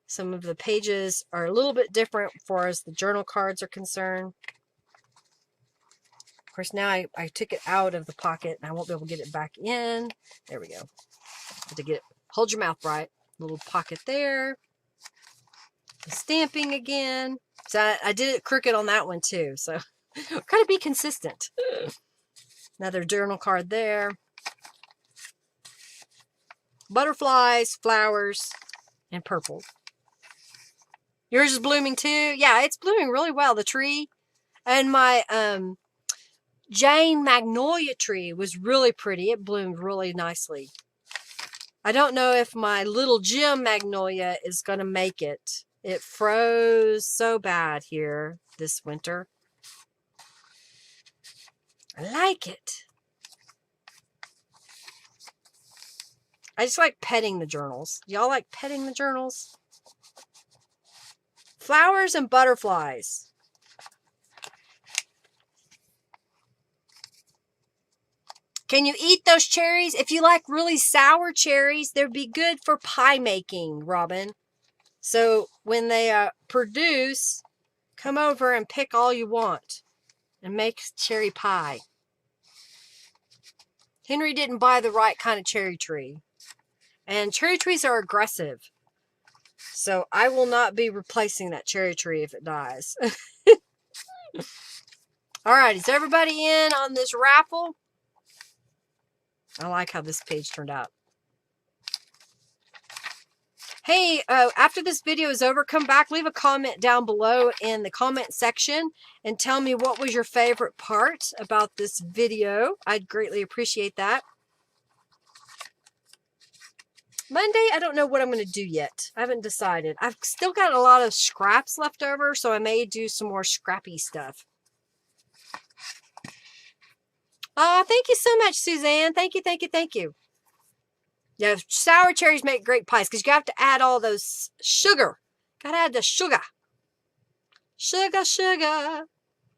some of the pages are a little bit different as far as the journal cards are concerned. Of course, now I took it out of the pocket and I won't be able to get it back in. There we go. To get it, hold your mouth right. Little pocket there. The stamping again. So I did it crooked on that one too. So kind of be consistent. Another journal card there. Butterflies, flowers, and purple. Yours is blooming too? Yeah, it's blooming really well. The tree. And my Jane Magnolia tree was really pretty. It bloomed really nicely. I don't know if my little Jim Magnolia is going to make it. It froze so bad here this winter. I like it. I just like petting the journals. Y'all like petting the journals? Flowers and butterflies. Can you eat those cherries? If you like really sour cherries, they'd be good for pie making, Robin. So when they produce, come over and pick all you want and make cherry pie. Henry didn't buy the right kind of cherry tree. And cherry trees are aggressive. So I will not be replacing that cherry tree if it dies. All right, is everybody in on this raffle? I like how this page turned out. Hey, after this video is over, come back, leave a comment down below in the comment section and tell me what was your favorite part about this video. I'd greatly appreciate that. Monday, I don't know what I'm going to do yet. I haven't decided. I've still got a lot of scraps left over, so I may do some more scrappy stuff. Thank you so much, Suzanne. Thank you, thank you, thank you. Yeah, sour cherries make great pies because you have to add all those sugar. Got to add the sugar. Sugar, sugar.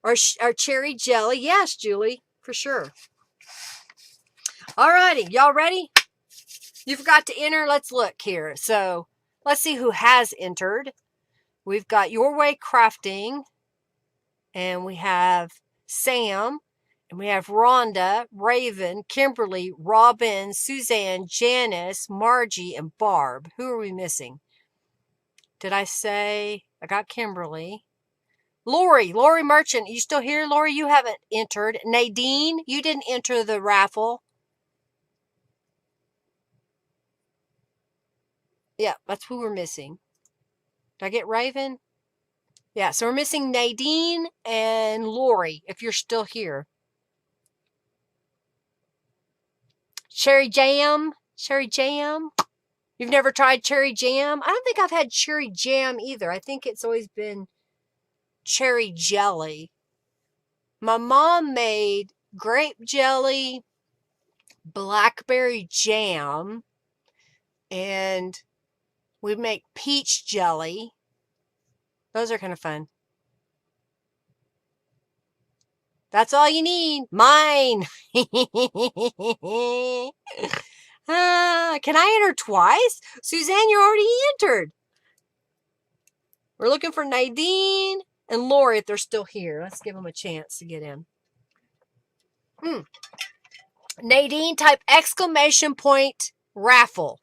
Or cherry jelly. Yes, Julie, for sure. All righty, y'all ready? You forgot to enter. Let's look here. So let's see who has entered. We've got Your Way Crafting. And we have Sam. And we have Rhonda, Raven, Kimberly, Robin, Suzanne, Janice, Margie, and Barb. Who are we missing? Did I say? I got Kimberly. Lori Merchant. You still here, Lori? You haven't entered. Nadine, you didn't enter the raffle. Yeah, that's who we're missing. Did I get Raven? Yeah, so we're missing Nadine and Lori, if you're still here. Cherry jam. Cherry jam. You've never tried cherry jam? I don't think I've had cherry jam either. I think it's always been cherry jelly. My mom made grape jelly, blackberry jam, and we make peach jelly. Those are kind of fun. That's all you need. Mine. Can I enter twice? Suzanne, you're already entered. We're looking for Nadine and Lori if they're still here. Let's give them a chance to get in. Nadine, type exclamation point raffle.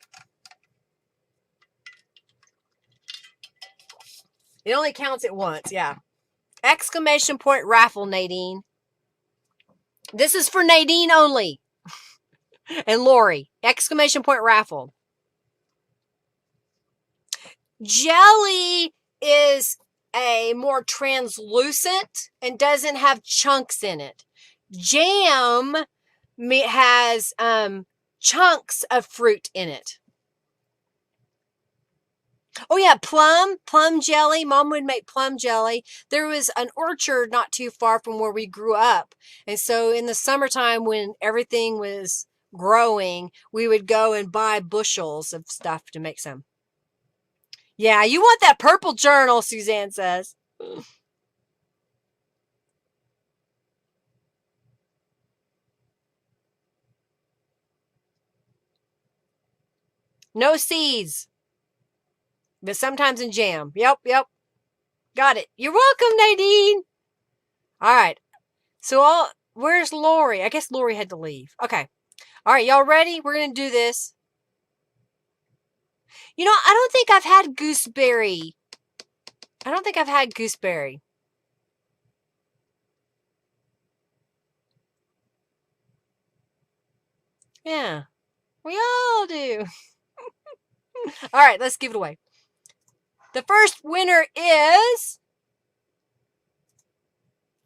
It only counts at once, yeah. Exclamation point raffle, Nadine. This is for Nadine only. And Lori. Exclamation point raffle. Jelly is a more translucent and doesn't have chunks in it. Jam has chunks of fruit in it. Oh yeah, plum jelly. Mom would make plum jelly. There was an orchard not too far from where we grew up. And so in the summertime when everything was growing, we would go and buy bushels of stuff to make some. Yeah, you want that purple journal, Suzanne says. No seeds. But sometimes in jam. Yep. Got it. You're welcome, Nadine. All right. So where's Lori? I guess Lori had to leave. Okay. All right, y'all ready? We're going to do this. You know, I don't think I've had gooseberry. Yeah, we all do. All right, let's give it away. The first winner is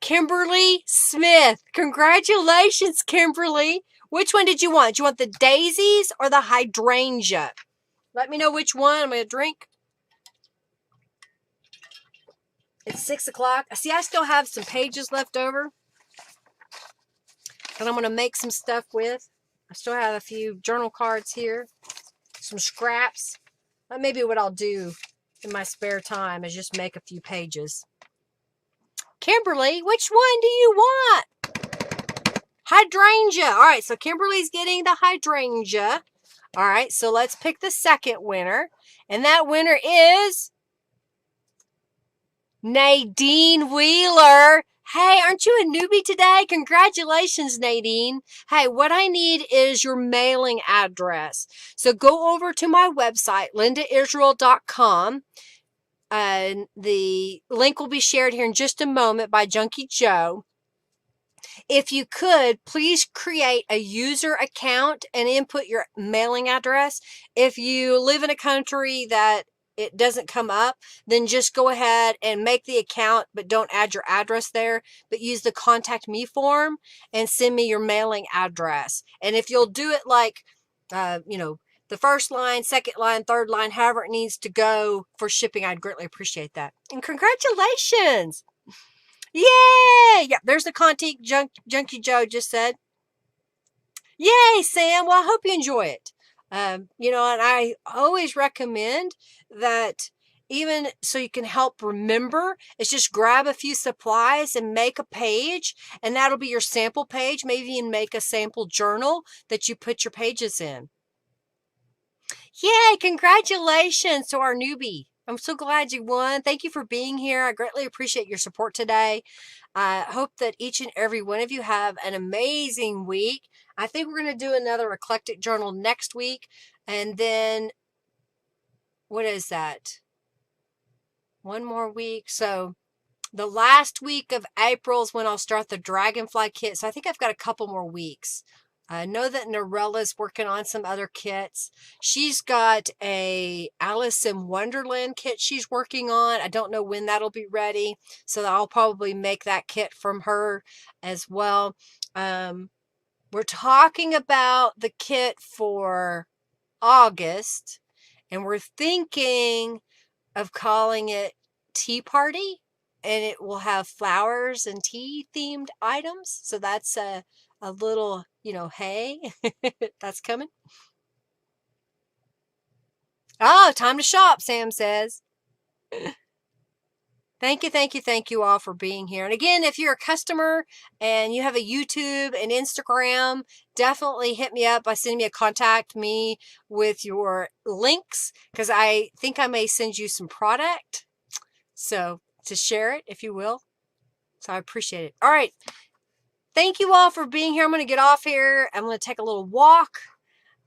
Kimberly Smith. Congratulations, Kimberly. Which one did you want? Do you want the daisies or the hydrangea? Let me know which one. I'm going to drink. It's 6 o'clock. See, I still have some pages left over that I'm going to make some stuff with. I still have a few journal cards here, some scraps. That may be what I'll do in my spare time, is just make a few pages. Kimberly, which one do you want? Hydrangea. All right, so Kimberly's getting the hydrangea. All right, so let's pick the second winner. And that winner is Nadine Wheeler. Hey, aren't you a newbie today? Congratulations, Nadine. Hey, what I need is your mailing address. So go over to my website, lindaisrael.com. And the link will be shared here in just a moment by Junkie Joe. If you could, please create a user account and input your mailing address. If you live in a country that it doesn't come up, then just go ahead and make the account, but don't add your address there, but use the contact me form and send me your mailing address. And if you'll do it like, the first line, second line, third line, however it needs to go for shipping, I'd greatly appreciate that. And congratulations. Yay! Yeah, there's the Contique Junkie Joe just said. Yay, Sam. Well, I hope you enjoy it. And I always recommend that, even so you can help remember, is just grab a few supplies and make a page, and that'll be your sample page. Maybe even make a sample journal that you put your pages in. Yay, congratulations to our newbie. I'm so glad you won. Thank you for being here. I greatly appreciate your support today. I hope that each and every one of you have an amazing week. I think we're going to do another eclectic journal next week. And then, what is that? One more week. So the last week of April is when I'll start the Dragonfly kit. So I think I've got a couple more weeks. I know that Norella's working on some other kits. She's got a Alice in Wonderland kit she's working on. I don't know when that'll be ready, so I'll probably make that kit from her as well. We're talking about the kit for August, and we're thinking of calling it Tea Party, and it will have flowers and tea themed items. So that's a little, hey, that's coming. Oh, time to shop, Sam says. Thank you all for being here. And again, if you're a customer and you have a YouTube and Instagram, definitely hit me up by sending me contact me with your links, because I think I may send you some product. So to share it, if you will. So I appreciate it. All right. Thank you all for being here. I'm going to get off here. I'm going to take a little walk,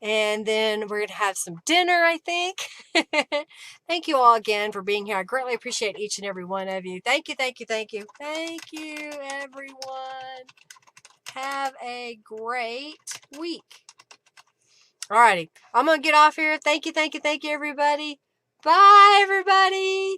and then we're going to have some dinner, I think. Thank you all again for being here. I greatly appreciate each and every one of you. Thank you. Thank you, everyone. Have a great week. All righty. I'm going to get off here. Thank you, everybody. Bye, everybody.